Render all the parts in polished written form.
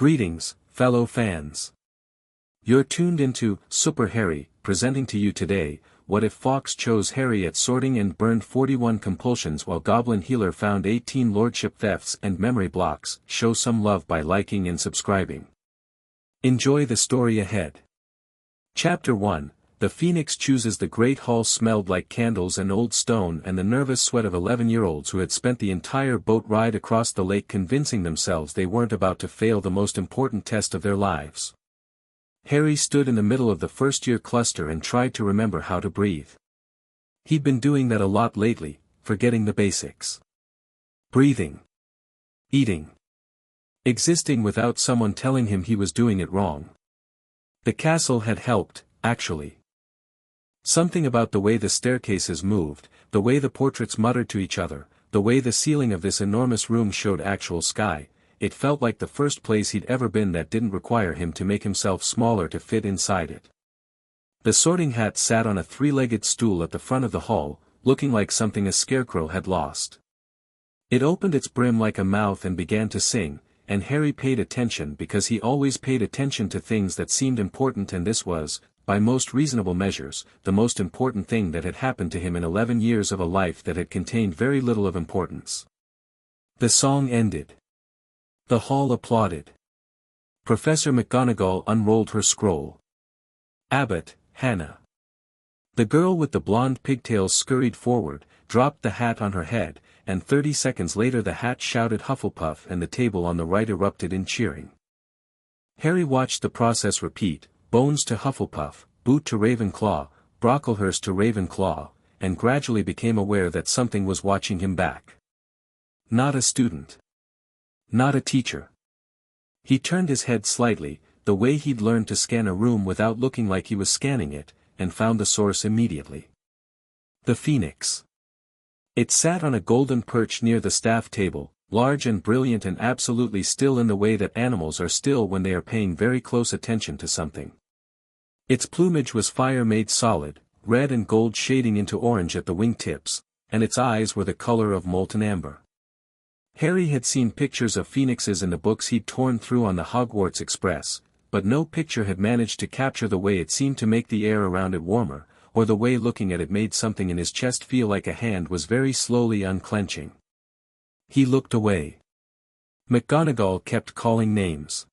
Greetings, fellow fans. You're tuned into Super Harry, presenting to you today, what if Fawkes chose Harry at sorting and burned 41 compulsions while Goblin Healer found 18 lordship thefts and memory blocks. Show some love by liking and subscribing. Enjoy the story ahead. Chapter 1, The Phoenix chooses. The great hall smelled like candles and old stone and the nervous sweat of 11-year-olds who had spent the entire boat ride across the lake convincing themselves they weren't about to fail the most important test of their lives. Harry stood in the middle of the first-year cluster and tried to remember how to breathe. He'd been doing that a lot lately, forgetting the basics. Breathing. Eating. Existing without someone telling him he was doing it wrong. The castle had helped, actually. Something about the way the staircases moved, the way the portraits muttered to each other, the way the ceiling of this enormous room showed actual sky. It felt like the first place he'd ever been that didn't require him to make himself smaller to fit inside it. The sorting hat sat on a three-legged stool at the front of the hall, looking like something a scarecrow had lost. It opened its brim like a mouth and began to sing, and Harry paid attention because he always paid attention to things that seemed important, and this was, by most reasonable measures, the most important thing that had happened to him in 11 years of a life that had contained very little of importance. The song ended. The hall applauded. Professor McGonagall unrolled her scroll. Abbott, Hannah. The girl with the blonde pigtails scurried forward, dropped the hat on her head, and 30 seconds later the hat shouted Hufflepuff and the table on the right erupted in cheering. Harry watched the process repeat, Bones to Hufflepuff, Boot to Ravenclaw, Brocklehurst to Ravenclaw, and gradually became aware that something was watching him back. Not a student. Not a teacher. He turned his head slightly, the way he'd learned to scan a room without looking like he was scanning it, and found the source immediately. The Phoenix. It sat on a golden perch near the staff table, large and brilliant and absolutely still in the way that animals are still when they are paying very close attention to something. Its plumage was fire made solid, red and gold shading into orange at the wingtips, and its eyes were the color of molten amber. Harry had seen pictures of phoenixes in the books he'd torn through on the Hogwarts Express, but no picture had managed to capture the way it seemed to make the air around it warmer, or the way looking at it made something in his chest feel like a hand was very slowly unclenching. He looked away. McGonagall kept calling names.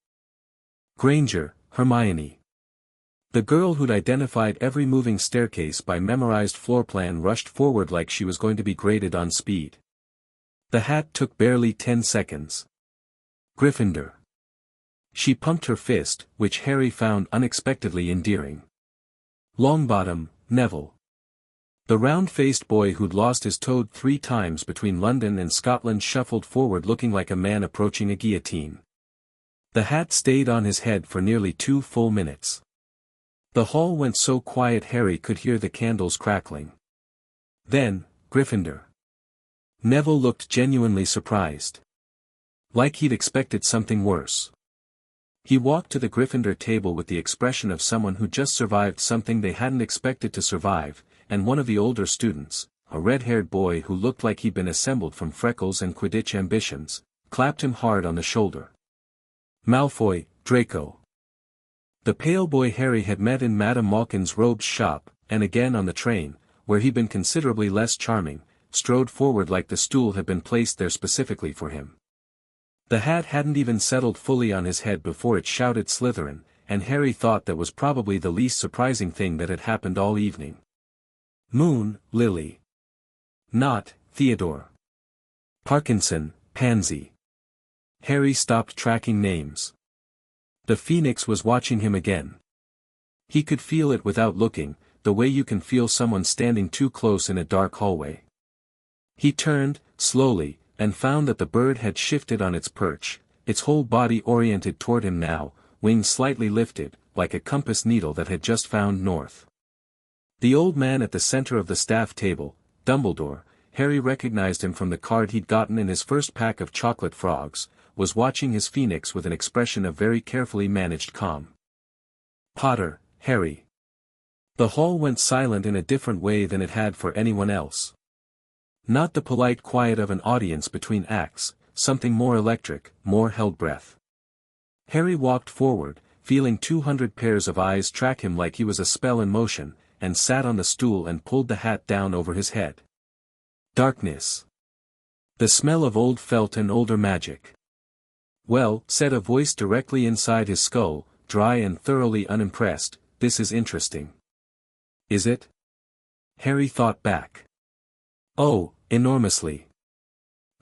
Granger, Hermione. The girl who'd identified every moving staircase by memorized floor plan rushed forward like she was going to be graded on speed. The hat took barely 10 seconds. Gryffindor. She pumped her fist, which Harry found unexpectedly endearing. Longbottom, Neville. The round-faced boy who'd lost his toad 3 times between London and Scotland shuffled forward looking like a man approaching a guillotine. The hat stayed on his head for nearly 2 full minutes. The hall went so quiet Harry could hear the candles crackling. Then, Gryffindor. Neville looked genuinely surprised. Like he'd expected something worse. He walked to the Gryffindor table with the expression of someone who just survived something they hadn't expected to survive, and one of the older students, a red-haired boy who looked like he'd been assembled from freckles and Quidditch ambitions, clapped him hard on the shoulder. Malfoy, Draco. The pale boy Harry had met in Madame Malkin's robes shop, and again on the train, where he'd been considerably less charming, strode forward like the stool had been placed there specifically for him. The hat hadn't even settled fully on his head before it shouted Slytherin, and Harry thought that was probably the least surprising thing that had happened all evening. Moon, Lily. Not, Theodore. Parkinson, Pansy. Harry stopped tracking names. The Phoenix was watching him again. He could feel it without looking, the way you can feel someone standing too close in a dark hallway. He turned, slowly, and found that the bird had shifted on its perch, its whole body oriented toward him now, wings slightly lifted, like a compass needle that had just found north. The old man at the center of the staff table, Dumbledore, Harry recognized him from the card he'd gotten in his first pack of chocolate frogs, was watching his Phoenix with an expression of very carefully managed calm. Potter, Harry. The hall went silent in a different way than it had for anyone else. Not the polite quiet of an audience between acts, something more electric, more held breath. Harry walked forward, feeling 200 pairs of eyes track him like he was a spell in motion, and sat on the stool and pulled the hat down over his head. Darkness. The smell of old felt and older magic. "Well," said a voice directly inside his skull, dry and thoroughly unimpressed, "this is interesting." "Is it?" Harry thought back. "Oh, enormously.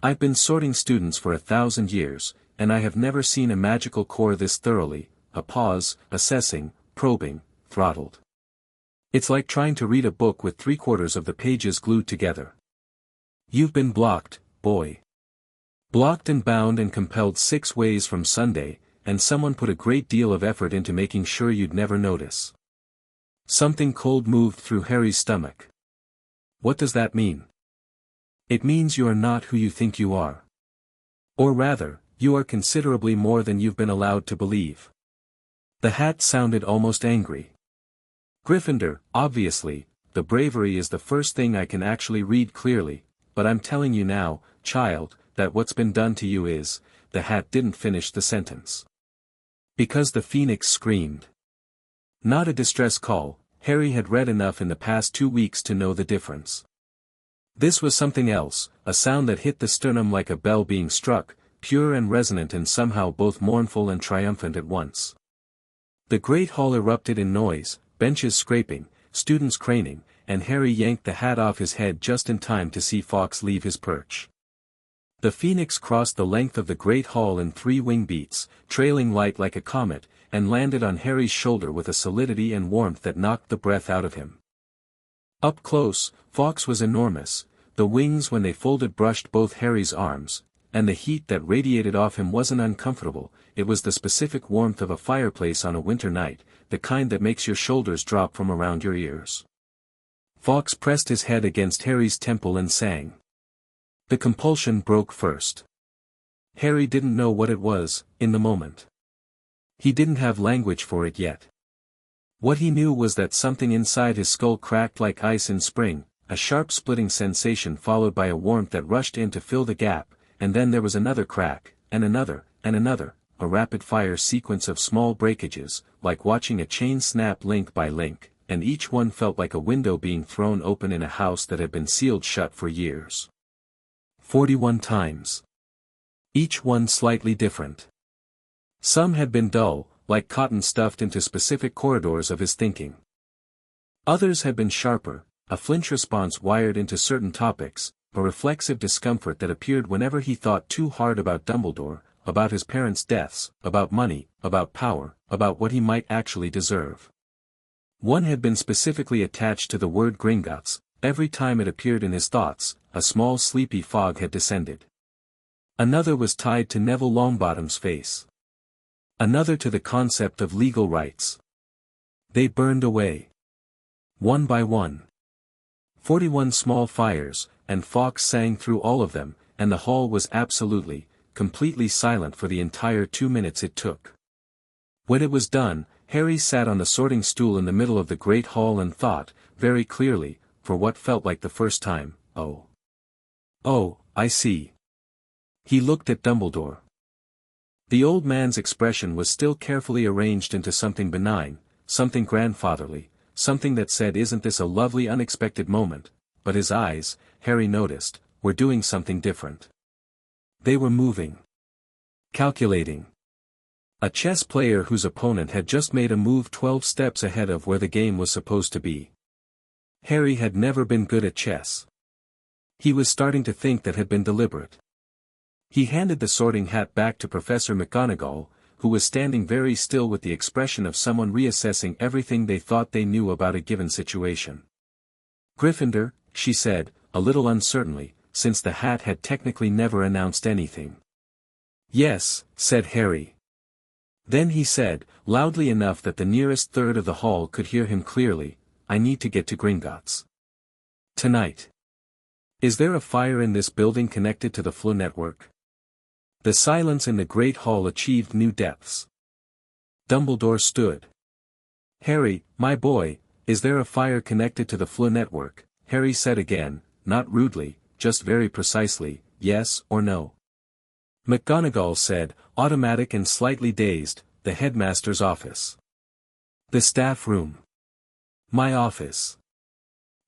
I've been sorting students for 1,000 years, and I have never seen a magical core this thoroughly, a pause, assessing, probing, throttled. It's like trying to read a book with 3/4 of the pages glued together. You've been blocked, boy. Blocked and bound and compelled 6 ways from Sunday, and someone put a great deal of effort into making sure you'd never notice." Something cold moved through Harry's stomach. "What does that mean?" "It means you are not who you think you are. Or rather, you are considerably more than you've been allowed to believe." The hat sounded almost angry. "Gryffindor, obviously, the bravery is the first thing I can actually read clearly, but I'm telling you now, child, that what's been done to you is," the hat didn't finish the sentence. "Because the Phoenix screamed." Not a distress call, Harry had read enough in the past 2 weeks to know the difference. This was something else, a sound that hit the sternum like a bell being struck, pure and resonant and somehow both mournful and triumphant at once. The great hall erupted in noise, benches scraping, students craning, and Harry yanked the hat off his head just in time to see Fawkes leave his perch. The Phoenix crossed the length of the great hall in 3 wing beats, trailing light like a comet, and landed on Harry's shoulder with a solidity and warmth that knocked the breath out of him. Up close, Fawkes was enormous. The wings when they folded brushed both Harry's arms, and the heat that radiated off him wasn't uncomfortable, it was the specific warmth of a fireplace on a winter night, the kind that makes your shoulders drop from around your ears. Fawkes pressed his head against Harry's temple and sang. The compulsion broke first. Harry didn't know what it was, in the moment. He didn't have language for it yet. What he knew was that something inside his skull cracked like ice in spring, a sharp splitting sensation followed by a warmth that rushed in to fill the gap, and then there was another crack, and another, a rapid-fire sequence of small breakages, like watching a chain snap link by link, and each one felt like a window being thrown open in a house that had been sealed shut for years. 41 times. Each one slightly different. Some had been dull, like cotton stuffed into specific corridors of his thinking. Others had been sharper, a flinch response wired into certain topics, a reflexive discomfort that appeared whenever he thought too hard about Dumbledore, about his parents' deaths, about money, about power, about what he might actually deserve. One had been specifically attached to the word Gringotts. Every time it appeared in his thoughts, a small sleepy fog had descended. Another was tied to Neville Longbottom's face. Another to the concept of legal rights. They burned away. One by one. 41 small fires, and Fawkes sang through all of them, and the hall was absolutely, completely silent for the entire 2 minutes it took. When it was done, Harry sat on the sorting stool in the middle of the great hall and thought, very clearly, for what felt like the first time, oh. Oh, I see. He looked at Dumbledore. The old man's expression was still carefully arranged into something benign, something grandfatherly, something that said isn't this a lovely unexpected moment, but his eyes, Harry noticed, were doing something different. They were moving. Calculating. A chess player whose opponent had just made a move 12 steps ahead of where the game was supposed to be. Harry had never been good at chess. He was starting to think that had been deliberate. He handed the sorting hat back to Professor McGonagall, who was standing very still with the expression of someone reassessing everything they thought they knew about a given situation. "Gryffindor," she said, a little uncertainly, since the hat had technically never announced anything. "Yes," said Harry. Then he said, loudly enough that the nearest third of the hall could hear him clearly, "I need to get to Gringotts. Tonight. Is there a fire in this building connected to the flow network?" The silence in the great hall achieved new depths. Dumbledore stood. "Harry, my boy, is there a fire connected to the flow network?" Harry said again, not rudely, just very precisely, yes or no. McGonagall said, automatic and slightly dazed, the headmaster's office. The staff room. My office.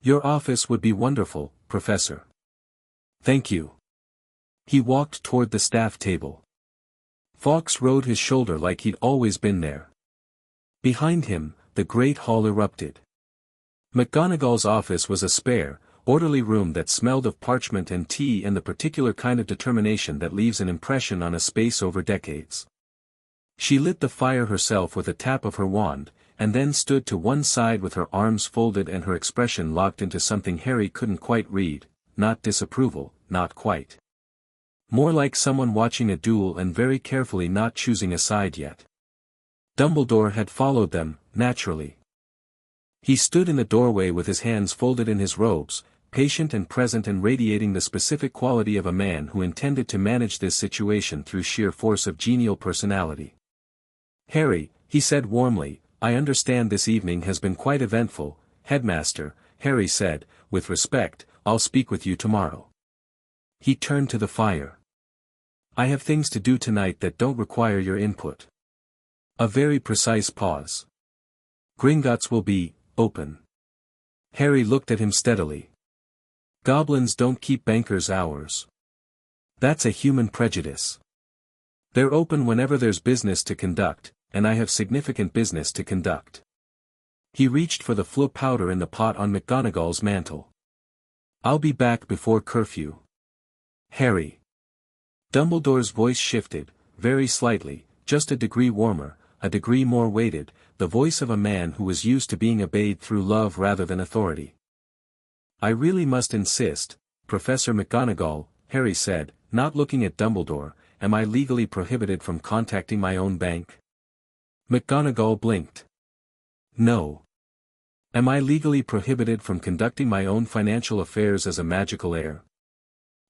Your office would be wonderful, Professor. Thank you. He walked toward the staff table. Fawkes rode his shoulder like he'd always been there. Behind him, the great hall erupted. McGonagall's office was a spare, orderly room that smelled of parchment and tea and the particular kind of determination that leaves an impression on a space over decades. She lit the fire herself with a tap of her wand, and then stood to one side with her arms folded and her expression locked into something Harry couldn't quite read, not disapproval, not quite. More like someone watching a duel and very carefully not choosing a side yet. Dumbledore had followed them, naturally. He stood in the doorway with his hands folded in his robes, patient and present and radiating the specific quality of a man who intended to manage this situation through sheer force of genial personality. Harry, he said warmly, I understand this evening has been quite eventful, Headmaster, Harry said, with respect, I'll speak with you tomorrow. He turned to the fire. I have things to do tonight that don't require your input. A very precise pause. Gringotts will be open. Harry looked at him steadily. Goblins don't keep bankers' hours. That's a human prejudice. They're open whenever there's business to conduct, and I have significant business to conduct. He reached for the Floo powder in the pot on McGonagall's mantle. I'll be back before curfew. Harry. Dumbledore's voice shifted, very slightly, just a degree warmer, a degree more weighted, the voice of a man who was used to being obeyed through love rather than authority. I really must insist, Professor McGonagall, Harry said, not looking at Dumbledore, am I legally prohibited from contacting my own bank? McGonagall blinked. No. Am I legally prohibited from conducting my own financial affairs as a magical heir?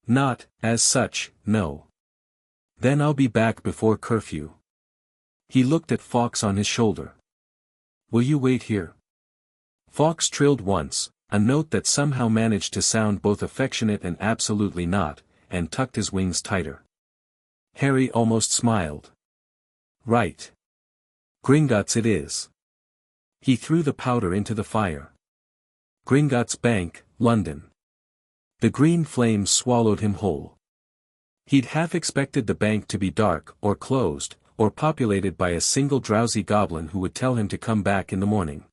Not, as such, no. Then I'll be back before curfew. He looked at Fawkes on his shoulder. Will you wait here? Fawkes trilled once, a note that somehow managed to sound both affectionate and absolutely not, and tucked his wings tighter. Harry almost smiled. Right. Gringotts it is. He threw the powder into the fire. Gringotts Bank, London. The green flames swallowed him whole. He'd half expected the bank to be dark, or closed, or populated by a single drowsy goblin who would tell him to come back in the morning.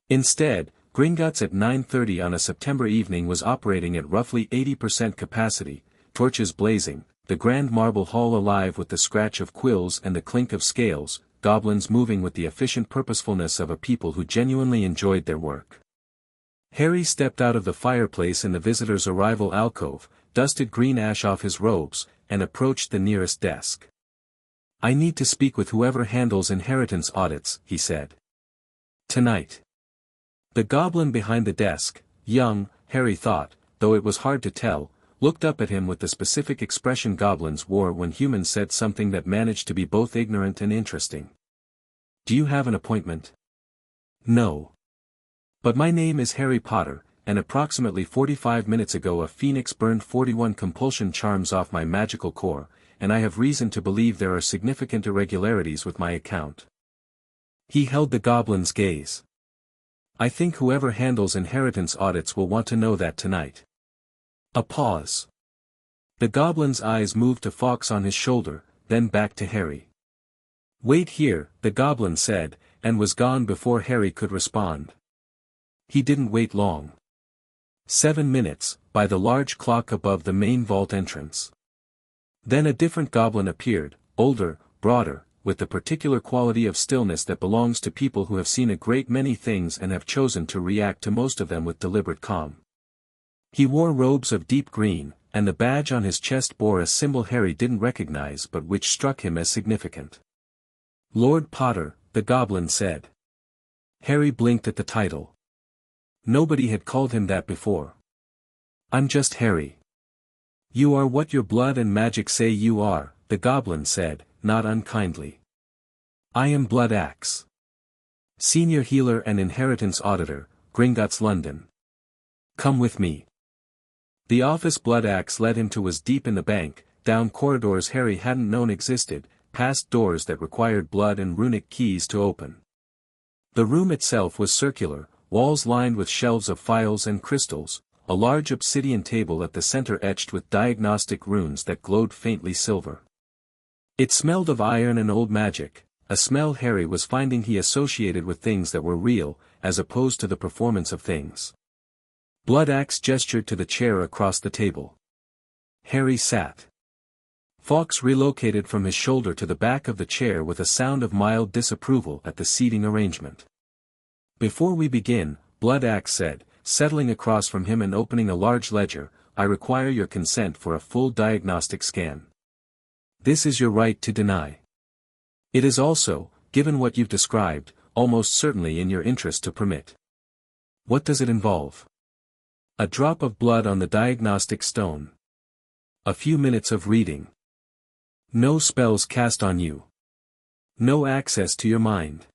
Instead, Gringotts at 9:30 on a September evening was operating at roughly 80% capacity, torches blazing, the grand marble hall alive with the scratch of quills and the clink of scales, goblins moving with the efficient purposefulness of a people who genuinely enjoyed their work. Harry stepped out of the fireplace in the visitor's arrival alcove, dusted green ash off his robes, and approached the nearest desk. I need to speak with whoever handles inheritance audits, he said. Tonight. The goblin behind the desk, young, Harry thought, though it was hard to tell, looked up at him with the specific expression goblins wore when humans said something that managed to be both ignorant and interesting. Do you have an appointment? No. But my name is Harry Potter, and approximately 45 minutes ago a phoenix burned 41 compulsion charms off my magical core, and I have reason to believe there are significant irregularities with my account. He held the goblin's gaze. I think whoever handles inheritance audits will want to know that tonight. A pause. The goblin's eyes moved to Fawkes on his shoulder, then back to Harry. Wait here, the goblin said, and was gone before Harry could respond. He didn't wait long. 7 minutes, by the large clock above the main vault entrance. Then a different goblin appeared, older, broader, with the particular quality of stillness that belongs to people who have seen a great many things and have chosen to react to most of them with deliberate calm. He wore robes of deep green, and the badge on his chest bore a symbol Harry didn't recognize but which struck him as significant. Lord Potter, the goblin said. Harry blinked at the title. Nobody had called him that before. I'm just Harry. You are what your blood and magic say you are, the goblin said, not unkindly. I am Blood Axe. Senior Healer and Inheritance Auditor, Gringotts, London. Come with me. The office Blood Axe led him to was deep in the bank, down corridors Harry hadn't known existed, past doors that required blood and runic keys to open. The room itself was circular, walls lined with shelves of phials and crystals, a large obsidian table at the center etched with diagnostic runes that glowed faintly silver. It smelled of iron and old magic, a smell Harry was finding he associated with things that were real, as opposed to the performance of things. Bloodaxe gestured to the chair across the table. Harry sat. Fawkes relocated from his shoulder to the back of the chair with a sound of mild disapproval at the seating arrangement. "Before we begin," Bloodaxe said, settling across from him and opening a large ledger, "I require your consent for a full diagnostic scan. This is your right to deny. It is also, given what you've described, almost certainly in your interest to permit." "What does it involve?" "A drop of blood on the diagnostic stone. A few minutes of reading. No spells cast on you. No access to your mind."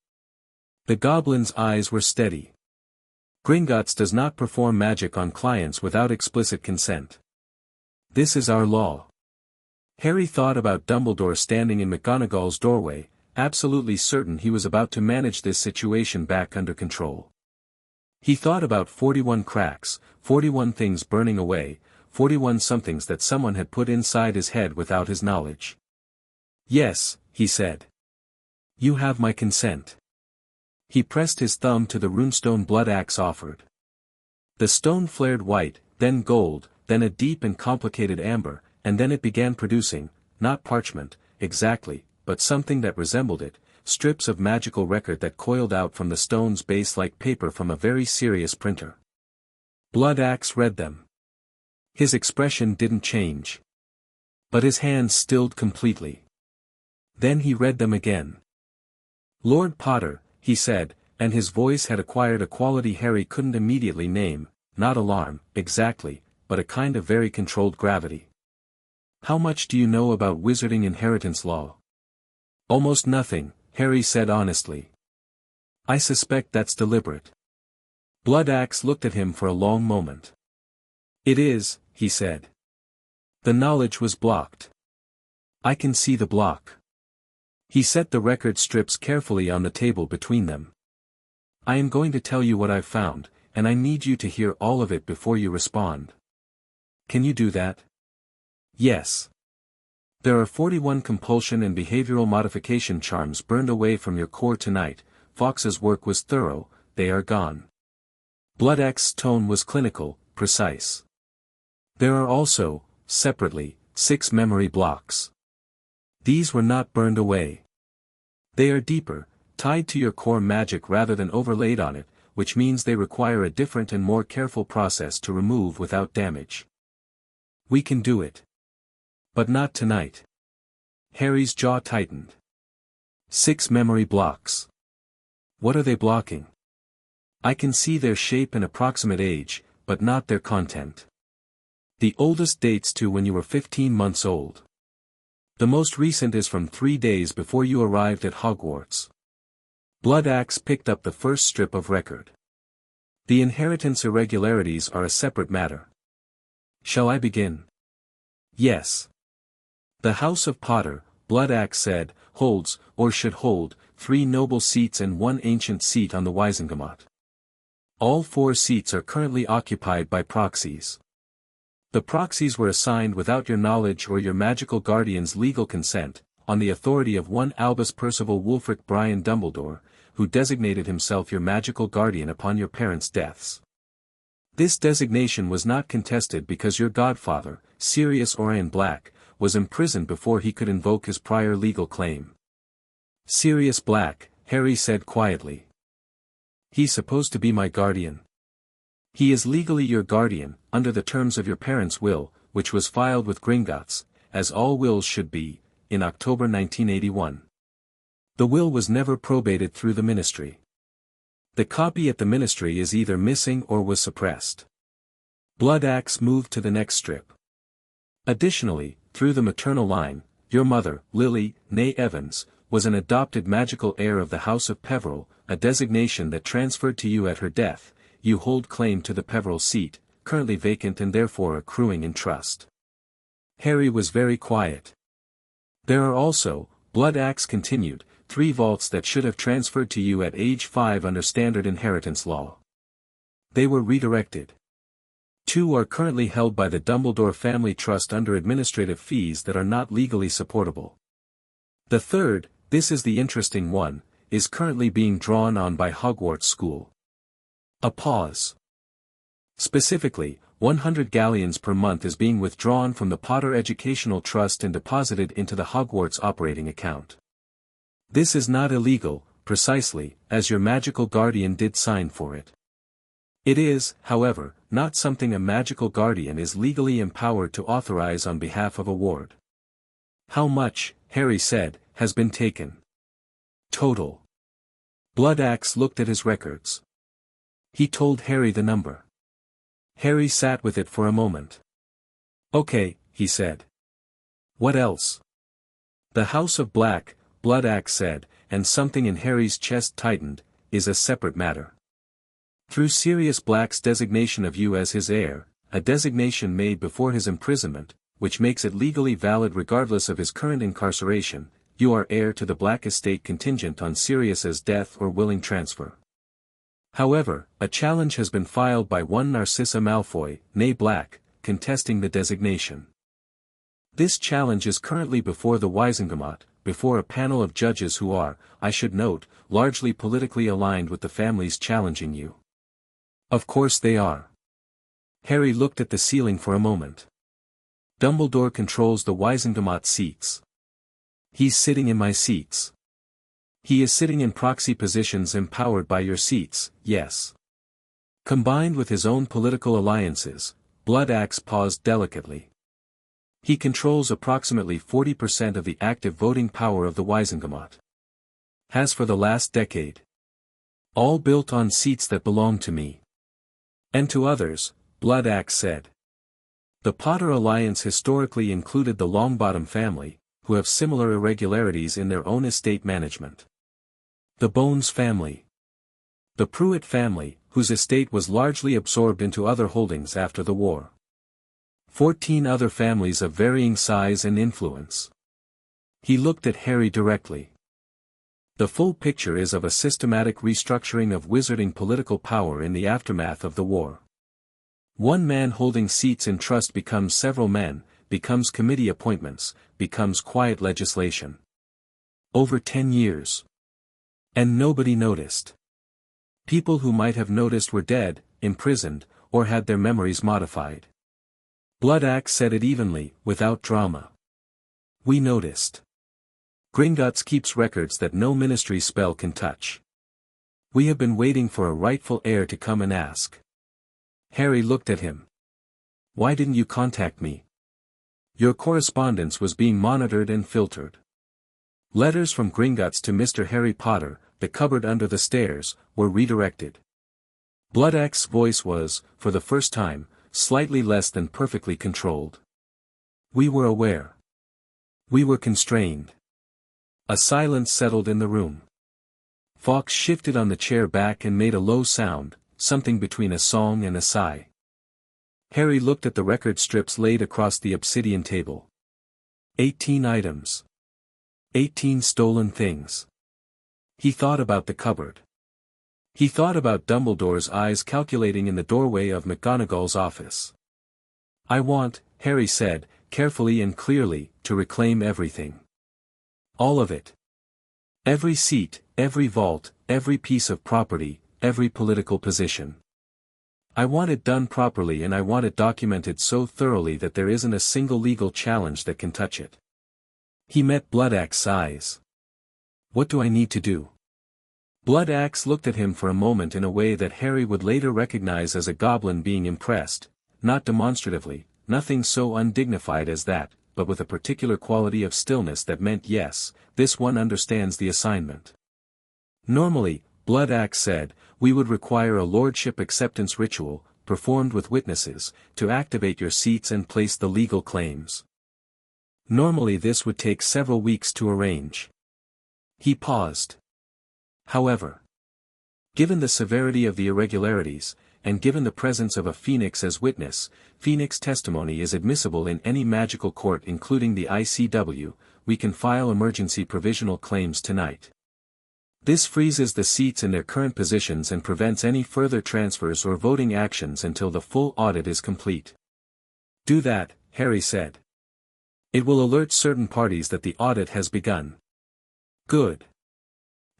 The goblin's eyes were steady. "Gringotts does not perform magic on clients without explicit consent. This is our law." Harry thought about Dumbledore standing in McGonagall's doorway, absolutely certain he was about to manage this situation back under control. He thought about 41 cracks, 41 things burning away, 41 somethings that someone had put inside his head without his knowledge. "Yes," he said. "You have my consent." He pressed his thumb to the runestone Bloodaxe offered. The stone flared white, then gold, then a deep and complicated amber, and then it began producing, not parchment, exactly, but something that resembled it, strips of magical record that coiled out from the stone's base like paper from a very serious printer. Bloodaxe read them. His expression didn't change. But his hands stilled completely. Then he read them again. "Lord Potter," he said, and his voice had acquired a quality Harry couldn't immediately name, not alarm, exactly, but a kind of very controlled gravity. "How much do you know about wizarding inheritance law?" "Almost nothing," Harry said honestly. "I suspect that's deliberate." Bloodaxe looked at him for a long moment. "It is," he said. "The knowledge was blocked. I can see the block." He set the record strips carefully on the table between them. "I am going to tell you what I've found, and I need you to hear all of it before you respond. Can you do that?" "Yes. There are 41 compulsion and behavioral modification charms burned away from your core tonight. Fawkes's work was thorough, they are gone." Bloodaxe's tone was clinical, precise. "There are also, separately, 6 memory blocks. These were not burned away. They are deeper, tied to your core magic rather than overlaid on it, which means they require a different and more careful process to remove without damage. We can do it. But not tonight." Harry's jaw tightened. 6 memory blocks. What are they blocking? I can see their shape and approximate age, but not their content. The oldest dates to when you were 15 months old. The most recent is from 3 days before you arrived at Hogwarts. Bloodaxe picked up the first strip of record. "The inheritance irregularities are a separate matter. Shall I begin?" "Yes." "The House of Potter," Bloodaxe said, "holds, or should hold, 3 noble seats and 1 ancient seat on the Wizengamot. All 4 seats are currently occupied by proxies. The proxies were assigned without your knowledge or your magical guardian's legal consent, on the authority of one Albus Percival Wulfric Brian Dumbledore, who designated himself your magical guardian upon your parents' deaths. This designation was not contested because your godfather, Sirius Orion Black, was imprisoned before he could invoke his prior legal claim." "Sirius Black," Harry said quietly. "He's supposed to be my guardian." "He is legally your guardian, under the terms of your parents' will, which was filed with Gringotts, as all wills should be, in October 1981. The will was never probated through the ministry. The copy at the ministry is either missing or was suppressed." Bloodaxe moved to the next strip. "Additionally, through the maternal line, your mother, Lily, née Evans, was an adopted magical heir of the House of Peveril, a designation that transferred to you at her death. You hold claim to the Peveril seat, currently vacant and therefore accruing in trust. Harry was very quiet. There are also, Blood Axe continued, 3 vaults that should have transferred to you at age 5 under standard inheritance law. They were redirected. 2 are currently held by the Dumbledore Family Trust under administrative fees that are not legally supportable. The third, this is the interesting one, is currently being drawn on by Hogwarts School. A pause. Specifically, 100 galleons per month is being withdrawn from the Potter Educational Trust and deposited into the Hogwarts operating account. This is not illegal, precisely, as your magical guardian did sign for it. It is, however, not something a magical guardian is legally empowered to authorize on behalf of a ward. How much, Harry said, has been taken? Total. Blood Axe looked at his records. He told Harry the number. Harry sat with it for a moment. Okay, he said. What else? The House of Black, Blood Axe said, and something in Harry's chest tightened, is a separate matter. Through Sirius Black's designation of you as his heir, a designation made before his imprisonment, which makes it legally valid regardless of his current incarceration, you are heir to the Black estate contingent on Sirius's death or willing transfer. However, a challenge has been filed by one Narcissa Malfoy, née Black, contesting the designation. This challenge is currently before the Wizengamot, before a panel of judges who are, I should note, largely politically aligned with the families challenging you. Of course they are. Harry looked at the ceiling for a moment. Dumbledore controls the Wizengamot seats. He's sitting in my seats. He is sitting in proxy positions empowered by your seats, yes. Combined with his own political alliances, Blood Axe paused delicately. He controls approximately 40% of the active voting power of the Wizengamot. Has for the last decade. All built on seats that belong to me. And to others, Blood Axe said. The Potter Alliance historically included the Longbottom family, who have similar irregularities in their own estate management. The Bones family. The Pruitt family, whose estate was largely absorbed into other holdings after the war. 14 other families of varying size and influence. He looked at Harry directly. The full picture is of a systematic restructuring of wizarding political power in the aftermath of the war. One man holding seats in trust becomes several men, becomes committee appointments, becomes quiet legislation. Over 10 years. And nobody noticed. People who might have noticed were dead, imprisoned, or had their memories modified. Blood Axe said it evenly, without drama. We noticed. Gringotts keeps records that no ministry spell can touch. We have been waiting for a rightful heir to come and ask. Harry looked at him. Why didn't you contact me? Your correspondence was being monitored and filtered. Letters from Gringotts to Mr. Harry Potter, the cupboard under the stairs, were redirected. Blood Axe's voice was, for the first time, slightly less than perfectly controlled. We were aware. We were constrained. A silence settled in the room. Fawkes shifted on the chair back and made a low sound, something between a song and a sigh. Harry looked at the record strips laid across the obsidian table. 18 items. 18 stolen things. He thought about the cupboard. He thought about Dumbledore's eyes calculating in the doorway of McGonagall's office. I want, Harry said, carefully and clearly, to reclaim everything. All of it. Every seat, every vault, every piece of property, every political position. I want it done properly, and I want it documented so thoroughly that there isn't a single legal challenge that can touch it. He met Blood Axe's eyes. What do I need to do? Blood Axe looked at him for a moment in a way that Harry would later recognize as a goblin being impressed, not demonstratively, nothing so undignified as that, but with a particular quality of stillness that meant yes, this one understands the assignment. Normally, Blood Axe said, we would require a lordship acceptance ritual, performed with witnesses, to activate your seats and place the legal claims. Normally this would take several weeks to arrange. He paused. However, given the severity of the irregularities, and given the presence of a phoenix as witness, phoenix testimony is admissible in any magical court including the ICW, we can file emergency provisional claims tonight. This freezes the seats in their current positions and prevents any further transfers or voting actions until the full audit is complete. Do that, Harry said. It will alert certain parties that the audit has begun. Good.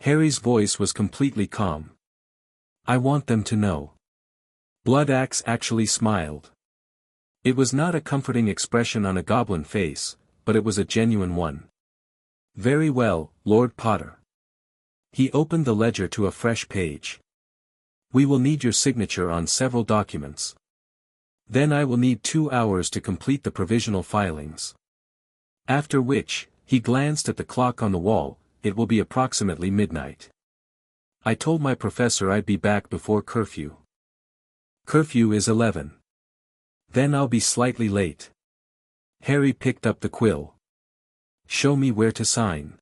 Harry's voice was completely calm. I want them to know. Bloodaxe actually smiled. It was not a comforting expression on a goblin face, but it was a genuine one. Very well, Lord Potter. He opened the ledger to a fresh page. We will need your signature on several documents. Then I will need 2 hours to complete the provisional filings. After which, he glanced at the clock on the wall, it will be approximately midnight. I told my professor I'd be back before curfew. Curfew is 11. Then I'll be slightly late. Harry picked up the quill. Show me where to sign.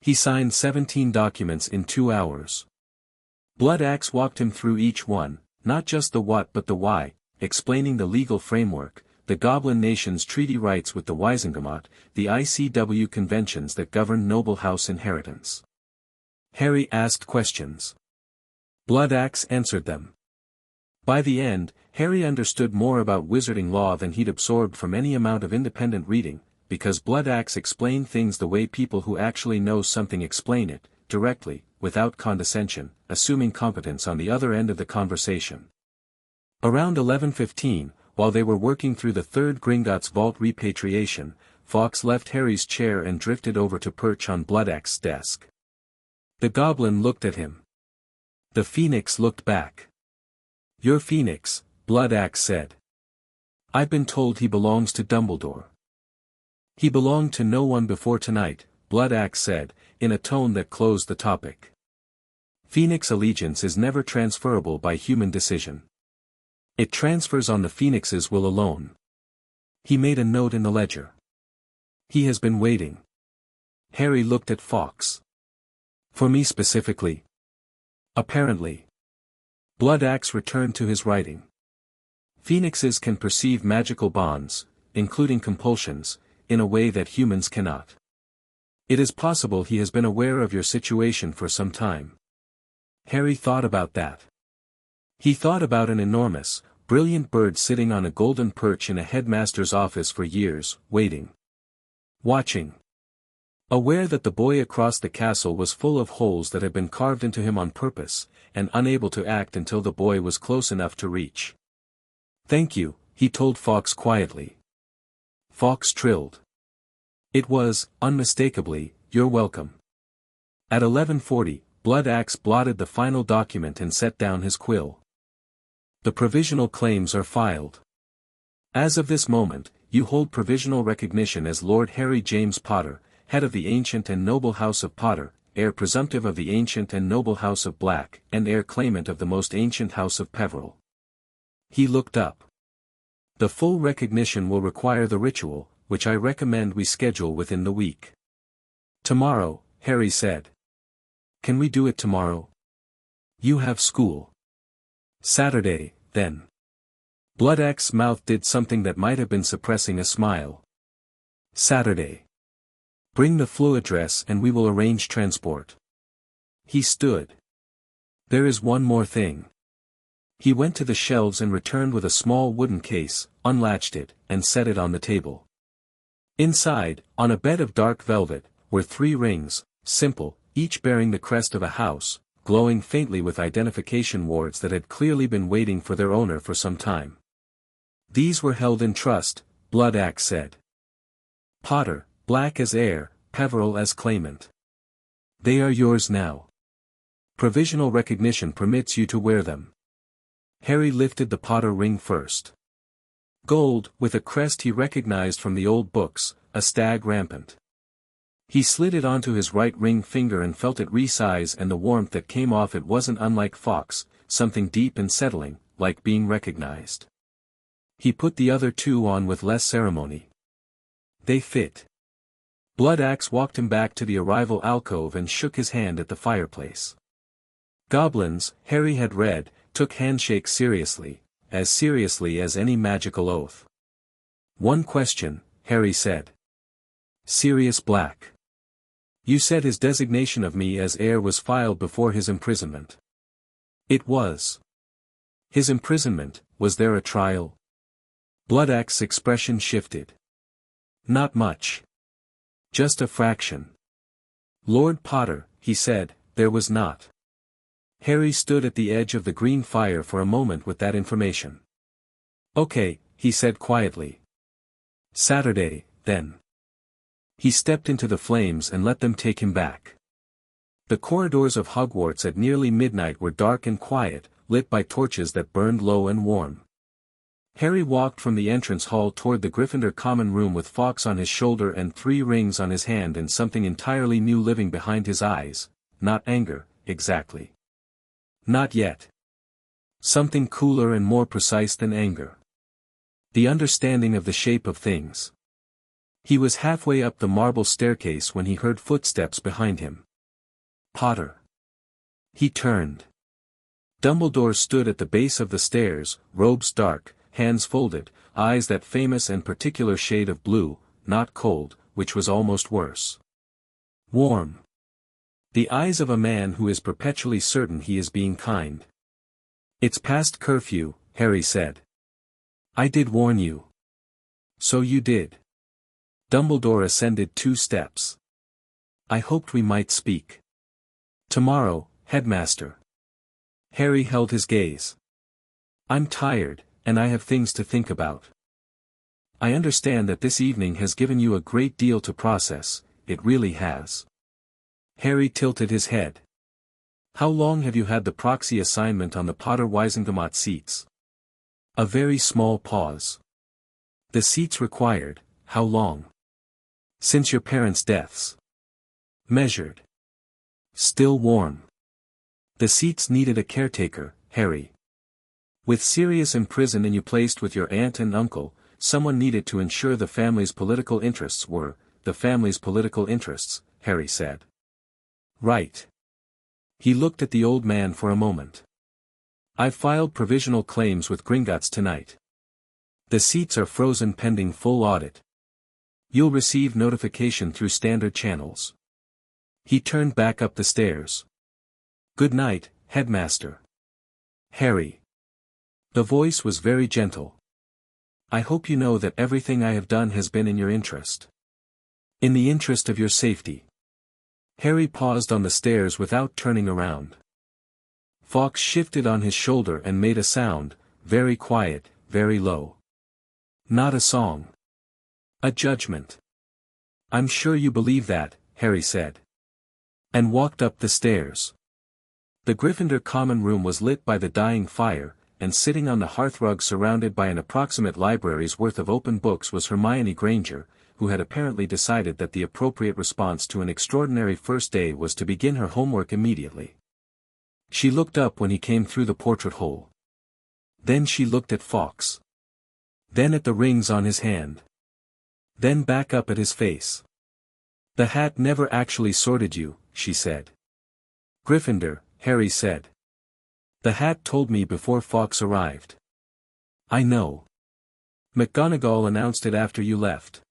He signed 17 documents in 2 hours. Bloodaxe walked him through each one, not just the what but the why, explaining the legal framework, the Goblin Nation's treaty rights with the Wizengamot, the ICW conventions that govern noble house inheritance. Harry asked questions. Bloodaxe answered them. By the end, Harry understood more about wizarding law than he'd absorbed from any amount of independent reading, because Bloodaxe explained things the way people who actually know something explain it, directly, without condescension, assuming competence on the other end of the conversation. Around 11:15, while they were working through the third Gringotts vault repatriation, Fawkes left Harry's chair and drifted over to perch on Bloodaxe's desk. The goblin looked at him. The phoenix looked back. Your phoenix, Bloodaxe said. I've been told he belongs to Dumbledore. He belonged to no one before tonight, Bloodaxe said, in a tone that closed the topic. Phoenix allegiance is never transferable by human decision. It transfers on the phoenix's will alone. He made a note in the ledger. He has been waiting. Harry looked at Fawkes. For me specifically? Apparently. Bloodaxe returned to his writing. Phoenixes can perceive magical bonds, including compulsions, in a way that humans cannot. It is possible he has been aware of your situation for some time. Harry thought about that. He thought about an enormous, brilliant bird sitting on a golden perch in a headmaster's office for years, waiting. Watching. Aware that the boy across the castle was full of holes that had been carved into him on purpose, and unable to act until the boy was close enough to reach. Thank you, he told Fawkes quietly. Fawkes trilled. It was, unmistakably, you're welcome. At 11:40, Bloodaxe blotted the final document and set down his quill. The provisional claims are filed. As of this moment, you hold provisional recognition as Lord Harry James Potter, head of the ancient and noble house of Potter, heir presumptive of the ancient and noble house of Black, and heir claimant of the most ancient house of Peveril. He looked up. The full recognition will require the ritual, which I recommend we schedule within the week. Tomorrow, Harry said. Can we do it tomorrow? You have school. Saturday, then. Bloodaxe's mouth did something that might have been suppressing a smile. Saturday. Bring the fluid dress and we will arrange transport. He stood. There is one more thing. He went to the shelves and returned with a small wooden case, unlatched it, and set it on the table. Inside, on a bed of dark velvet, were 3 rings, simple, each bearing the crest of a house, glowing faintly with identification wards that had clearly been waiting for their owner for some time. These were held in trust, Bloodaxe said. Potter, Black as heir, Peveril as claimant. They are yours now. Provisional recognition permits you to wear them. Harry lifted the Potter ring first. Gold, with a crest he recognized from the old books, a stag rampant. He slid it onto his right ring finger and felt it resize, and the warmth that came off it wasn't unlike Fawkes, something deep and settling, like being recognized. He put the other 2 on with less ceremony. They fit. Bloodaxe walked him back to the arrival alcove and shook his hand at the fireplace. Goblins, Harry had read, took handshakes seriously, as seriously as any magical oath. "One question," Harry said. "Sirius Black. You said his designation of me as heir was filed before his imprisonment." "It was." "His imprisonment, was there a trial?" Bloodac's expression shifted. "Not much. Just a fraction." "Lord Potter," he said, "there was not." Harry stood at the edge of the green fire for a moment with that information. "Okay," he said quietly. "Saturday, then." He stepped into the flames and let them take him back. The corridors of Hogwarts at nearly midnight were dark and quiet, lit by torches that burned low and warm. Harry walked from the entrance hall toward the Gryffindor common room with Fawkes on his shoulder and 3 rings on his hand and something entirely new living behind his eyes, not anger, exactly. Not yet. Something cooler and more precise than anger. The understanding of the shape of things. He was halfway up the marble staircase when he heard footsteps behind him. "Potter." He turned. Dumbledore stood at the base of the stairs, robes dark, hands folded, eyes that famous and particular shade of blue, not cold, which was almost worse. Warm. The eyes of a man who is perpetually certain he is being kind. "It's past curfew," Harry said. "I did warn you." "So you did." Dumbledore ascended 2 steps. "I hoped we might speak." "Tomorrow, Headmaster." Harry held his gaze. "I'm tired, and I have things to think about. I understand that this evening has given you a great deal to process, it really has." Harry tilted his head. "How long have you had the proxy assignment on the Potter-Wisengamot seats?" A very small pause. "The seats required, how long?" "Since your parents' deaths." Measured. "Still warm." "The seats needed a caretaker, Harry. With Sirius in prison and you placed with your aunt and uncle, someone needed to ensure the family's political interests were, the family's political interests," Harry said. "Right." He looked at the old man for a moment. "I've filed provisional claims with Gringotts tonight. The seats are frozen pending full audit. You'll receive notification through standard channels." He turned back up the stairs. "Good night, Headmaster." "Harry." The voice was very gentle. "I hope you know that everything I have done has been in your interest. In the interest of your safety." Harry paused on the stairs without turning around. Fawkes shifted on his shoulder and made a sound, very quiet, very low. "Not a song. A judgment." "I'm sure you believe that," Harry said. And walked up the stairs. The Gryffindor common room was lit by the dying fire, and sitting on the hearthrug surrounded by an approximate library's worth of open books was Hermione Granger, who had apparently decided that the appropriate response to an extraordinary first day was to begin her homework immediately. She looked up when he came through the portrait hole. Then she looked at Fawkes. Then at the rings on his hand. Then back up at his face. "The hat never actually sorted you," she said. "Gryffindor," Harry said. "The hat told me before Fawkes arrived." "I know. McGonagall announced it after you left."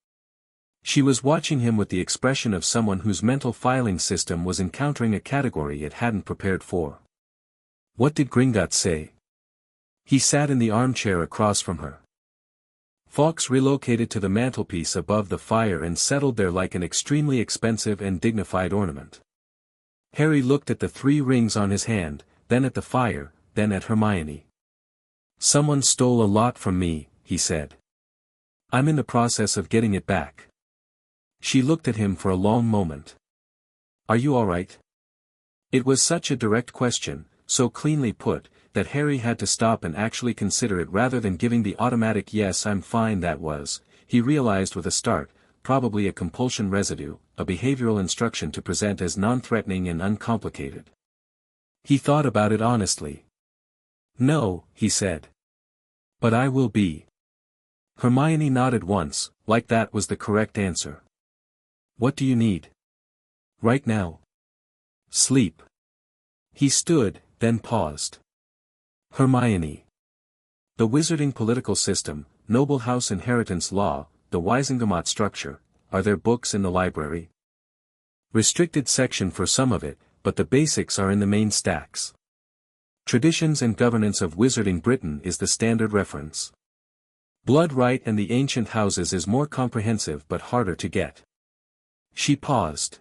She was watching him with the expression of someone whose mental filing system was encountering a category it hadn't prepared for. "What did Gringotts say?" He sat in the armchair across from her. Fawkes relocated to the mantelpiece above the fire and settled there like an extremely expensive and dignified ornament. Harry looked at the 3 rings on his hand, then at the fire, then at Hermione. "Someone stole a lot from me," he said. "I'm in the process of getting it back." She looked at him for a long moment. "Are you all right?" It was such a direct question, so cleanly put, that Harry had to stop and actually consider it rather than giving the automatic "yes I'm fine" that was, he realized with a start, probably a compulsion residue, a behavioral instruction to present as non-threatening and uncomplicated. He thought about it honestly. "No," he said. "But I will be." Hermione nodded once, like that was the correct answer. "What do you need?" "Right now." "Sleep." He stood, then paused. Hermione. The wizarding political system, noble house inheritance law, the Wisengamot structure, are there books in the library? Restricted section for some of it, but the basics are in the main stacks. Traditions and Governance of Wizarding Britain is the standard reference. Blood Right and the Ancient Houses is more comprehensive but harder to get. She paused.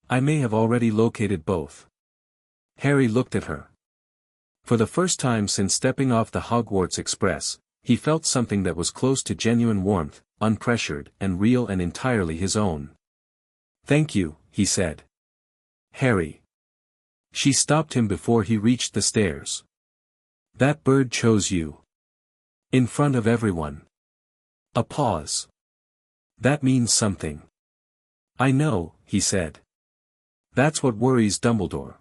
I may have already located both. Harry looked at her. For the first time since stepping off the Hogwarts Express, he felt something that was close to genuine warmth, unpressured and real and entirely his own. Thank you, he said. Harry. She stopped him before he reached the stairs. That bird chose you. In front of everyone. A pause. That means something. I know, he said. That's what worries Dumbledore.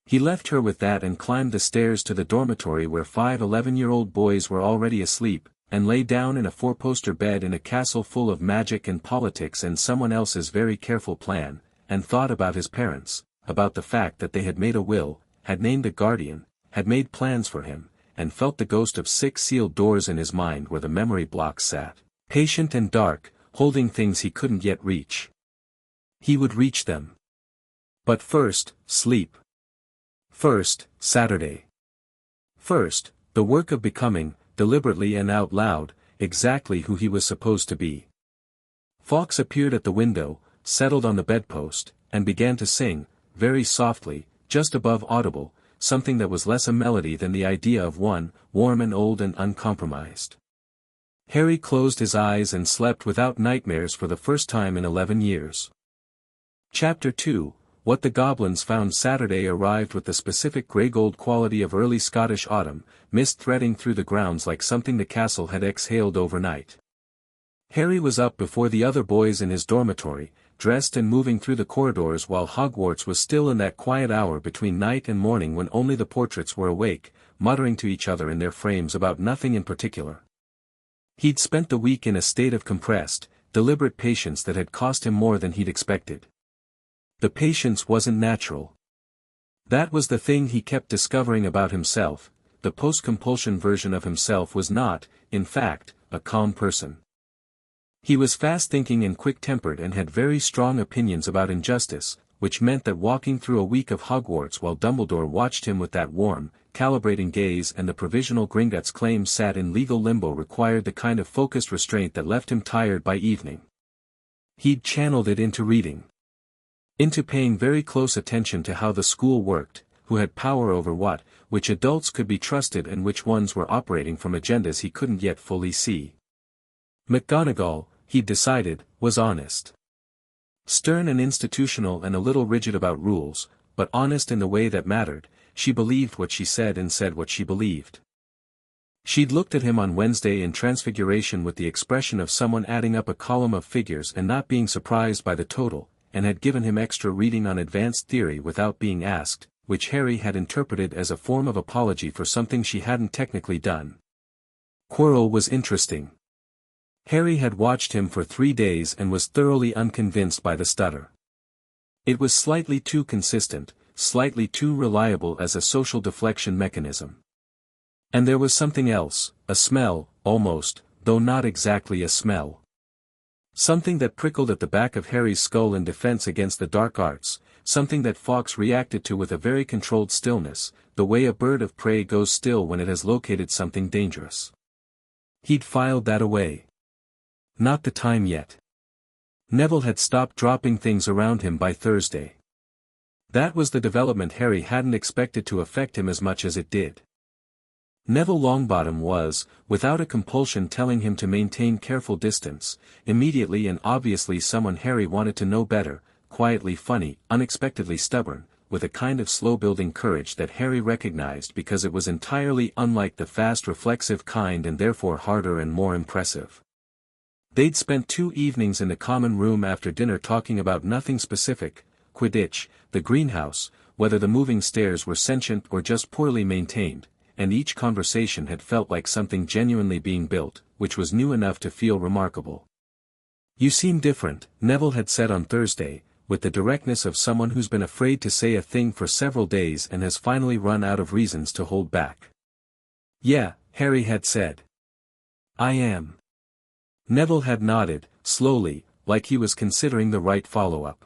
He left her with that and climbed the stairs to the dormitory where 5 11-year-old boys were already asleep, and lay down in a 4-poster bed in a castle full of magic and politics and someone else's very careful plan, and thought about his parents, about the fact that they had made a will, had named a guardian, had made plans for him, and felt the ghost of 6 sealed doors in his mind where the memory blocks sat, patient and dark, holding things he couldn't yet reach. He would reach them. But first, sleep. First, Saturday. First, the work of becoming, deliberately and out loud, exactly who he was supposed to be. Fawkes appeared at the window, settled on the bedpost, and began to sing, very softly, just above audible, something that was less a melody than the idea of one, warm and old and uncompromised. Harry closed his eyes and slept without nightmares for the first time in 11 years. Chapter 2, What the Goblins Found Saturday arrived with the specific grey-gold quality of early Scottish autumn, mist threading through the grounds like something the castle had exhaled overnight. Harry was up before the other boys in his dormitory, dressed and moving through the corridors while Hogwarts was still in that quiet hour between night and morning when only the portraits were awake, muttering to each other in their frames about nothing in particular. He'd spent the week in a state of compressed, deliberate patience that had cost him more than he'd expected. The patience wasn't natural. That was the thing he kept discovering about himself. The post-compulsion version of himself was not, in fact, a calm person. He was fast-thinking and quick-tempered and had very strong opinions about injustice, which meant that walking through a week of Hogwarts while Dumbledore watched him with that warm, calibrating gaze and the provisional Gringotts claim sat in legal limbo required the kind of focused restraint that left him tired by evening. He'd channeled it into reading. Into paying very close attention to how the school worked, who had power over what, which adults could be trusted and which ones were operating from agendas he couldn't yet fully see. McGonagall, he'd decided, was honest. Stern and institutional and a little rigid about rules, but honest in the way that mattered. She believed what she said and said what she believed. She'd looked at him on Wednesday in Transfiguration with the expression of someone adding up a column of figures and not being surprised by the total, and had given him extra reading on advanced theory without being asked, which Harry had interpreted as a form of apology for something she hadn't technically done. Quirrell was interesting. Harry had watched him for 3 days and was thoroughly unconvinced by the stutter. It was slightly too consistent, slightly too reliable as a social deflection mechanism. And there was something else, a smell, almost, though not exactly a smell. Something that prickled at the back of Harry's skull in defense against the dark arts, something that Fawkes reacted to with a very controlled stillness, the way a bird of prey goes still when it has located something dangerous. He'd filed that away. Not the time yet. Neville had stopped dropping things around him by Thursday. That was the development Harry hadn't expected to affect him as much as it did. Neville Longbottom was, without a compulsion telling him to maintain careful distance, immediately and obviously someone Harry wanted to know better, quietly funny, unexpectedly stubborn, with a kind of slow-building courage that Harry recognized because it was entirely unlike the fast reflexive kind and therefore harder and more impressive. They'd spent 2 evenings in the common room after dinner talking about nothing specific, Quidditch, the greenhouse, whether the moving stairs were sentient or just poorly maintained, and each conversation had felt like something genuinely being built, which was new enough to feel remarkable. "You seem different," Neville had said on Thursday, with the directness of someone who's been afraid to say a thing for several days and has finally run out of reasons to hold back. "Yeah," Harry had said. "I am." Neville had nodded, slowly, like he was considering the right follow-up.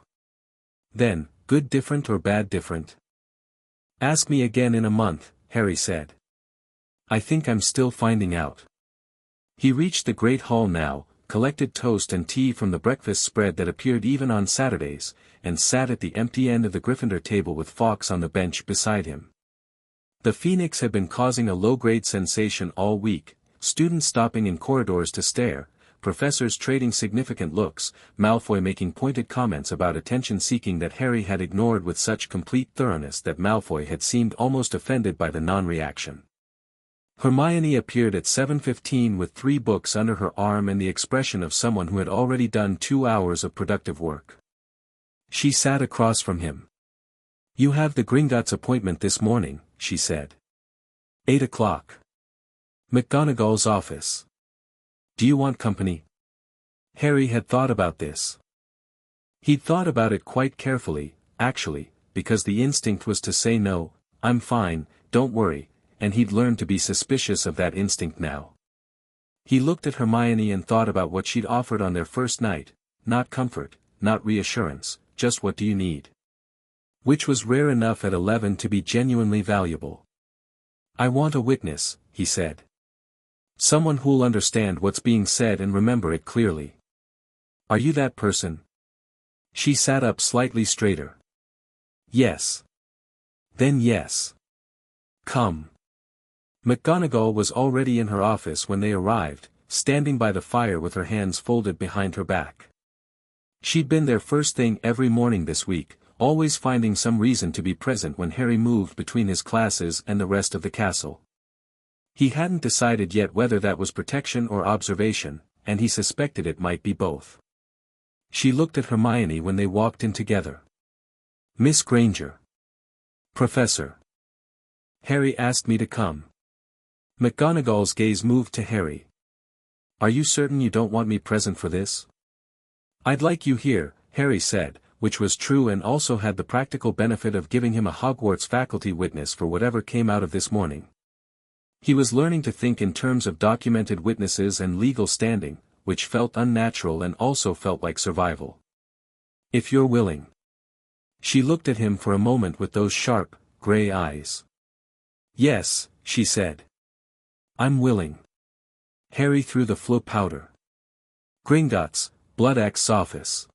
"Then, good different or bad different?" "Ask me again in a month," Harry said. "I think I'm still finding out." He reached the great hall now, collected toast and tea from the breakfast spread that appeared even on Saturdays, and sat at the empty end of the Gryffindor table with Fawkes on the bench beside him. The Phoenix had been causing a low-grade sensation all week, students stopping in corridors to stare, professors trading significant looks, Malfoy making pointed comments about attention-seeking that Harry had ignored with such complete thoroughness that Malfoy had seemed almost offended by the non-reaction. Hermione appeared at 7:15 with 3 books under her arm and the expression of someone who had already done 2 hours of productive work. She sat across from him. "You have the Gringotts appointment this morning," she said. 8 o'clock. McGonagall's office. "Do you want company?" Harry had thought about this. He'd thought about it quite carefully, actually, because the instinct was to say no, "I'm fine, don't worry," and he'd learned to be suspicious of that instinct now. He looked at Hermione and thought about what she'd offered on their first night, not comfort, not reassurance, just "what do you need?" Which was rare enough at 11 to be genuinely valuable. "I want a witness," he said. "Someone who'll understand what's being said and remember it clearly." "Are you that person?" She sat up slightly straighter. "Yes." "Then yes. Come." McGonagall was already in her office when they arrived, standing by the fire with her hands folded behind her back. She'd been there first thing every morning this week, always finding some reason to be present when Harry moved between his classes and the rest of the castle. He hadn't decided yet whether that was protection or observation, and he suspected it might be both. She looked at Hermione when they walked in together. "Miss Granger." "Professor." "Harry asked me to come." McGonagall's gaze moved to Harry. "Are you certain you don't want me present for this?" "I'd like you here," Harry said, which was true and also had the practical benefit of giving him a Hogwarts faculty witness for whatever came out of this morning. He was learning to think in terms of documented witnesses and legal standing, which felt unnatural and also felt like survival. "If you're willing." She looked at him for a moment with those sharp, gray eyes. "Yes," she said. "I'm willing." Harry threw the flu powder. Gringotts, Bloodac's office.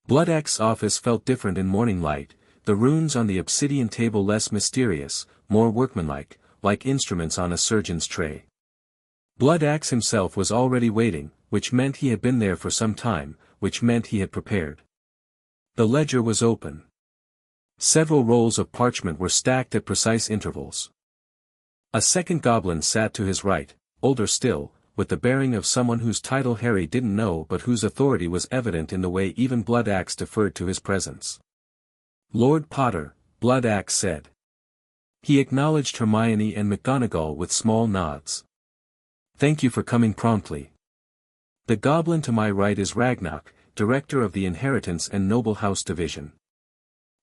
Bloodac's office felt different in morning light, the runes on the obsidian table less mysterious, more workmanlike, like instruments on a surgeon's tray. Bloodaxe himself was already waiting, which meant he had been there for some time, which meant he had prepared. The ledger was open. Several rolls of parchment were stacked at precise intervals. A second goblin sat to his right, older still, with the bearing of someone whose title Harry didn't know but whose authority was evident in the way even Bloodaxe deferred to his presence. "Lord Potter," Bloodaxe said. He acknowledged Hermione and McGonagall with small nods. "Thank you for coming promptly. The goblin to my right is Ragnarok, Director of the Inheritance and Noble House Division.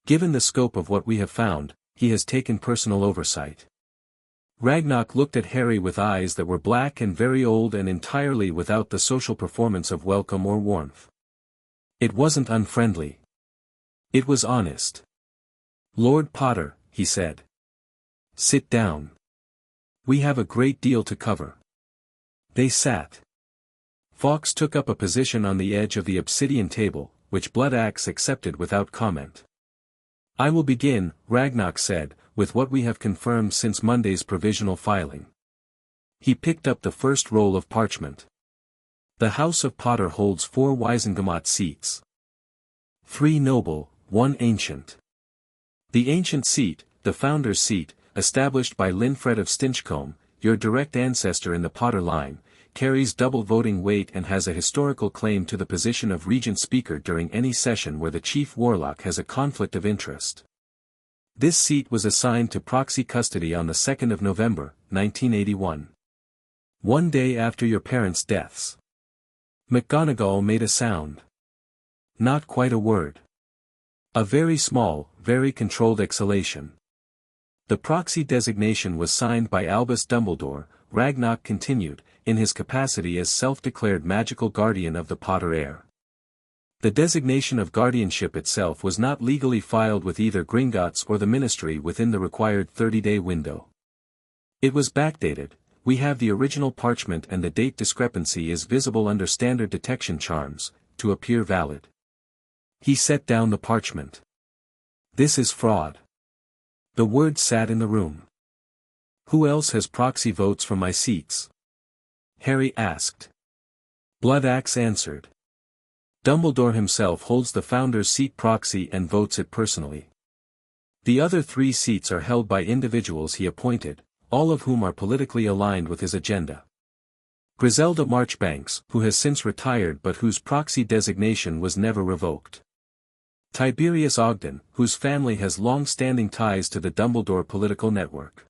Given the scope of what we have found, he has taken personal oversight." Ragnarok looked at Harry with eyes that were black and very old and entirely without the social performance of welcome or warmth. It wasn't unfriendly. It was honest. "Lord Potter," he said. "Sit down. We have a great deal to cover." They sat. Fawkes took up a position on the edge of the obsidian table, which Bloodaxe accepted without comment. "I will begin," Ragnarok said, "with what we have confirmed since Monday's provisional filing." He picked up the first roll of parchment. "The House of Potter holds 4 Wisengamot seats. 3 noble, 1 ancient. The ancient seat, the founder's seat, established by Linfred of Stinchcombe, your direct ancestor in the Potter line, carries double voting weight and has a historical claim to the position of Regent Speaker during any session where the Chief Warlock has a conflict of interest. This seat was assigned to proxy custody on the 2nd of November, 1981. 1 day after your parents' deaths." McGonagall made a sound. "Not quite a word." A very small, very controlled exhalation. The proxy designation was signed by Albus Dumbledore, Ragnarok continued, in his capacity as self-declared magical guardian of the Potter heir. The designation of guardianship itself was not legally filed with either Gringotts or the Ministry within the required 30-day window. It was backdated. We have the original parchment and the date discrepancy is visible under standard detection charms, to appear valid. He set down the parchment. This is fraud. The word sat in the room. Who else has proxy votes from my seats? Harry asked. Bloodaxe answered. Dumbledore himself holds the founder's seat proxy and votes it personally. The other 3 seats are held by individuals he appointed, all of whom are politically aligned with his agenda. Griselda Marchbanks, who has since retired but whose proxy designation was never revoked. Tiberius Ogden, whose family has long-standing ties to the Dumbledore political network.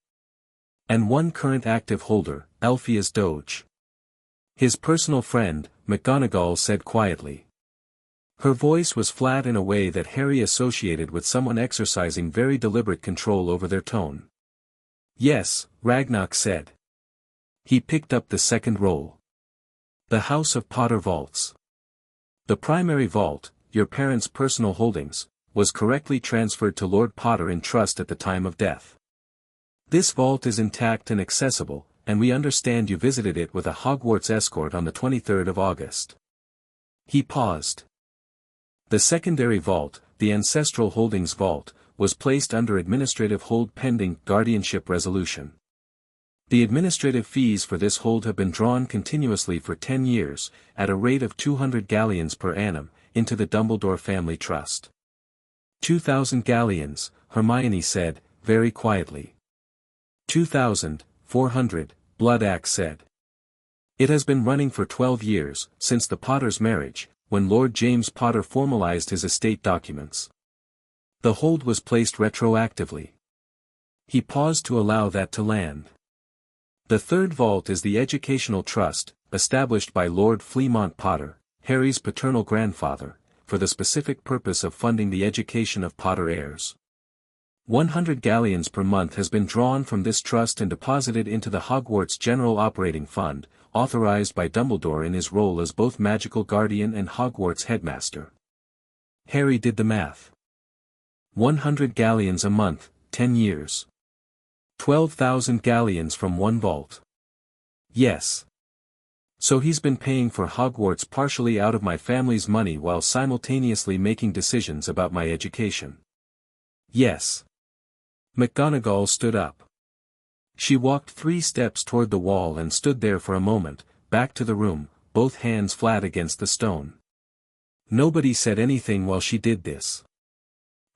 And one current active holder, Alpheus Doge. His personal friend, McGonagall said quietly. Her voice was flat in a way that Harry associated with someone exercising very deliberate control over their tone. Yes, Ragnarok said. He picked up the second roll. The House of Potter vaults. The primary vault, your parents' personal holdings, was correctly transferred to Lord Potter in trust at the time of death. This vault is intact and accessible, and we understand you visited it with a Hogwarts escort on the 23rd of August. He paused. The secondary vault, the Ancestral Holdings Vault, was placed under administrative hold pending guardianship resolution. The administrative fees for this hold have been drawn continuously for 10 years, at a rate of 200 galleons per annum, into the Dumbledore Family Trust. 2,000 galleons, Hermione said, very quietly. 2,400, Bloodaxe said. It has been running for 12 years, since the Potters' marriage, when Lord James Potter formalized his estate documents. The hold was placed retroactively. He paused to allow that to land. The third vault is the Educational Trust, established by Lord Fleamont Potter, Harry's paternal grandfather, for the specific purpose of funding the education of Potter heirs. 100 galleons per month has been drawn from this trust and deposited into the Hogwarts General Operating Fund, authorized by Dumbledore in his role as both Magical Guardian and Hogwarts Headmaster. Harry did the math. 100 galleons a month, 10 years. 12,000 galleons from one vault. Yes. So he's been paying for Hogwarts partially out of my family's money while simultaneously making decisions about my education. Yes. McGonagall stood up. She walked 3 steps toward the wall and stood there for a moment, back to the room, both hands flat against the stone. Nobody said anything while she did this.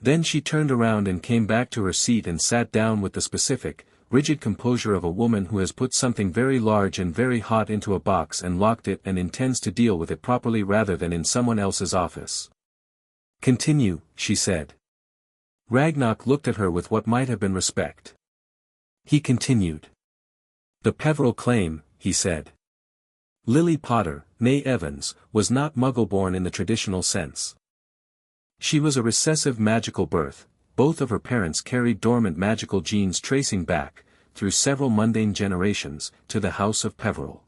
Then she turned around and came back to her seat and sat down with the specific, rigid composure of a woman who has put something very large and very hot into a box and locked it and intends to deal with it properly rather than in someone else's office. Continue, she said. Ragnarok looked at her with what might have been respect. He continued. The Peveril claim, he said. Lily Potter, née Evans, was not Muggle-born in the traditional sense. She was a recessive magical birth, both of her parents carried dormant magical genes tracing back, through several mundane generations, to the House of Peveril.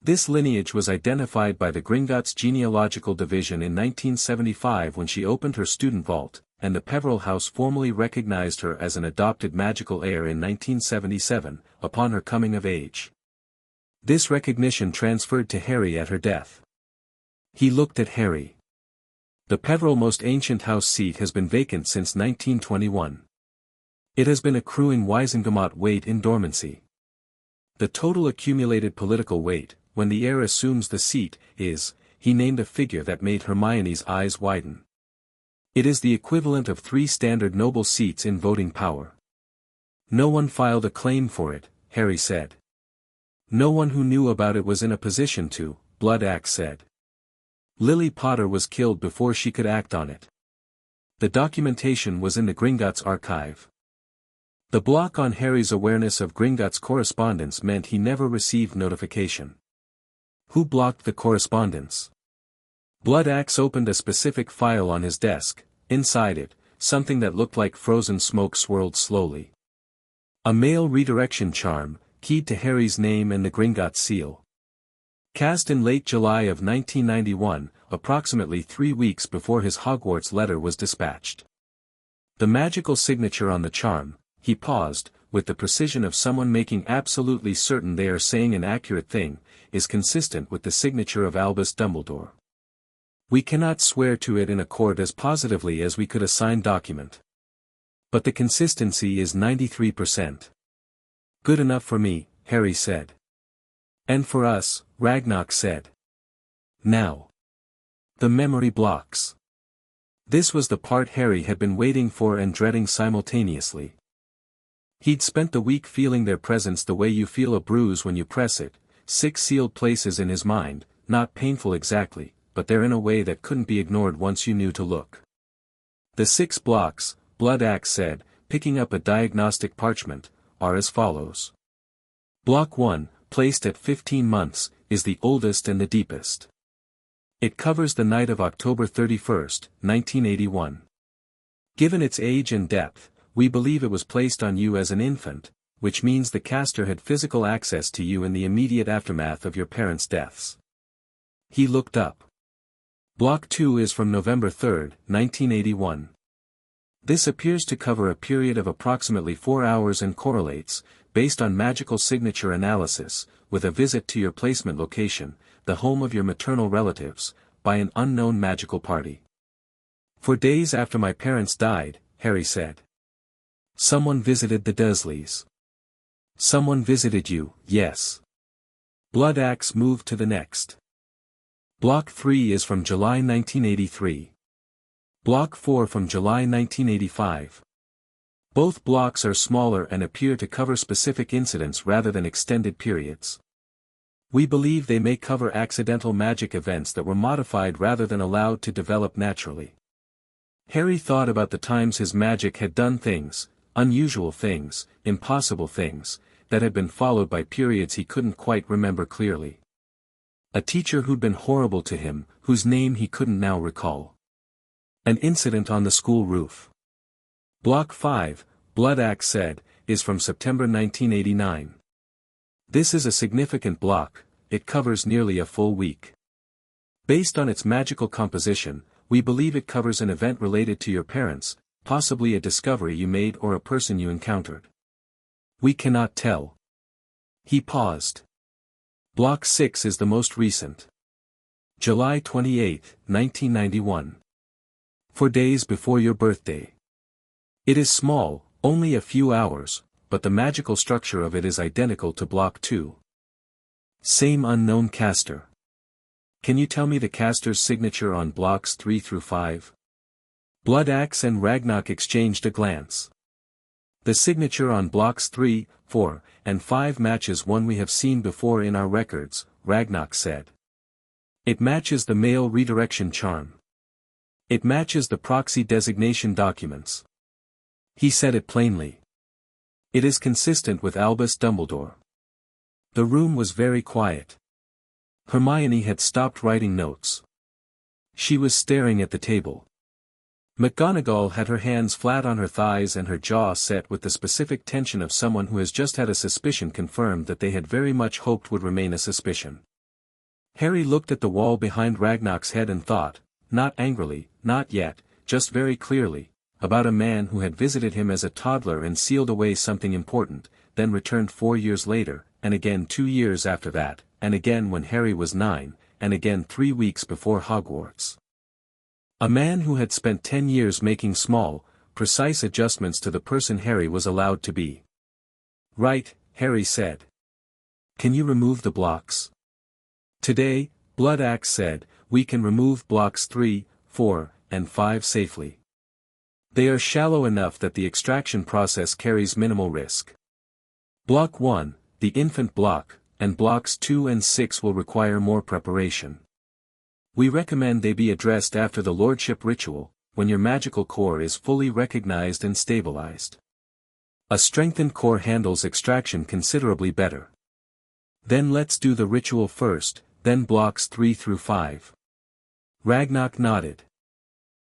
This lineage was identified by the Gringotts Genealogical Division in 1975 when she opened her student vault, and the Peveril House formally recognized her as an adopted magical heir in 1977, upon her coming of age. This recognition transferred to Harry at her death. He looked at Harry. The Peveril most ancient house seat has been vacant since 1921. It has been accruing Wizengamot weight in dormancy. The total accumulated political weight, when the heir assumes the seat, is, he named a figure that made Hermione's eyes widen. It is the equivalent of 3 standard noble seats in voting power. No one filed a claim for it, Harry said. No one who knew about it was in a position to, Bloodaxe said. Lily Potter was killed before she could act on it. The documentation was in the Gringotts archive. The block on Harry's awareness of Gringotts correspondence meant he never received notification. Who blocked the correspondence? Bloodaxe opened a specific file on his desk, inside it, something that looked like frozen smoke swirled slowly. A mail redirection charm, keyed to Harry's name and the Gringotts seal. Cast in late July of 1991, approximately 3 weeks before his Hogwarts letter was dispatched. The magical signature on the charm, he paused, with the precision of someone making absolutely certain they are saying an accurate thing, is consistent with the signature of Albus Dumbledore. We cannot swear to it in accord as positively as we could a signed document. But the consistency is 93%. Good enough for me, Harry said. And for us, Ragnock said. Now. The memory blocks. This was the part Harry had been waiting for and dreading simultaneously. He'd spent the week feeling their presence the way you feel a bruise when you press it, 6 sealed places in his mind, not painful exactly, but there in a way that couldn't be ignored once you knew to look. The 6 blocks, Blood Axe said, picking up a diagnostic parchment, are as follows. Block 1, placed at 15 months, is the oldest and the deepest. It covers the night of October 31, 1981. Given its age and depth, we believe it was placed on you as an infant, which means the caster had physical access to you in the immediate aftermath of your parents' deaths. He looked up. Block 2 is from November 3, 1981. This appears to cover a period of approximately 4 hours and correlates, based on magical signature analysis, with a visit to your placement location, the home of your maternal relatives, by an unknown magical party. For days after my parents died, Harry said. Someone visited the Dursleys. Someone visited you, yes. Blood Axe moved to the next. Block 3 is from July 1983. Block 4 from July 1985. Both blocks are smaller and appear to cover specific incidents rather than extended periods. We believe they may cover accidental magic events that were modified rather than allowed to develop naturally. Harry thought about the times his magic had done things, unusual things, impossible things, that had been followed by periods he couldn't quite remember clearly. A teacher who'd been horrible to him, whose name he couldn't now recall. An incident on the school roof. Block 5, Blood Axe said, is from September 1989. This is a significant block, it covers nearly a full week. Based on its magical composition, we believe it covers an event related to your parents, possibly a discovery you made or a person you encountered. We cannot tell. He paused. Block 6 is the most recent. July 28, 1991. 4 days before your birthday. It is small, only a few hours, but the magical structure of it is identical to Block 2. Same unknown caster. Can you tell me the caster's signature on Blocks 3 through 5? Blood Axe and Ragnock exchanged a glance. The signature on Blocks 3, 4, and 5 matches one we have seen before in our records, Ragnock said. It matches the mail redirection charm. It matches the proxy designation documents. He said it plainly. It is consistent with Albus Dumbledore. The room was very quiet. Hermione had stopped writing notes. She was staring at the table. McGonagall had her hands flat on her thighs and her jaw set with the specific tension of someone who has just had a suspicion confirmed that they had very much hoped would remain a suspicion. Harry looked at the wall behind Ragnock's head and thought, not angrily, not yet, just very clearly, about a man who had visited him as a toddler and sealed away something important, then returned 4 years later, and again 2 years after that, and again when Harry was 9, and again 3 weeks before Hogwarts. A man who had spent 10 years making small, precise adjustments to the person Harry was allowed to be. Right, Harry said. Can you remove the blocks? Today, Blood Axe said, we can remove blocks 3, 4, and 5 safely. They are shallow enough that the extraction process carries minimal risk. Block 1, the infant block, and blocks 2 and 6 will require more preparation. We recommend they be addressed after the Lordship ritual, when your magical core is fully recognized and stabilized. A strengthened core handles extraction considerably better. Then let's do the ritual first, then blocks 3 through 5. Ragnock nodded.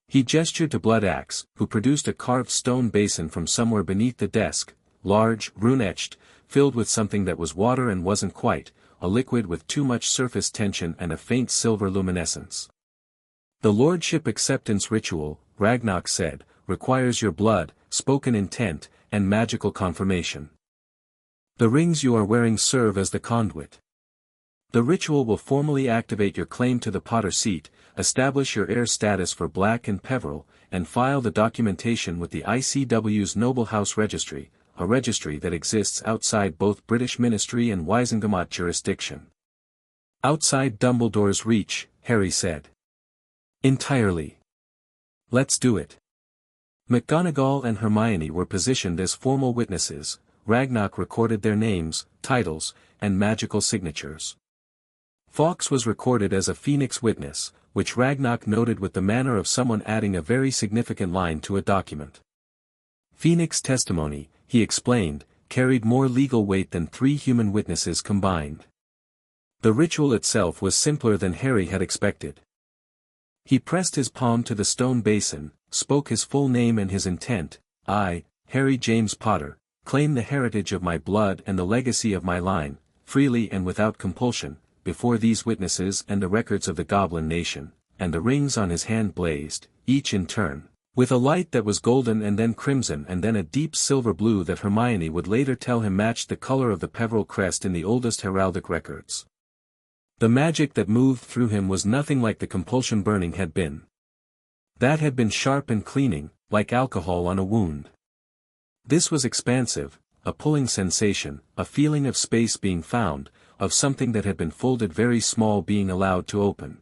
He gestured to Blood Axe, who produced a carved stone basin from somewhere beneath the desk, large, rune-etched, filled with something that was water and wasn't quite, a liquid with too much surface tension and a faint silver luminescence. The Lordship Acceptance Ritual, Ragnarok said, requires your blood, spoken intent, and magical confirmation. The rings you are wearing serve as the conduit. The ritual will formally activate your claim to the Potter seat, establish your heir status for Black and Peveril, and file the documentation with the ICW's Noble House Registry, a registry that exists outside both British Ministry and Wisengamot jurisdiction. Outside Dumbledore's reach, Harry said. Entirely. Let's do it. McGonagall and Hermione were positioned as formal witnesses. Ragnarok recorded their names, titles, and magical signatures. Fawkes was recorded as a Phoenix witness, which Ragnarok noted with the manner of someone adding a very significant line to a document. Phoenix testimony, he explained, carried more legal weight than 3 human witnesses combined. The ritual itself was simpler than Harry had expected. He pressed his palm to the stone basin, spoke his full name and his intent. I, Harry James Potter, claim the heritage of my blood and the legacy of my line, freely and without compulsion, before these witnesses and the records of the Goblin Nation, and the rings on his hand blazed, each in turn, with a light that was golden and then crimson and then a deep silver blue that Hermione would later tell him matched the color of the Peveril crest in the oldest heraldic records. The magic that moved through him was nothing like the compulsion burning had been. That had been sharp and cleaning, like alcohol on a wound. This was expansive, a pulling sensation, a feeling of space being found, of something that had been folded very small being allowed to open.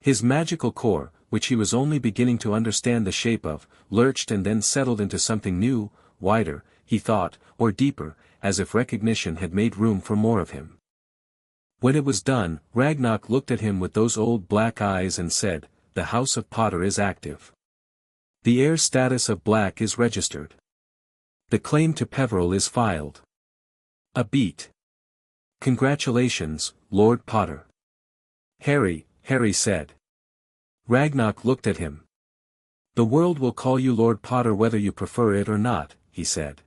His magical core, which he was only beginning to understand the shape of, lurched and then settled into something new, wider, he thought, or deeper, as if recognition had made room for more of him. When it was done, Ragnarok looked at him with those old black eyes and said, "The House of Potter is active. The heir status of Black is registered. The claim to Peveril is filed. A beat. Congratulations, Lord Potter." Harry said. Ragnarok looked at him. "The world will call you Lord Potter whether you prefer it or not," he said.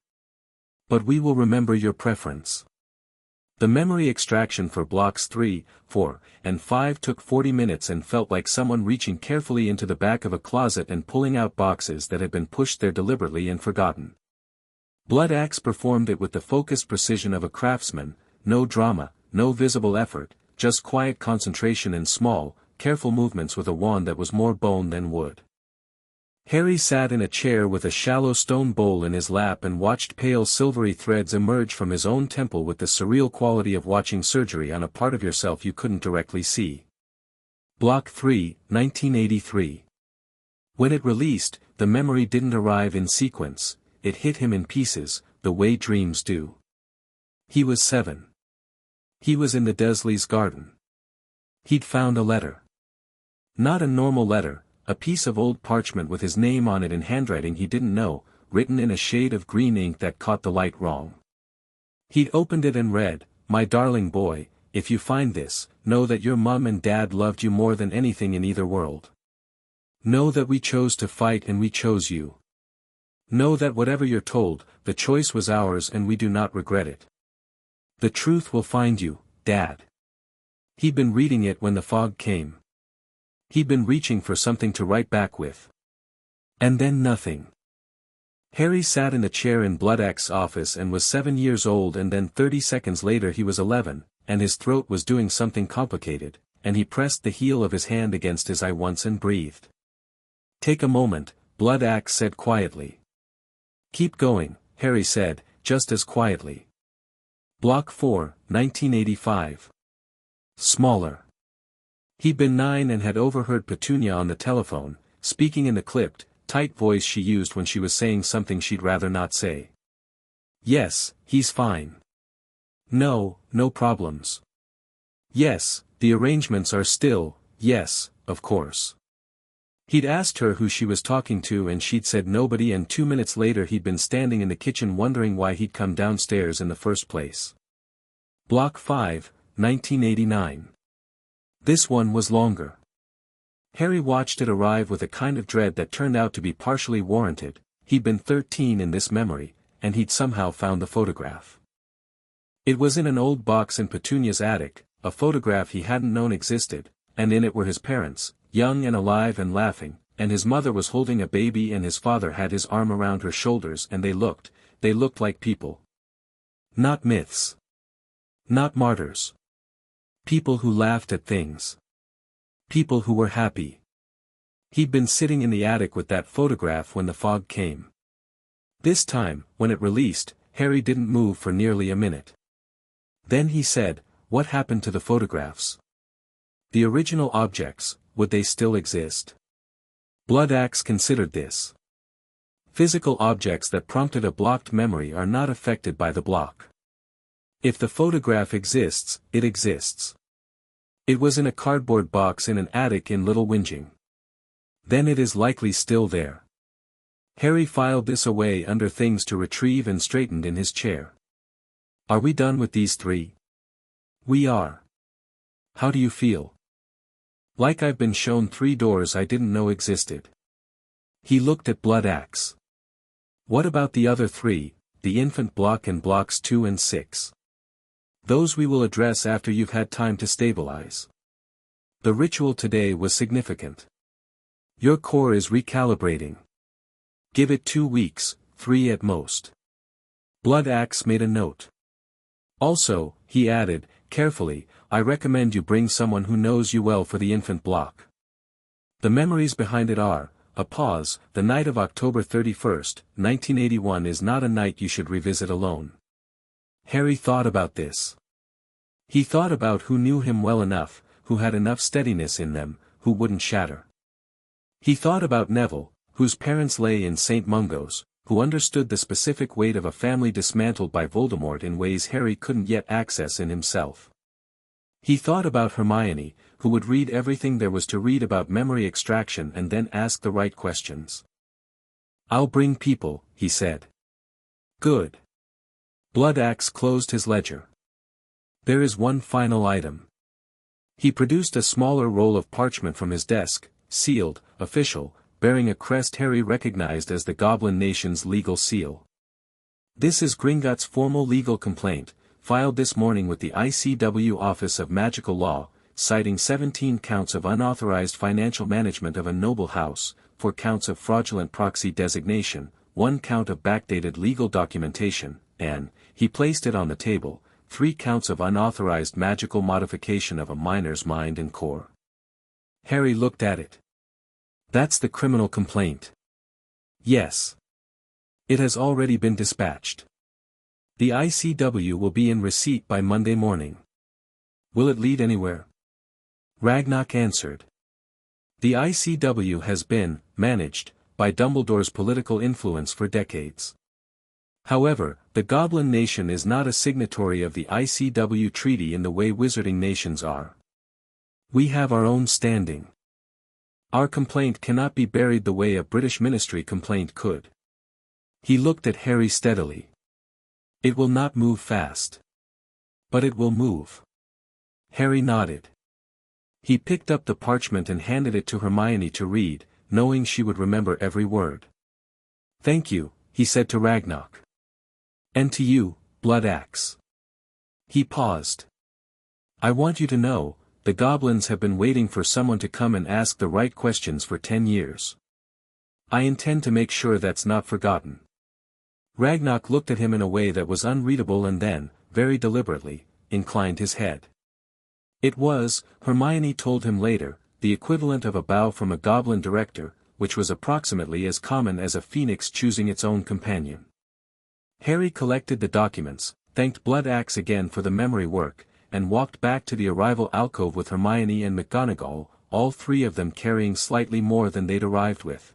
"But we will remember your preference." The memory extraction for blocks 3, 4, and 5 took 40 minutes and felt like someone reaching carefully into the back of a closet and pulling out boxes that had been pushed there deliberately and forgotten. Blood Axe performed it with the focused precision of a craftsman, no drama, no visible effort, just quiet concentration and small, careful movements with a wand that was more bone than wood. Harry sat in a chair with a shallow stone bowl in his lap and watched pale silvery threads emerge from his own temple with the surreal quality of watching surgery on a part of yourself you couldn't directly see. Block 3, 1983. When it released, the memory didn't arrive in sequence, it hit him in pieces, the way dreams do. He was 7. He was in the Dursleys' garden. He'd found a letter. Not a normal letter, a piece of old parchment with his name on it in handwriting he didn't know, written in a shade of green ink that caught the light wrong. He'd opened it and read, "My darling boy, if you find this, know that your mum and dad loved you more than anything in either world. Know that we chose to fight and we chose you. Know that whatever you're told, the choice was ours and we do not regret it. The truth will find you, Dad." He'd been reading it when the fog came. He'd been reaching for something to write back with. And then nothing. Harry sat in the chair in Blood Axe's office and was 7 years old, and then 30 seconds later he was 11, and his throat was doing something complicated, and he pressed the heel of his hand against his eye once and breathed. "Take a moment," Blood Axe said quietly. "Keep going," Harry said, just as quietly. Block 4, 1985. Smaller. He'd been 9 and had overheard Petunia on the telephone, speaking in the clipped, tight voice she used when she was saying something she'd rather not say. "Yes, he's fine. No problems. Yes, the arrangements are still, yes, of course." He'd asked her who she was talking to and she'd said nobody, and 2 minutes later he'd been standing in the kitchen wondering why he'd come downstairs in the first place. Block 5, 1989. This one was longer. Harry watched it arrive with a kind of dread that turned out to be partially warranted. He'd been 13 in this memory, and he'd somehow found the photograph. It was in an old box in Petunia's attic, a photograph he hadn't known existed, and in it were his parents, young and alive and laughing, and his mother was holding a baby and his father had his arm around her shoulders and they looked like people. Not myths. Not martyrs. People who laughed at things. People who were happy. He'd been sitting in the attic with that photograph when the fog came. This time, when it released, Harry didn't move for nearly a minute. Then he said, "What happened to the photographs? The original objects, would they still exist?" Bloodaxe considered this. Physical objects that prompted a blocked memory are not affected by the block. If the photograph exists, it exists. It was in a cardboard box in an attic in Little Whinging. Then it is likely still there. Harry filed this away under things to retrieve and straightened in his chair. "Are we done with these three?" "We are." "How do you feel?" "Like I've been shown 3 doors I didn't know existed." He looked at Bloodaxe. "What about the other 3, the infant block and blocks 2 and 6? Those we will address after you've had time to stabilize. The ritual today was significant. Your core is recalibrating. Give it 2 weeks, 3 at most." Bloodaxe made a note. "Also," he added, carefully, "I recommend you bring someone who knows you well for the infant block. The memories behind it are," a pause, "the night of October 31st, 1981 is not a night you should revisit alone." Harry thought about this. He thought about who knew him well enough, who had enough steadiness in them, who wouldn't shatter. He thought about Neville, whose parents lay in St. Mungo's, who understood the specific weight of a family dismantled by Voldemort in ways Harry couldn't yet access in himself. He thought about Hermione, who would read everything there was to read about memory extraction and then ask the right questions. "I'll bring people," he said. "Good." Bloodaxe closed his ledger. "There is one final item." He produced a smaller roll of parchment from his desk, sealed, official, bearing a crest Harry recognized as the Goblin Nation's legal seal. "This is Gringotts' formal legal complaint, filed this morning with the ICW Office of Magical Law, citing 17 counts of unauthorized financial management of a noble house, 4 counts of fraudulent proxy designation, 1 count of backdated legal documentation, and," he placed it on the table, 3 counts of unauthorized magical modification of a minor's mind and core. Harry looked at it. "That's the criminal complaint." "Yes. It has already been dispatched. The ICW will be in receipt by Monday morning." "Will it lead anywhere?" Ragnarok answered. "The ICW has been managed by Dumbledore's political influence for decades. However, the Goblin Nation is not a signatory of the ICW treaty in the way wizarding nations are. We have our own standing. Our complaint cannot be buried the way a British ministry complaint could." He looked at Harry steadily. "It will not move fast. But it will move." Harry nodded. He picked up the parchment and handed it to Hermione to read, knowing she would remember every word. "Thank you," he said to Ragnarok. "And to you, Bloodaxe." He paused. "I want you to know, the goblins have been waiting for someone to come and ask the right questions for 10 years. I intend to make sure that's not forgotten." Ragnarok looked at him in a way that was unreadable and then, very deliberately, inclined his head. It was, Hermione told him later, the equivalent of a bow from a goblin director, which was approximately as common as a phoenix choosing its own companion. Harry collected the documents, thanked Bloodaxe again for the memory work, and walked back to the arrival alcove with Hermione and McGonagall, all 3 of them carrying slightly more than they'd arrived with.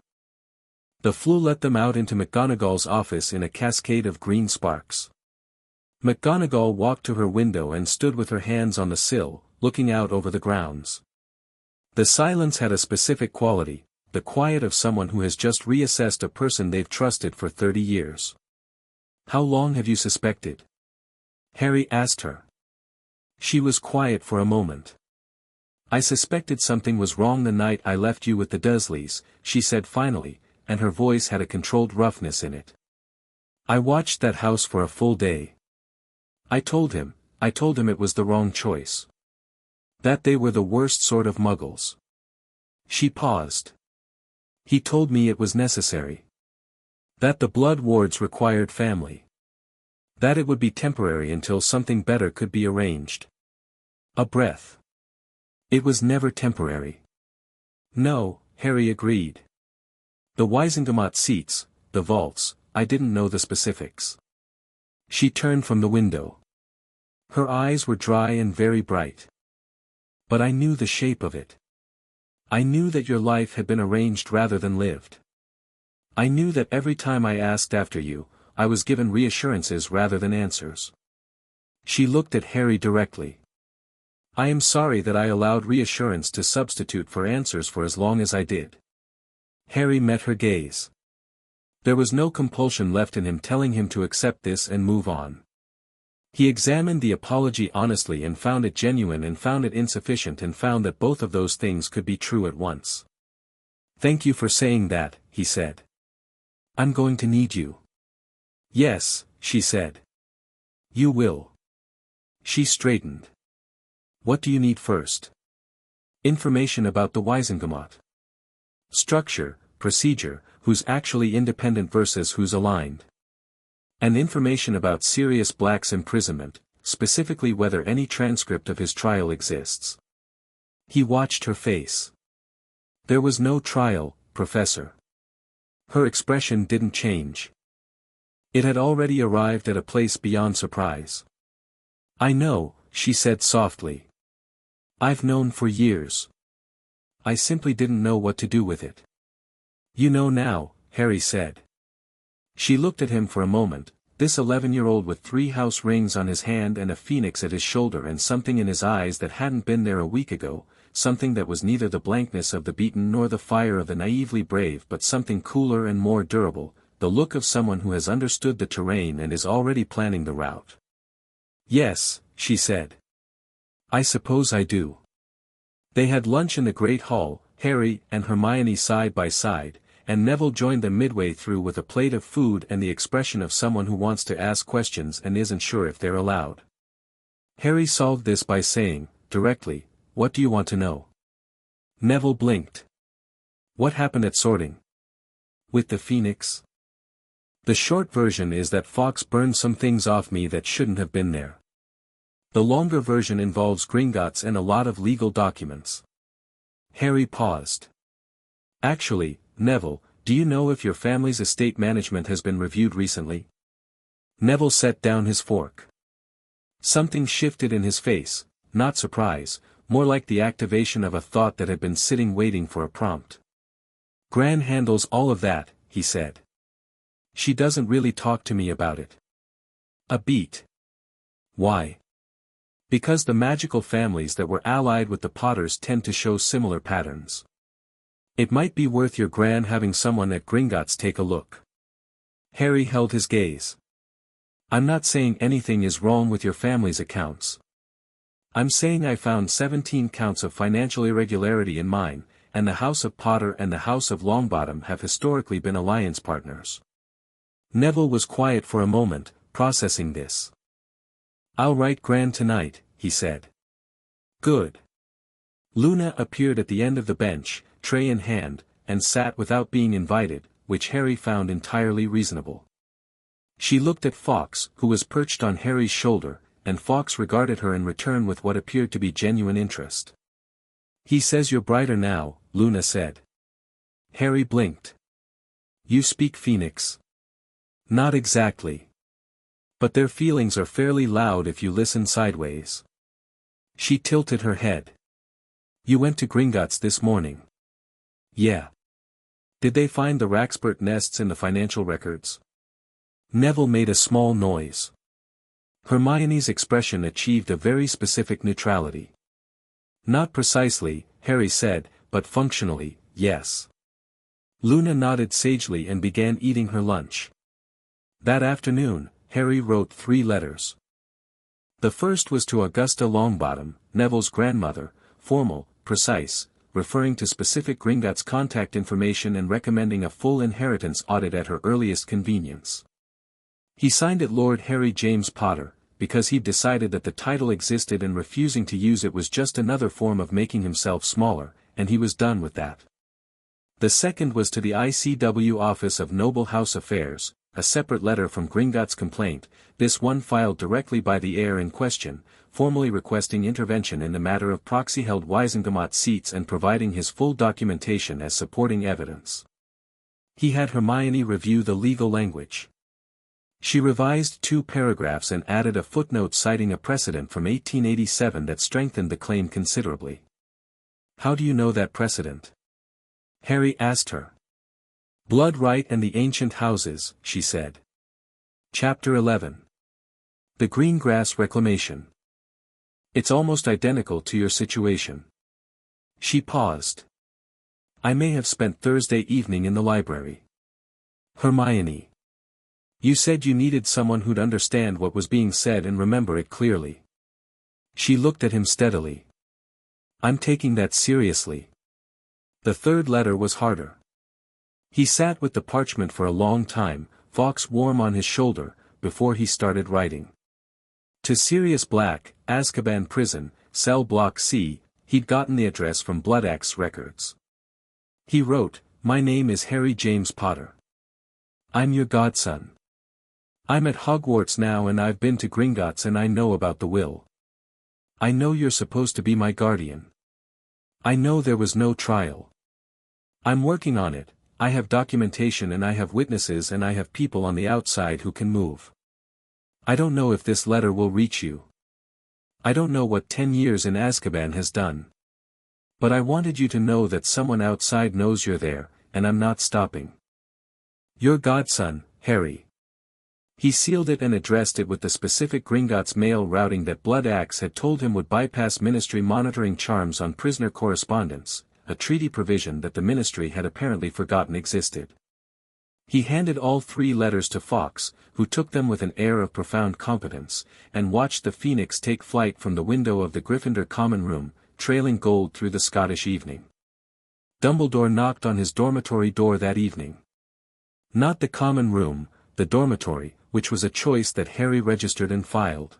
The Floo let them out into McGonagall's office in a cascade of green sparks. McGonagall walked to her window and stood with her hands on the sill, looking out over the grounds. The silence had a specific quality, the quiet of someone who has just reassessed a person they've trusted for 30 years. "How long have you suspected?" Harry asked her. She was quiet for a moment. I suspected something was wrong the night I left you with the Dursleys, she said finally, and her voice had a controlled roughness in it. I watched that house for a full day. I told him it was the wrong choice. That they were the worst sort of muggles. She paused. He told me it was necessary. That the blood wards required family. That it would be temporary until something better could be arranged. A breath. It was never temporary. No, Harry agreed. The Wisengamot seats, the vaults, I didn't know the specifics. She turned from the window. Her eyes were dry and very bright. But I knew the shape of it. I knew that your life had been arranged rather than lived. I knew that every time I asked after you, I was given reassurances rather than answers. She looked at Harry directly. I am sorry that I allowed reassurance to substitute for answers for as long as I did. Harry met her gaze. There was no compulsion left in him telling him to accept this and move on. He examined the apology honestly and found it genuine and found it insufficient and found that both of those things could be true at once. Thank you for saying that, he said. I'm going to need you. Yes, she said. You will. She straightened. What do you need first? Information about the Wisengamot. Structure, procedure, who's actually independent versus who's aligned. And information about Sirius Black's imprisonment, specifically whether any transcript of his trial exists. He watched her face. There was no trial, Professor. Her expression didn't change. It had already arrived at a place beyond surprise. I know, she said softly. I've known for years. I simply didn't know what to do with it. You know now, Harry said. She looked at him for a moment, this 11-year-old with 3 house rings on his hand and a phoenix at his shoulder and something in his eyes that hadn't been there a week ago, something that was neither the blankness of the beaten nor the fire of the naively brave but something cooler and more durable, the look of someone who has understood the terrain and is already planning the route. Yes, she said. I suppose I do. They had lunch in the Great Hall, Harry and Hermione side by side, and Neville joined them midway through with a plate of food and the expression of someone who wants to ask questions and isn't sure if they're allowed. Harry solved this by saying, directly, what do you want to know? Neville blinked. What happened at sorting? With the phoenix? The short version is that Fawkes burned some things off me that shouldn't have been there. The longer version involves Gringotts and a lot of legal documents. Harry paused. Actually, Neville, do you know if your family's estate management has been reviewed recently? Neville set down his fork. Something shifted in his face, not surprise, more like the activation of a thought that had been sitting waiting for a prompt. Gran handles all of that, he said. She doesn't really talk to me about it. A beat. Why? Because the magical families that were allied with the Potters tend to show similar patterns. It might be worth your Gran having someone at Gringotts take a look. Harry held his gaze. I'm not saying anything is wrong with your family's accounts. I'm saying I found 17 counts of financial irregularity in mine, and the House of Potter and the House of Longbottom have historically been alliance partners. Neville was quiet for a moment, processing this. I'll write Gran tonight, he said. Good. Luna appeared at the end of the bench, tray in hand, and sat without being invited, which Harry found entirely reasonable. She looked at Fawkes, who was perched on Harry's shoulder, and Fawkes regarded her in return with what appeared to be genuine interest. He says you're brighter now, Luna said. Harry blinked. You speak Phoenix? Not exactly. But their feelings are fairly loud if you listen sideways. She tilted her head. You went to Gringotts this morning. Yeah. Did they find the Raxpert nests in the financial records? Neville made a small noise. Hermione's expression achieved a very specific neutrality. Not precisely, Harry said, but functionally, yes. Luna nodded sagely and began eating her lunch. That afternoon, Harry wrote 3 letters. The first was to Augusta Longbottom, Neville's grandmother, formal, precise, referring to specific Gringotts' contact information and recommending a full inheritance audit at her earliest convenience. He signed it Lord Harry James Potter, because he'd decided that the title existed and refusing to use it was just another form of making himself smaller, and he was done with that. The second was to the ICW Office of Noble House Affairs, a separate letter from Gringotts' complaint, this one filed directly by the heir in question, formally requesting intervention in the matter of proxy-held Wisengamot seats and providing his full documentation as supporting evidence. He had Hermione review the legal language. She revised 2 paragraphs and added a footnote citing a precedent from 1887 that strengthened the claim considerably. "How do you know that precedent?" Harry asked her. "Blood right and the ancient houses," she said. Chapter 11. The Greengrass Reclamation. "It's almost identical to your situation." She paused. "I may have spent Thursday evening in the library." Hermione. "You said you needed someone who'd understand what was being said and remember it clearly." She looked at him steadily. "I'm taking that seriously." The third letter was harder. He sat with the parchment for a long time, Fawkes warm on his shoulder, before he started writing. To Sirius Black, Azkaban Prison, Cell Block C, he'd gotten the address from Bloodaxe records. He wrote, "My name is Harry James Potter. I'm your godson. I'm at Hogwarts now and I've been to Gringotts and I know about the will. I know you're supposed to be my guardian. I know there was no trial. I'm working on it, I have documentation and I have witnesses and I have people on the outside who can move. I don't know if this letter will reach you. I don't know what 10 years in Azkaban has done. But I wanted you to know that someone outside knows you're there, and I'm not stopping. Your godson, Harry." He sealed it and addressed it with the specific Gringotts mail routing that Bloodaxe had told him would bypass Ministry monitoring charms on prisoner correspondence, a treaty provision that the Ministry had apparently forgotten existed. He handed all 3 letters to Fawkes, who took them with an air of profound competence, and watched the phoenix take flight from the window of the Gryffindor common room, trailing gold through the Scottish evening. Dumbledore knocked on his dormitory door that evening. Not the common room, the dormitory, which was a choice that Harry registered and filed.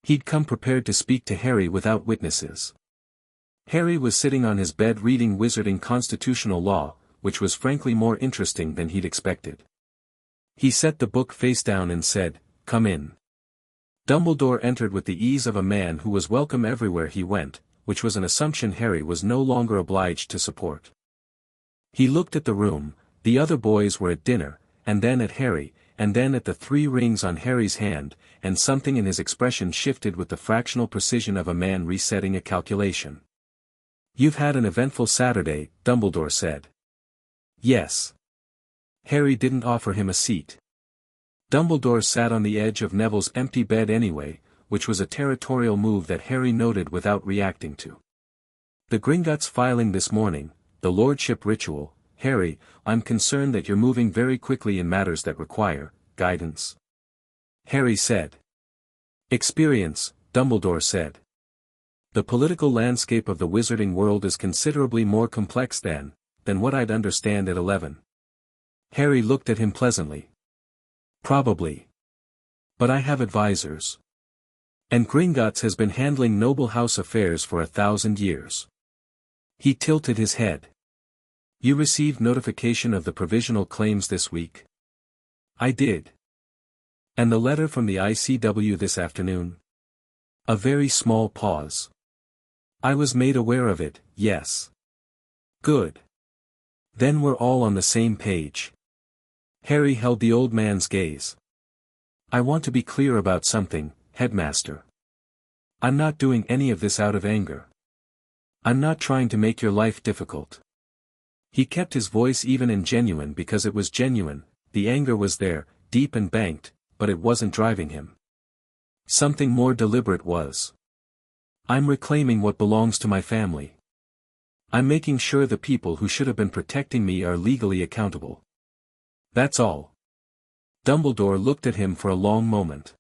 He'd come prepared to speak to Harry without witnesses. Harry was sitting on his bed reading Wizarding Constitutional Law, which was frankly more interesting than he'd expected. He set the book face down and said, "Come in." Dumbledore entered with the ease of a man who was welcome everywhere he went, which was an assumption Harry was no longer obliged to support. He looked at the room, the other boys were at dinner, and then at Harry, and then at the 3 rings on Harry's hand, and something in his expression shifted with the fractional precision of a man resetting a calculation. "You've had an eventful Saturday," Dumbledore said. "Yes." Harry didn't offer him a seat. Dumbledore sat on the edge of Neville's empty bed anyway, which was a territorial move that Harry noted without reacting to. "The Gringotts filing this morning, the lordship ritual, Harry, I'm concerned that you're moving very quickly in matters that require guidance." Harry said. "Experience," Dumbledore said. "The political landscape of the wizarding world is considerably more complex than what I'd understand at 11. Harry looked at him pleasantly. "Probably. But I have advisors. And Gringotts has been handling noble house affairs for 1,000 years. He tilted his head. "You received notification of the provisional claims this week?" "I did." "And the letter from the ICW this afternoon?" A very small pause. "I was made aware of it, yes." "Good. Then we're all on the same page." Harry held the old man's gaze. "I want to be clear about something, Headmaster. I'm not doing any of this out of anger. I'm not trying to make your life difficult." He kept his voice even and genuine because it was genuine, the anger was there, deep and banked, but it wasn't driving him. Something more deliberate was. "I'm reclaiming what belongs to my family. I'm making sure the people who should have been protecting me are legally accountable. That's all." Dumbledore looked at him for a long moment.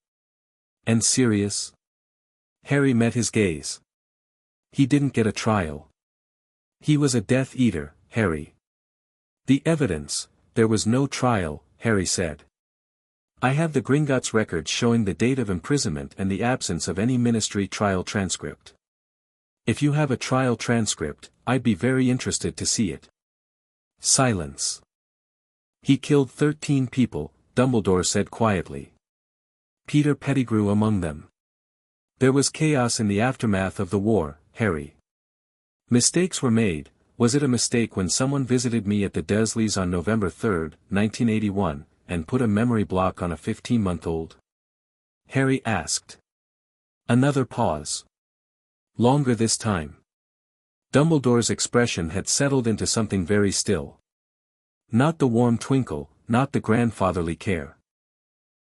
"And Sirius?" Harry met his gaze. He didn't get a trial. He was a Death Eater, Harry. The evidence, there was no trial, Harry said. I have the Gringotts records showing the date of imprisonment and the absence of any ministry trial transcript. If you have a trial transcript, I'd be very interested to see it. Silence. He killed 13 people, Dumbledore said quietly. Peter Pettigrew among them. There was chaos in the aftermath of the war, Harry. Mistakes were made. Was it a mistake when someone visited me at the Dursleys on November 3, 1981, and put a memory block on a 15-month-old? Harry asked. Another pause. Longer this time. Dumbledore's expression had settled into something very still. Not the warm twinkle, not the grandfatherly care.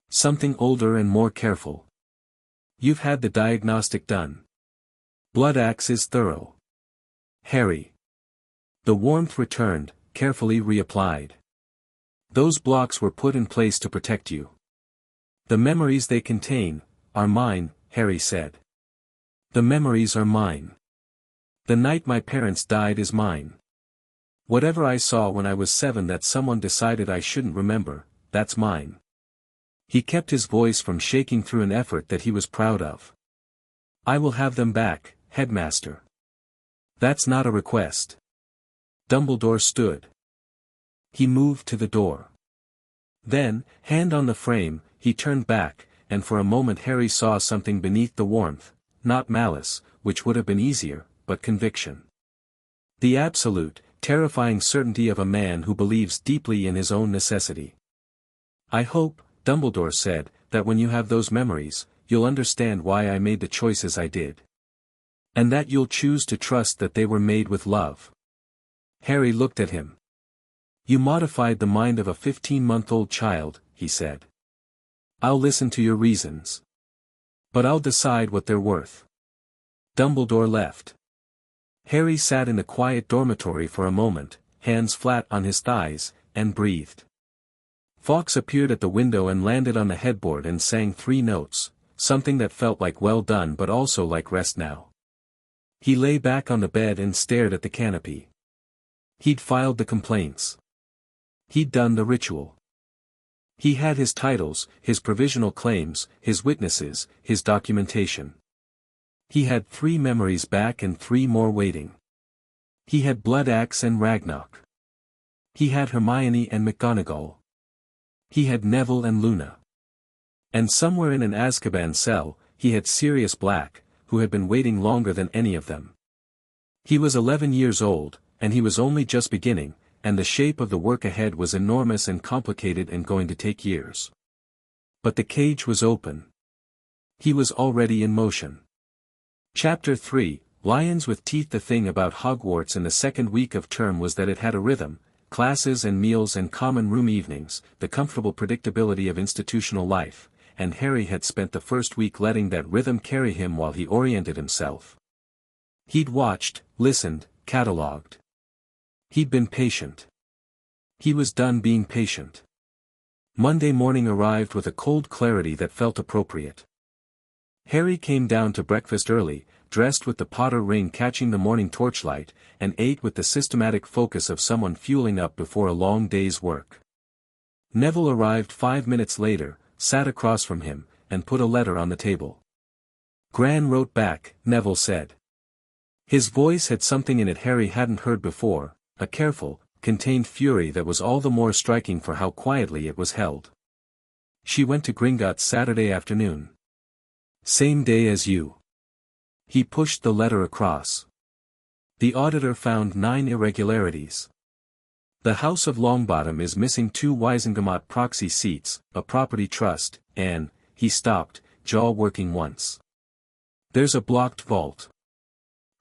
Something older and more careful. You've had the diagnostic done. Blood Axe is thorough. Harry. The warmth returned, carefully reapplied. Those blocks were put in place to protect you. The memories they contain, are mine, Harry said. The memories are mine. The night my parents died is mine. Whatever I saw when I was 7 that someone decided I shouldn't remember, that's mine. He kept his voice from shaking through an effort that he was proud of. I will have them back, Headmaster. That's not a request. Dumbledore stood. He moved to the door. Then, hand on the frame, he turned back, and for a moment Harry saw something beneath the warmth, not malice, which would have been easier, but conviction. The absolute, terrifying certainty of a man who believes deeply in his own necessity. I hope, Dumbledore said, that when you have those memories, you'll understand why I made the choices I did. And that you'll choose to trust that they were made with love. Harry looked at him. You modified the mind of a 15-month-old child, he said. I'll listen to your reasons. But I'll decide what they're worth. Dumbledore left. Harry sat in the quiet dormitory for a moment, hands flat on his thighs, and breathed. Fawkes appeared at the window and landed on the headboard and sang 3 notes, something that felt like well done but also like rest now. He lay back on the bed and stared at the canopy. He'd filed the complaints. He'd done the ritual. He had his titles, his provisional claims, his witnesses, his documentation. He had 3 memories back and 3 more waiting. He had Blood Axe and Ragnarok. He had Hermione and McGonagall. He had Neville and Luna. And somewhere in an Azkaban cell, he had Sirius Black, who had been waiting longer than any of them. He was 11 years old, and he was only just beginning, and the shape of the work ahead was enormous and complicated and going to take years. But the cage was open. He was already in motion. Chapter 3, Lions with Teeth. The thing about Hogwarts in the second week of term was that it had a rhythm, classes and meals and common room evenings, the comfortable predictability of institutional life, and Harry had spent the first week letting that rhythm carry him while he oriented himself. He'd watched, listened, catalogued. He'd been patient. He was done being patient. Monday morning arrived with a cold clarity that felt appropriate. Harry came down to breakfast early, dressed with the Potter ring catching the morning torchlight, and ate with the systematic focus of someone fueling up before a long day's work. Neville arrived 5 minutes later, sat across from him, and put a letter on the table. Gran wrote back, Neville said. His voice had something in it Harry hadn't heard before, a careful, contained fury that was all the more striking for how quietly it was held. She went to Gringotts Saturday afternoon. Same day as you. He pushed the letter across. The auditor found 9 irregularities. The House of Longbottom is missing 2 Wisengamot proxy seats, a property trust, and, he stopped, jaw working once. There's a blocked vault.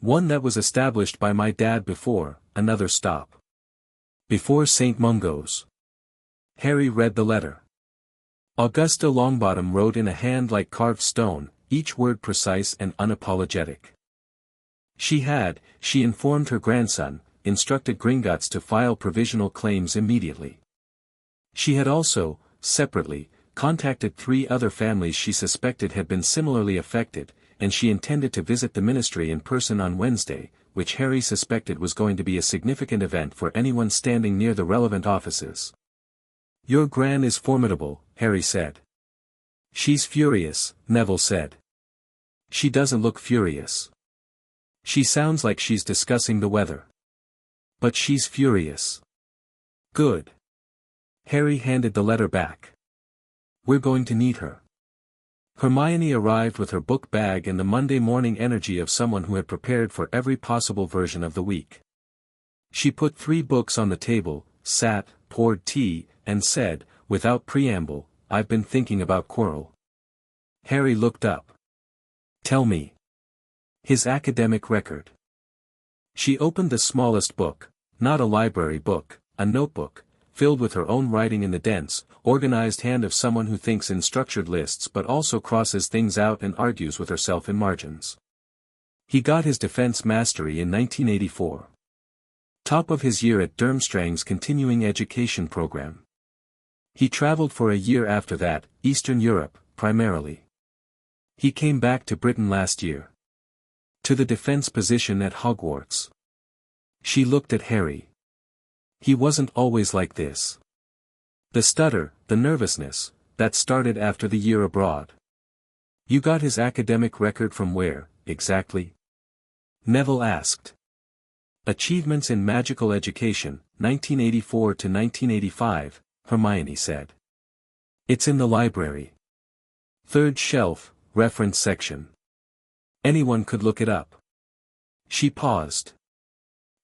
One that was established by my dad before, another stop. Before St. Mungo's. Harry read the letter. Augusta Longbottom wrote in a hand like carved stone, each word precise and unapologetic. She informed her grandson, instructed Gringotts to file provisional claims immediately. She had also, separately, contacted 3 other families she suspected had been similarly affected, and she intended to visit the ministry in person on Wednesday, which Harry suspected was going to be a significant event for anyone standing near the relevant offices. "Your Gran is formidable," Harry said. "She's furious," Neville said. "She doesn't look furious. She sounds like she's discussing the weather. But she's furious." "Good." Harry handed the letter back. "We're going to need her." Hermione arrived with her book bag and the Monday morning energy of someone who had prepared for every possible version of the week. She put 3 books on the table, sat, poured tea, and said, without preamble, "I've been thinking about Quirrell." Harry looked up. "Tell me." "His academic record." She opened the smallest book, not a library book, a notebook, filled with her own writing in the dense, organized hand of someone who thinks in structured lists but also crosses things out and argues with herself in margins. He got his defense mastery in 1984. Top of his year at Durmstrang's continuing education program. He traveled for a year after that, Eastern Europe, primarily. He came back to Britain last year. To the defense position at Hogwarts. She looked at Harry. He wasn't always like this. The stutter, the nervousness, that started after the year abroad. "You got his academic record from where, exactly?" Neville asked. "Achievements in Magical Education, 1984 to 1985, Hermione said. "It's in the library. 3rd shelf, reference section. Anyone could look it up." She paused.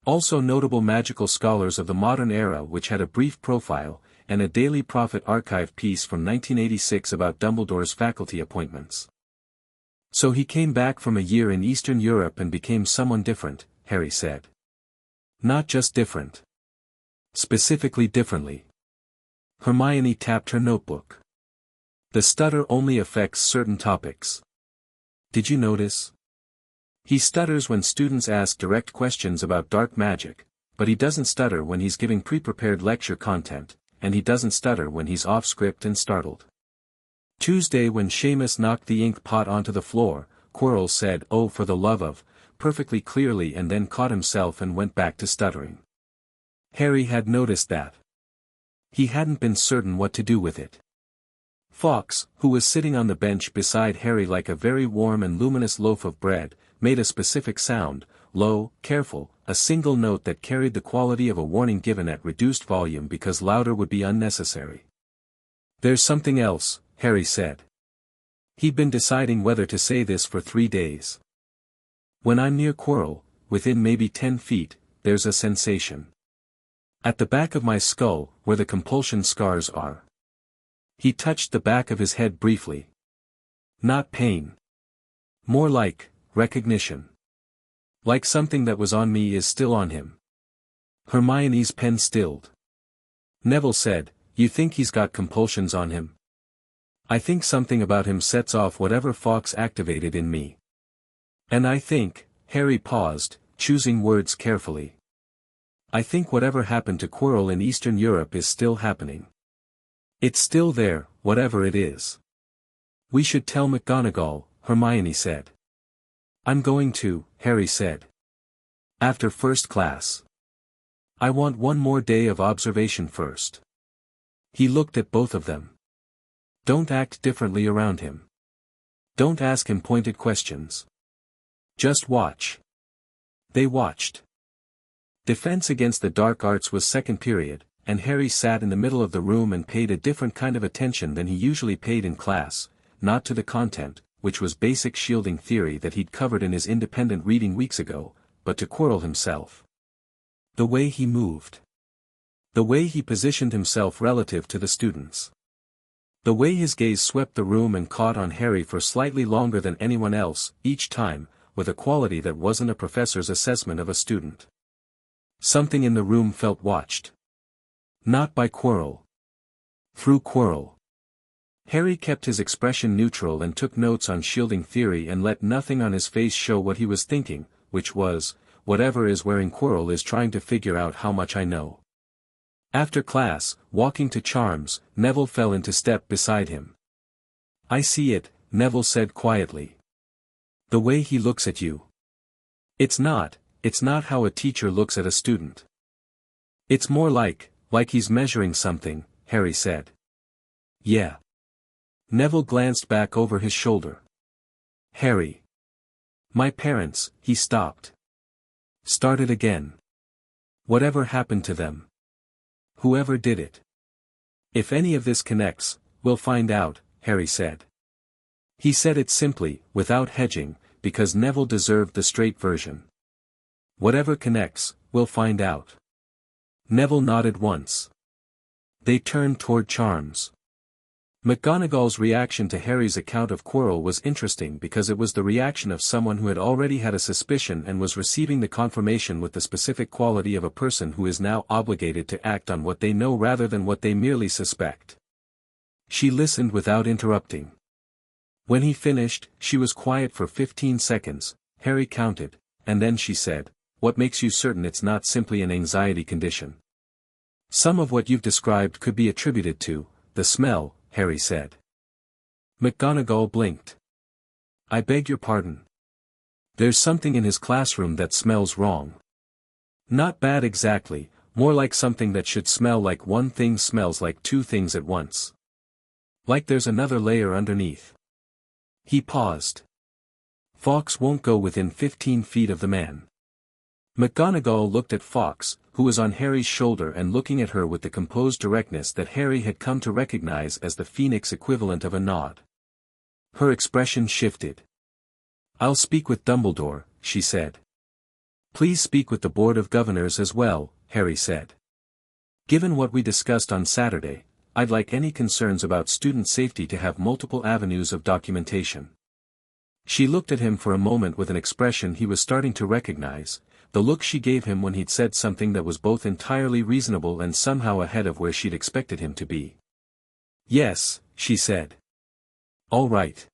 "Also notable magical scholars of the modern era which had a brief profile, and a Daily Prophet archive piece from 1986 about Dumbledore's faculty appointments." "So he came back from a year in Eastern Europe and became someone different," Harry said. "Not just different. Specifically differently." Hermione tapped her notebook. "The stutter only affects certain topics. Did you notice? He stutters when students ask direct questions about dark magic, but he doesn't stutter when he's giving pre-prepared lecture content, and he doesn't stutter when he's off script and startled." Tuesday when Seamus knocked the ink pot onto the floor, Quirrell said, "Oh for the love of," perfectly clearly and then caught himself and went back to stuttering. Harry had noticed that. He hadn't been certain what to do with it. Fawkes, who was sitting on the bench beside Harry like a very warm and luminous loaf of bread, made a specific sound, low, careful, a single note that carried the quality of a warning given at reduced volume because louder would be unnecessary. "There's something else," Harry said. He'd been deciding whether to say this for 3 days. "When I'm near Quirrell, within maybe 10 feet, there's a sensation. At the back of my skull, where the compulsion scars are." He touched the back of his head briefly. "Not pain. More like recognition. Like something that was on me is still on him." Hermione's pen stilled. Neville said, "You think he's got compulsions on him?" "I think something about him sets off whatever Fawkes activated in me. And I think," Harry paused, choosing words carefully. "I think whatever happened to Quirrell in Eastern Europe is still happening. It's still there, whatever it is." "We should tell McGonagall," Hermione said. "I'm going to," Harry said. "After first class. I want one more day of observation first." He looked at both of them. "Don't act differently around him. Don't ask him pointed questions. Just watch." They watched. Defense against the dark arts was second period, and Harry sat in the middle of the room and paid a different kind of attention than he usually paid in class, not to the content, which was basic shielding theory that he'd covered in his independent reading weeks ago, but to Quirrell himself. The way he moved. The way he positioned himself relative to the students. The way his gaze swept the room and caught on Harry for slightly longer than anyone else, each time, with a quality that wasn't a professor's assessment of a student. Something in the room felt watched. Not by Quirrell. Through Quirrell. Harry kept his expression neutral and took notes on shielding theory and let nothing on his face show what he was thinking, which was, whatever is wearing Quirrell is trying to figure out how much I know. After class, walking to Charms, Neville fell into step beside him. "I see it," Neville said quietly. The way he looks at you. It's not how a teacher looks at a student. It's more like he's measuring something, Harry said. Yeah. Neville glanced back over his shoulder. Harry. My parents, he stopped. Started again. Whatever happened to them? Whoever did it. If any of this connects, we'll find out, Harry said. He said it simply, without hedging, because Neville deserved the straight version. Whatever connects, we'll find out. Neville nodded once. They turned toward Charms. McGonagall's reaction to Harry's account of Quirrell was interesting because it was the reaction of someone who had already had a suspicion and was receiving the confirmation with the specific quality of a person who is now obligated to act on what they know rather than what they merely suspect. She listened without interrupting. When he finished, she was quiet for 15 seconds, Harry counted, and then she said, "What makes you certain it's not simply an anxiety condition?" "Some of what you've described could be attributed to the smell," Harry said. McGonagall blinked. "I beg your pardon. There's something in his classroom that smells wrong. Not bad exactly, more like something that should smell like one thing smells like two things at once. Like there's another layer underneath." He paused. "Fawkes won't go within 15 feet of the man." McGonagall looked at Fawkes, who was on Harry's shoulder and looking at her with the composed directness that Harry had come to recognize as the Phoenix equivalent of a nod. Her expression shifted. "I'll speak with Dumbledore," she said. "Please speak with the Board of Governors as well," Harry said. "Given what we discussed on Saturday, I'd like any concerns about student safety to have multiple avenues of documentation." She looked at him for a moment with an expression he was starting to recognize, the look she gave him when he'd said something that was both entirely reasonable and somehow ahead of where she'd expected him to be. "Yes," she said. "All right."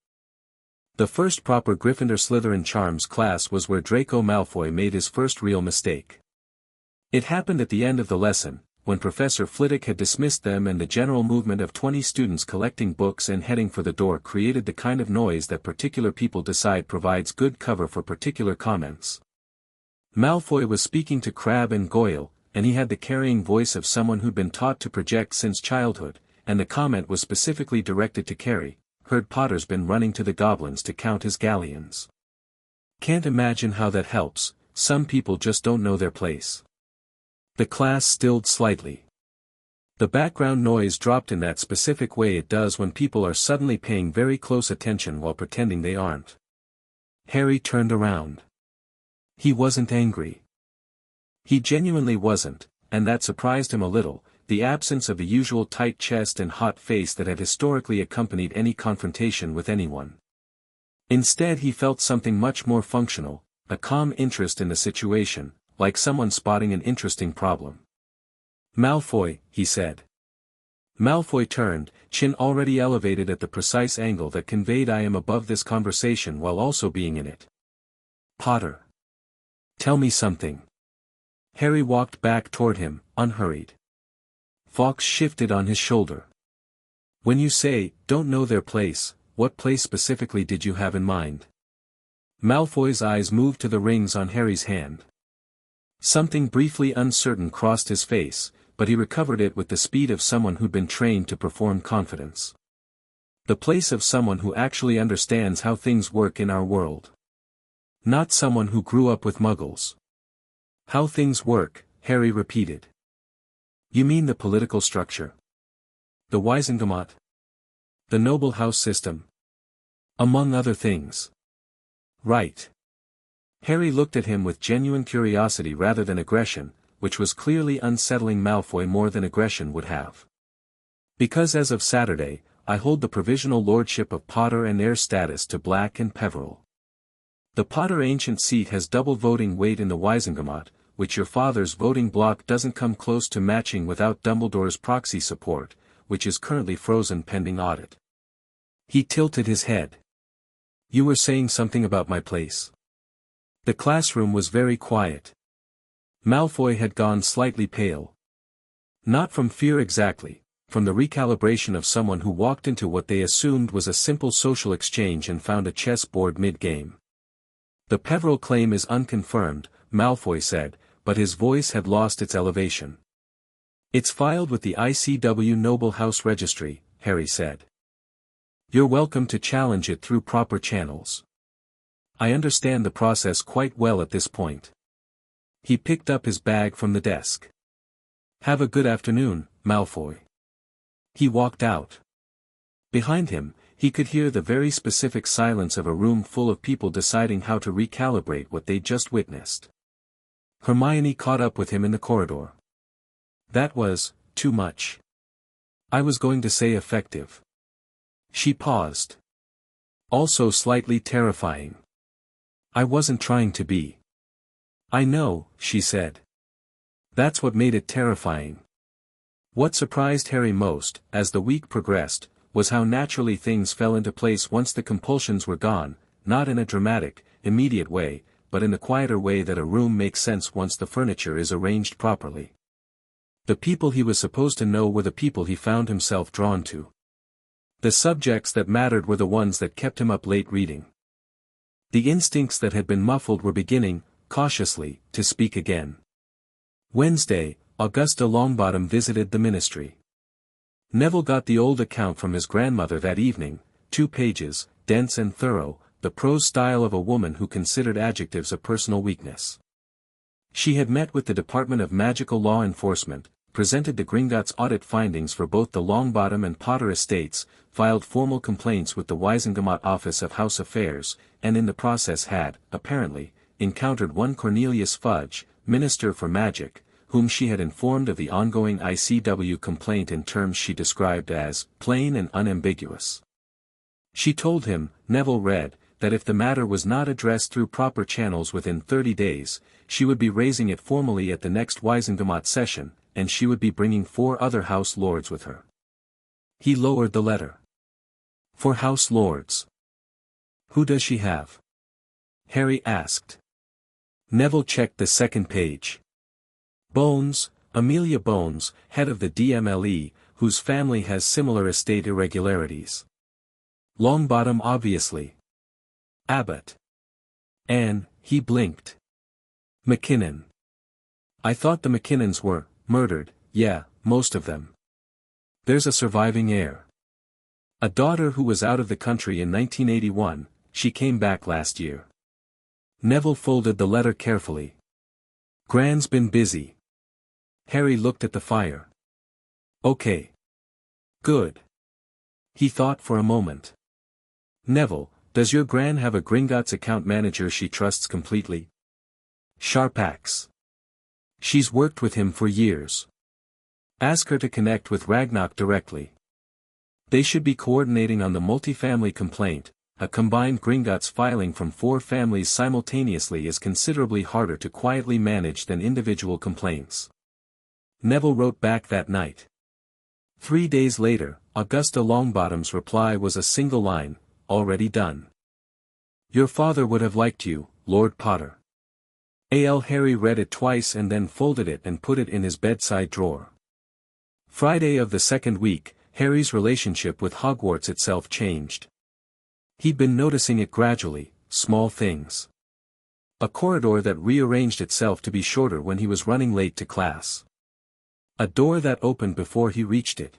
The first proper Gryffindor-Slytherin Charms class was where Draco Malfoy made his first real mistake. It happened at the end of the lesson, when Professor Flitwick had dismissed them and the general movement of 20 students collecting books and heading for the door created the kind of noise that particular people decide provides good cover for particular comments. Malfoy was speaking to Crabbe and Goyle, and he had the carrying voice of someone who'd been taught to project since childhood, and the comment was specifically directed to Carrie, "Heard Potter's been running to the goblins to count his galleons. Can't imagine how that helps, some people just don't know their place." The class stilled slightly. The background noise dropped in that specific way it does when people are suddenly paying very close attention while pretending they aren't. Harry turned around. He wasn't angry. He genuinely wasn't, and that surprised him a little, the absence of the usual tight chest and hot face that had historically accompanied any confrontation with anyone. Instead he felt something much more functional, a calm interest in the situation, like someone spotting an interesting problem. "Malfoy," he said. Malfoy turned, chin already elevated at the precise angle that conveyed I am above this conversation while also being in it. "Potter. Tell me something." Harry walked back toward him, unhurried. Fawkes shifted on his shoulder. "When you say, don't know their place, what place specifically did you have in mind?" Malfoy's eyes moved to the rings on Harry's hand. Something briefly uncertain crossed his face, but he recovered it with the speed of someone who'd been trained to perform confidence. "The place of someone who actually understands how things work in our world. Not someone who grew up with muggles." "How things work," Harry repeated. "You mean the political structure? The Wisengamot? The noble house system? Among other things." "Right." Harry looked at him with genuine curiosity rather than aggression, which was clearly unsettling Malfoy more than aggression would have. "Because as of Saturday, I hold the provisional lordship of Potter and heir status to Black and Peverell. The Potter ancient seat has double voting weight in the Wisengamot, which your father's voting bloc doesn't come close to matching without Dumbledore's proxy support, which is currently frozen pending audit." He tilted his head. "You were saying something about my place." The classroom was very quiet. Malfoy had gone slightly pale. Not from fear exactly, from the recalibration of someone who walked into what they assumed was a simple social exchange and found a chess board mid-game. The Peveril claim is unconfirmed, Malfoy said, but his voice had lost its elevation. It's filed with the ICW Noble House Registry, Harry said. You're welcome to challenge it through proper channels. I understand the process quite well at this point. He picked up his bag from the desk. Have a good afternoon, Malfoy. He walked out. Behind him, he could hear the very specific silence of a room full of people deciding how to recalibrate what they'd just witnessed. Hermione caught up with him in the corridor. That was, too much. I was going to say effective. She paused. Also slightly terrifying. I wasn't trying to be. I know, she said. That's what made it terrifying. What surprised Harry most, as the week progressed, was how naturally things fell into place once the compulsions were gone, not in a dramatic, immediate way, but in the quieter way that a room makes sense once the furniture is arranged properly. The people he was supposed to know were the people he found himself drawn to. The subjects that mattered were the ones that kept him up late reading. The instincts that had been muffled were beginning, cautiously, to speak again. Wednesday, Augusta Longbottom visited the ministry. Neville got the old account from his grandmother that evening, 2 pages, dense and thorough, the prose style of a woman who considered adjectives a personal weakness. She had met with the Department of Magical Law Enforcement, presented the Gringotts' audit findings for both the Longbottom and Potter estates, filed formal complaints with the Wisengamot Office of House Affairs, and in the process had, apparently, encountered one Cornelius Fudge, Minister for Magic, whom she had informed of the ongoing ICW complaint in terms she described as plain and unambiguous. She told him, Neville read, that if the matter was not addressed through proper channels within 30 days, she would be raising it formally at the next Wisengamot session, and she would be bringing 4 other House Lords with her. He lowered the letter. 4 House Lords. Who does she have? Harry asked. Neville checked the second page. Bones, Amelia Bones, head of the DMLE, whose family has similar estate irregularities. Longbottom obviously. Abbott. Anne, he blinked. McKinnon. I thought the McKinnons were murdered, yeah, most of them. There's a surviving heir. A daughter who was out of the country in 1981, she came back last year. Neville folded the letter carefully. Gran's been busy. Harry looked at the fire. Okay. Good. He thought for a moment. Neville, does your Gran have a Gringotts account manager she trusts completely? Sharpax. She's worked with him for years. Ask her to connect with Ragnarok directly. They should be coordinating on the multifamily complaint. A combined Gringotts filing from 4 families simultaneously is considerably harder to quietly manage than individual complaints. Neville wrote back that night. 3 days later, Augusta Longbottom's reply was a single line, already done. Your father would have liked you, Lord Potter. Harry read it twice and then folded it and put it in his bedside drawer. Friday of the second week, Harry's relationship with Hogwarts itself changed. He'd been noticing it gradually, small things. A corridor that rearranged itself to be shorter when he was running late to class. A door that opened before he reached it.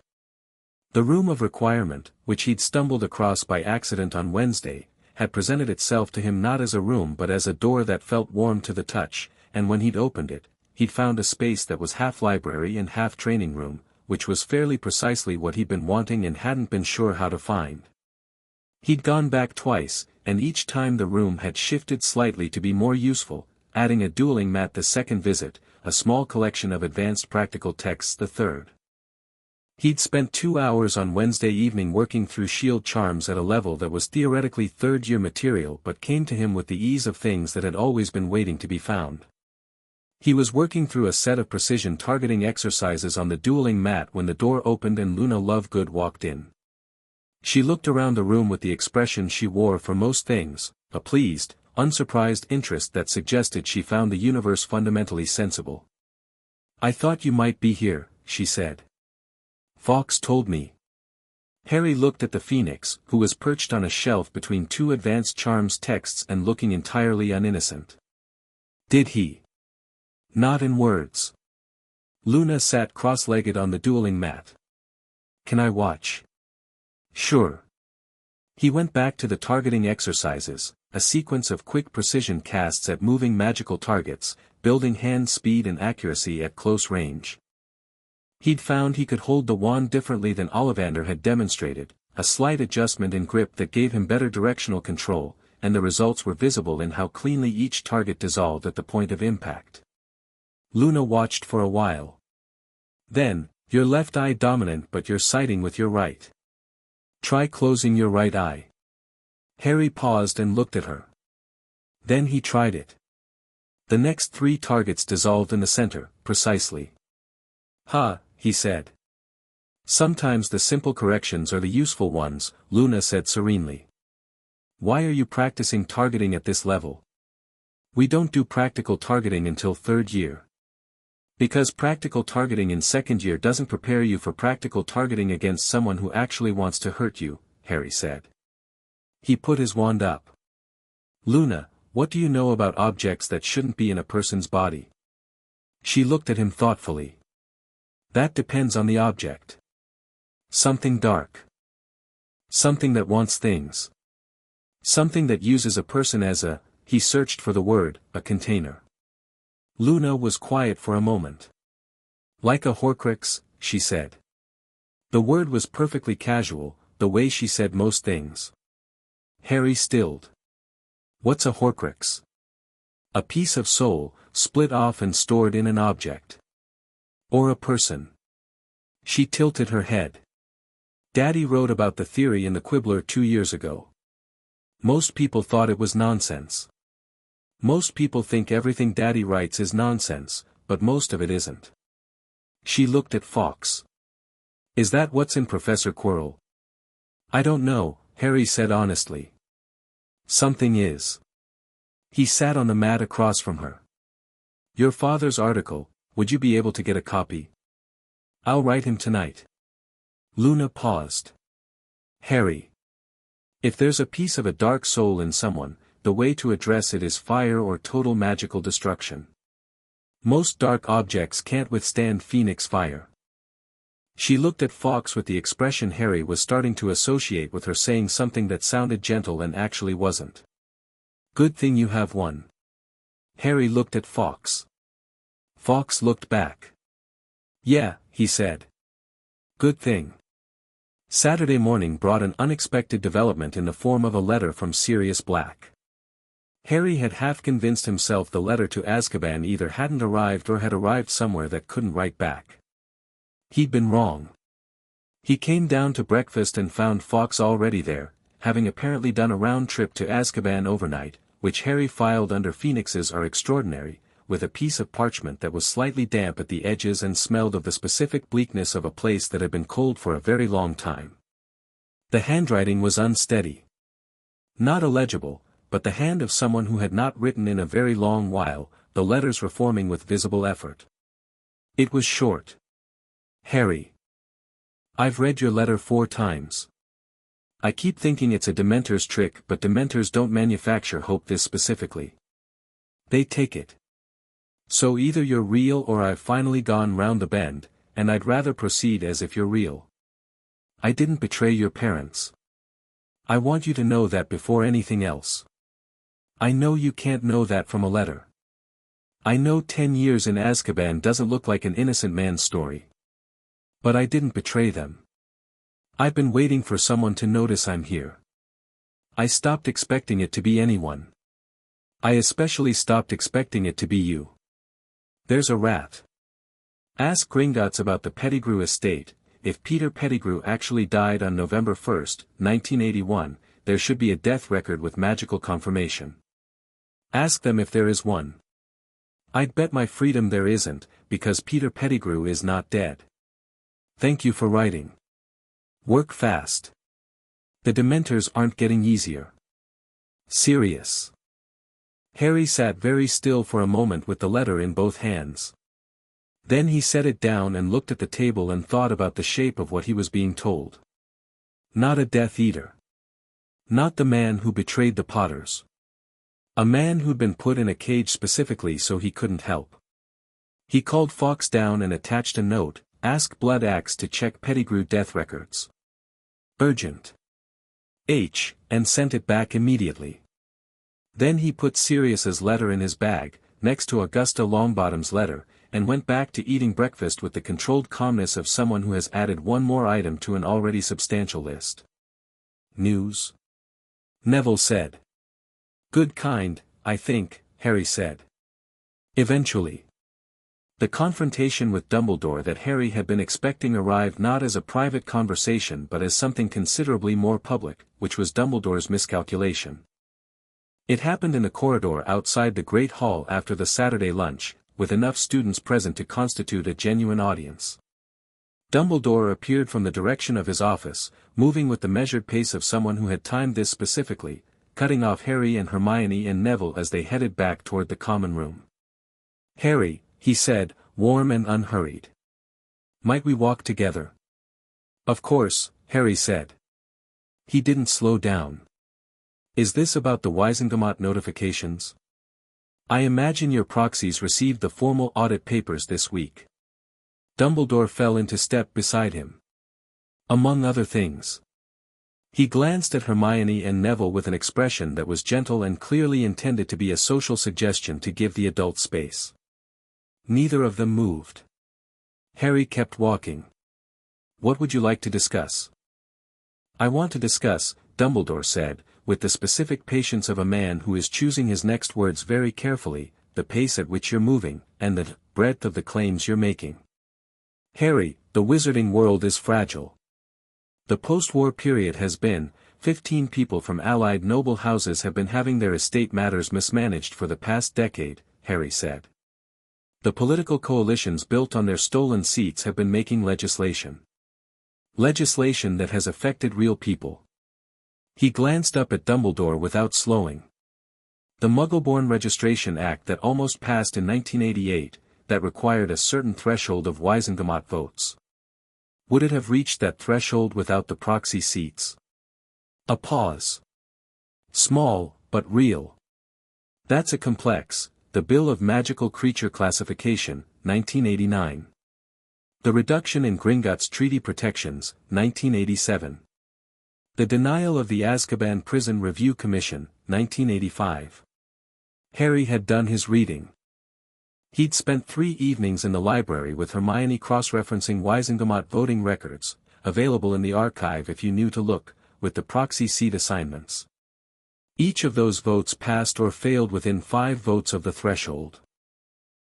The room of requirement, which he'd stumbled across by accident on Wednesday, had presented itself to him not as a room but as a door that felt warm to the touch, and when he'd opened it, he'd found a space that was half library and half training room, which was fairly precisely what he'd been wanting and hadn't been sure how to find. He'd gone back twice, and each time the room had shifted slightly to be more useful, adding a dueling mat the second visit, a small collection of advanced practical texts the third. He'd spent 2 hours on Wednesday evening working through shield charms at a level that was theoretically third-year material but came to him with the ease of things that had always been waiting to be found. He was working through a set of precision targeting exercises on the dueling mat when the door opened and Luna Lovegood walked in. She looked around the room with the expression she wore for most things, a pleased, unsurprised interest that suggested she found the universe fundamentally sensible. I thought you might be here, she said. Fawkes told me. Harry looked at the phoenix, who was perched on a shelf between two advanced charms texts and looking entirely uninnocent. Did he? Not in words. Luna sat cross-legged on the dueling mat. Can I watch? Sure. He went back to the targeting exercises, a sequence of quick precision casts at moving magical targets, building hand speed and accuracy at close range. He'd found he could hold the wand differently than Ollivander had demonstrated, a slight adjustment in grip that gave him better directional control, and the results were visible in how cleanly each target dissolved at the point of impact. Luna watched for a while. Then, your left eye dominant but you're sighting with your right. Try closing your right eye. Harry paused and looked at her. Then he tried it. The next 3 targets dissolved in the center, precisely. Ha, he said. Sometimes the simple corrections are the useful ones, Luna said serenely. Why are you practicing targeting at this level? We don't do practical targeting until 3rd year. Because practical targeting in 2nd year doesn't prepare you for practical targeting against someone who actually wants to hurt you, Harry said. He put his wand up. Luna, what do you know about objects that shouldn't be in a person's body? She looked at him thoughtfully. That depends on the object. Something dark. Something that wants things. Something that uses a person as a, he searched for the word, a container. Luna was quiet for a moment. Like a Horcrux, she said. The word was perfectly casual, the way she said most things. Harry stilled. What's a Horcrux? A piece of soul, split off and stored in an object. Or a person. She tilted her head. Daddy wrote about the theory in the Quibbler 2 years ago. Most people thought it was nonsense. Most people think everything Daddy writes is nonsense, but most of it isn't. She looked at Fawkes. Is that what's in Professor Quirrell? I don't know, Harry said honestly. Something is. He sat on the mat across from her. Your father's article, would you be able to get a copy? I'll write him tonight. Luna paused. Harry. If there's a piece of a dark soul in someone, the way to address it is fire or total magical destruction. Most dark objects can't withstand phoenix fire. She looked at Fawkes with the expression Harry was starting to associate with her saying something that sounded gentle and actually wasn't. Good thing you have one. Harry looked at Fawkes. Fawkes looked back. Yeah, he said. Good thing. Saturday morning brought an unexpected development in the form of a letter from Sirius Black. Harry had half convinced himself the letter to Azkaban either hadn't arrived or had arrived somewhere that couldn't write back. He'd been wrong. He came down to breakfast and found Fawkes already there, having apparently done a round trip to Azkaban overnight, which Harry filed under Phoenixes are extraordinary, with a piece of parchment that was slightly damp at the edges and smelled of the specific bleakness of a place that had been cold for a very long time. The handwriting was unsteady. Not illegible, but the hand of someone who had not written in a very long while, the letters were forming with visible effort. It was short. Harry. I've read your letter 4 times. I keep thinking it's a Dementor's trick, but Dementors don't manufacture hope this specifically. They take it. So either you're real or I've finally gone round the bend, and I'd rather proceed as if you're real. I didn't betray your parents. I want you to know that before anything else. I know you can't know that from a letter. I know 10 years in Azkaban doesn't look like an innocent man's story. But I didn't betray them. I've been waiting for someone to notice I'm here. I stopped expecting it to be anyone. I especially stopped expecting it to be you. There's a rat. Ask Gringotts about the Pettigrew estate. If Peter Pettigrew actually died on November 1st, 1981, there should be a death record with magical confirmation. Ask them if there is one. I'd bet my freedom there isn't, because Peter Pettigrew is not dead. Thank you for writing. Work fast. The Dementors aren't getting easier. Serious. Harry sat very still for a moment with the letter in both hands. Then he set it down and looked at the table and thought about the shape of what he was being told. Not a Death Eater. Not the man who betrayed the Potters. A man who'd been put in a cage specifically so he couldn't help. He called Fawkes down and attached a note, "Ask Blood Axe to check Pettigrew death records. Urgent. And sent it back immediately. Then he put Sirius's letter in his bag, next to Augusta Longbottom's letter, and went back to eating breakfast with the controlled calmness of someone who has added one more item to an already substantial list. News? Neville said. Good kind, I think, Harry said. Eventually. The confrontation with Dumbledore that Harry had been expecting arrived not as a private conversation but as something considerably more public, which was Dumbledore's miscalculation. It happened in the corridor outside the Great Hall after the Saturday lunch, with enough students present to constitute a genuine audience. Dumbledore appeared from the direction of his office, moving with the measured pace of someone who had timed this specifically, cutting off Harry and Hermione and Neville as they headed back toward the common room. Harry, he said, warm and unhurried. Might we walk together? Of course, Harry said. He didn't slow down. Is this about the Wizengamot notifications? I imagine your proxies received the formal audit papers this week. Dumbledore fell into step beside him. Among other things. He glanced at Hermione and Neville with an expression that was gentle and clearly intended to be a social suggestion to give the adult space. Neither of them moved. Harry kept walking. What would you like to discuss? I want to discuss, Dumbledore said, with the specific patience of a man who is choosing his next words very carefully, the pace at which you're moving, and the breadth of the claims you're making. Harry, the wizarding world is fragile. The post-war period has been, 15 people from allied noble houses have been having their estate matters mismanaged for the past decade, Harry said. The political coalitions built on their stolen seats have been making legislation. Legislation that has affected real people. He glanced up at Dumbledore without slowing. The Muggleborn Registration Act that almost passed in 1988, that required a certain threshold of Wizengamot votes. Would it have reached that threshold without the proxy seats? A pause. Small, but real. That's a complex. The Bill of Magical Creature Classification, 1989. The Reduction in Gringotts Treaty Protections, 1987. The Denial of the Azkaban Prison Review Commission, 1985. Harry had done his reading. He'd spent 3 evenings in the library with Hermione cross-referencing Wizengamot voting records, available in the archive if you knew to look, with the proxy seat assignments. Each of those votes passed or failed within 5 votes of the threshold.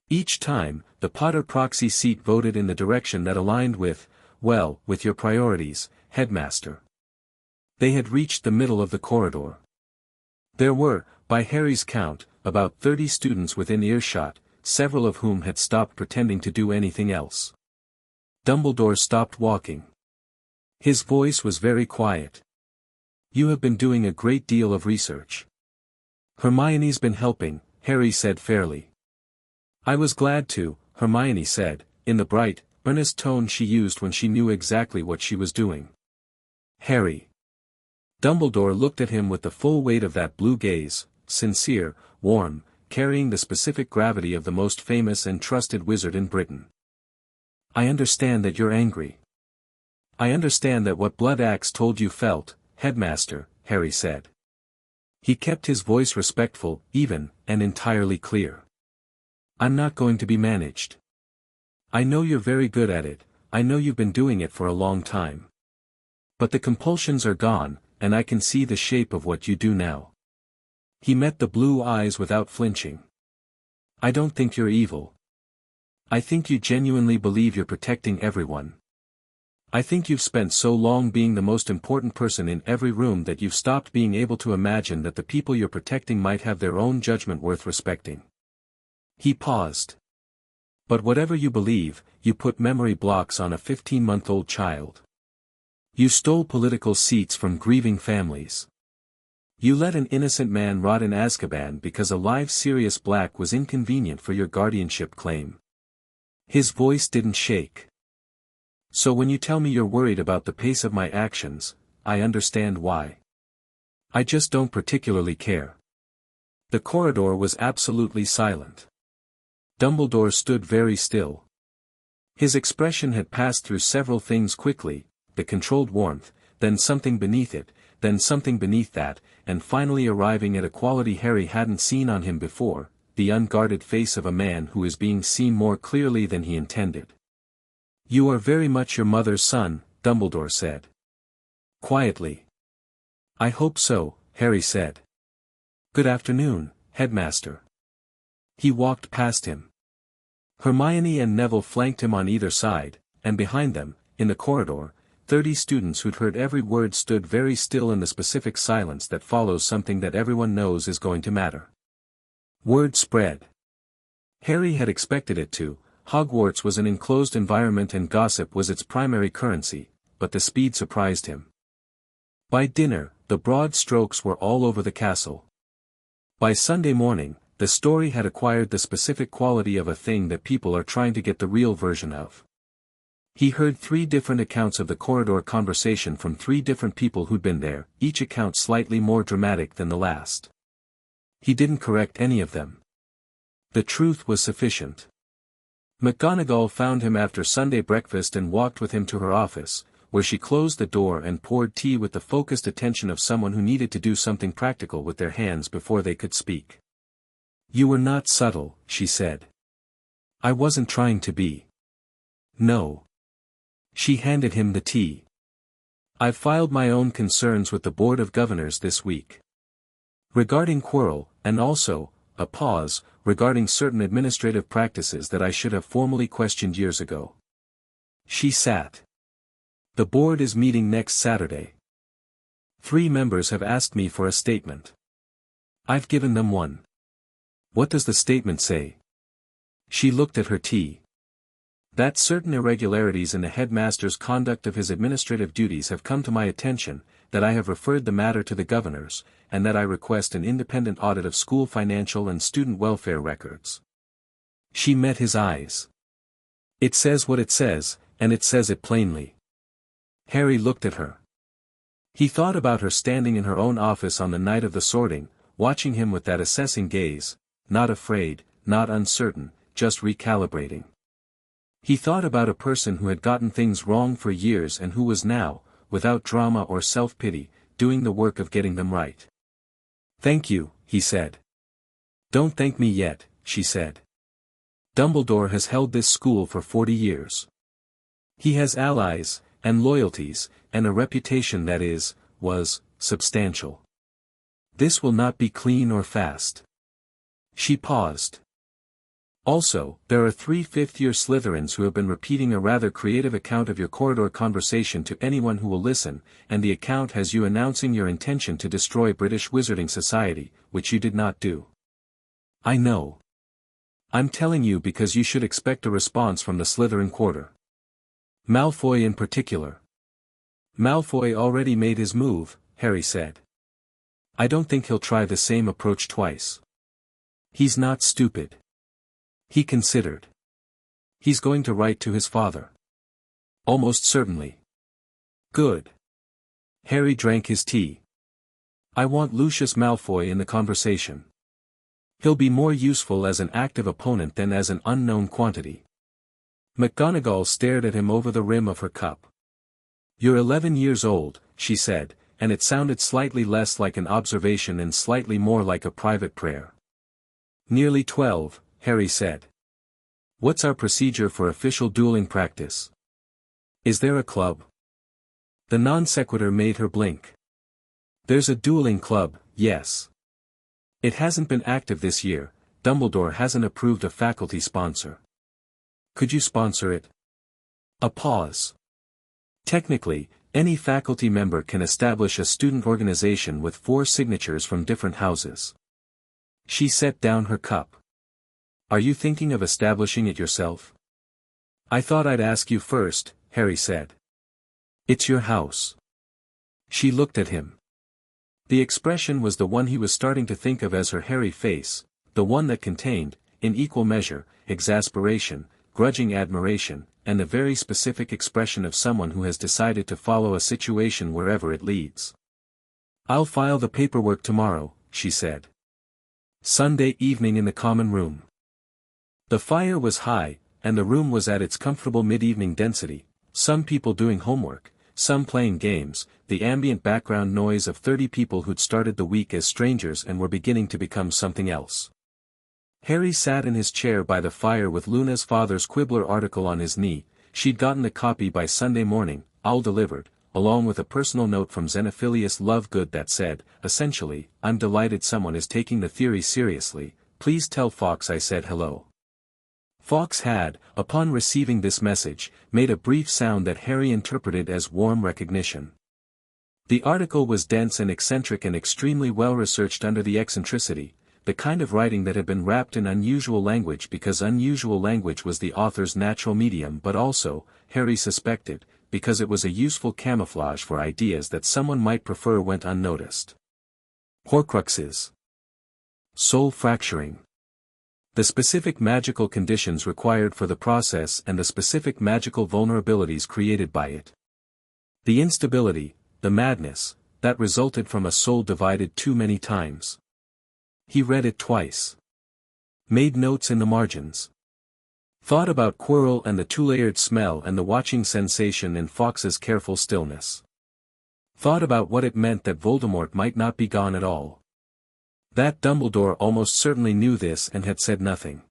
Each time, the Potter proxy seat voted in the direction that aligned with your priorities, Headmaster. They had reached the middle of the corridor. There were, by Harry's count, about 30 students within earshot, several of whom had stopped pretending to do anything else. Dumbledore stopped walking. His voice was very quiet. You have been doing a great deal of research. Hermione's been helping, Harry said fairly. I was glad to, Hermione said, in the bright, earnest tone she used when she knew exactly what she was doing. Harry. Dumbledore looked at him with the full weight of that blue gaze, sincere, warm, carrying the specific gravity of the most famous and trusted wizard in Britain. I understand that you're angry. I understand that what Blood Axe told you felt, Headmaster, Harry said. He kept his voice respectful, even, and entirely clear. I'm not going to be managed. I know you're very good at it, I know you've been doing it for a long time. But the compulsions are gone, and I can see the shape of what you do now. He met the blue eyes without flinching. I don't think you're evil. I think you genuinely believe you're protecting everyone. I think you've spent so long being the most important person in every room that you've stopped being able to imagine that the people you're protecting might have their own judgment worth respecting. He paused. But whatever you believe, you put memory blocks on a 15-month-old child. You stole political seats from grieving families. You let an innocent man rot in Azkaban because a live Sirius Black was inconvenient for your guardianship claim. His voice didn't shake. So when you tell me you're worried about the pace of my actions, I understand why. I just don't particularly care. The corridor was absolutely silent. Dumbledore stood very still. His expression had passed through several things quickly, the controlled warmth, then something beneath it, then something beneath that, and finally arriving at a quality Harry hadn't seen on him before, the unguarded face of a man who is being seen more clearly than he intended. "You are very much your mother's son," Dumbledore said. Quietly. "I hope so," Harry said. "Good afternoon, Headmaster." He walked past him. Hermione and Neville flanked him on either side, and behind them, in the corridor, 30 students who'd heard every word stood very still in the specific silence that follows something that everyone knows is going to matter. Word spread. Harry had expected it to. Hogwarts was an enclosed environment and gossip was its primary currency, but the speed surprised him. By dinner, the broad strokes were all over the castle. By Sunday morning, the story had acquired the specific quality of a thing that people are trying to get the real version of. He heard 3 different accounts of the corridor conversation from 3 different people who'd been there, each account slightly more dramatic than the last. He didn't correct any of them. The truth was sufficient. McGonagall found him after Sunday breakfast and walked with him to her office, where she closed the door and poured tea with the focused attention of someone who needed to do something practical with their hands before they could speak. "You were not subtle," she said. "I wasn't trying to be." "No." She handed him the tea. "I've filed my own concerns with the Board of Governors this week. Regarding Quirrell, and also, a pause, regarding certain administrative practices that I should have formally questioned years ago." She sat. "The board is meeting next Saturday. 3 members have asked me for a statement. I've given them one." "What does the statement say?" She looked at her tea. "That certain irregularities in the headmaster's conduct of his administrative duties have come to my attention, that I have referred the matter to the governors, and that I request an independent audit of school financial and student welfare records." She met his eyes. "It says what it says, and it says it plainly." Harry looked at her. He thought about her standing in her own office on the night of the sorting, watching him with that assessing gaze, not afraid, not uncertain, just recalibrating. He thought about a person who had gotten things wrong for years and who was now, without drama or self-pity, doing the work of getting them right. "Thank you," he said. "Don't thank me yet," she said. "Dumbledore has held this school for 40 years. He has allies, and loyalties, and a reputation that was, substantial. This will not be clean or fast." She paused. "Also, there are 3 fifth-year Slytherins who have been repeating a rather creative account of your corridor conversation to anyone who will listen, and the account has you announcing your intention to destroy British Wizarding Society, which you did not do." "I know. I'm telling you because you should expect a response from the Slytherin quarter. Malfoy in particular." "Malfoy already made his move," Harry said. "I don't think he'll try the same approach twice. He's not stupid." He considered. "He's going to write to his father." "Almost certainly." "Good." Harry drank his tea. "I want Lucius Malfoy in the conversation. He'll be more useful as an active opponent than as an unknown quantity." McGonagall stared at him over the rim of her cup. "You're 11 years old," she said, and it sounded slightly less like an observation and slightly more like a private prayer. "Nearly 12, Harry said. "What's our procedure for official dueling practice? Is there a club?" The non sequitur made her blink. "There's a dueling club, yes. It hasn't been active this year. Dumbledore hasn't approved a faculty sponsor." "Could you sponsor it?" A pause. "Technically, any faculty member can establish a student organization with 4 signatures from different houses." She set down her cup. "Are you thinking of establishing it yourself?" "I thought I'd ask you first," Harry said. "It's your house." She looked at him. The expression was the one he was starting to think of as her hairy face, the one that contained, in equal measure, exasperation, grudging admiration, and the very specific expression of someone who has decided to follow a situation wherever it leads. "I'll file the paperwork tomorrow," she said. Sunday evening in the common room. The fire was high, and the room was at its comfortable mid-evening density, some people doing homework, some playing games, the ambient background noise of 30 people who'd started the week as strangers and were beginning to become something else. Harry sat in his chair by the fire with Luna's father's Quibbler article on his knee. She'd gotten the copy by Sunday morning, all delivered, along with a personal note from Xenophilius Lovegood that said, essentially, "I'm delighted someone is taking the theory seriously, please tell Fawkes I said hello." Fawkes had, upon receiving this message, made a brief sound that Harry interpreted as warm recognition. The article was dense and eccentric and extremely well researched under the eccentricity, the kind of writing that had been wrapped in unusual language because unusual language was the author's natural medium, but also, Harry suspected, because it was a useful camouflage for ideas that someone might prefer went unnoticed. Horcruxes. Soul fracturing. The specific magical conditions required for the process and the specific magical vulnerabilities created by it. The instability, the madness, that resulted from a soul divided too many times. He read it twice. Made notes in the margins. Thought about Quirrell and the two-layered smell and the watching sensation in Fawkes's careful stillness. Thought about what it meant that Voldemort might not be gone at all. That Dumbledore almost certainly knew this and had said nothing.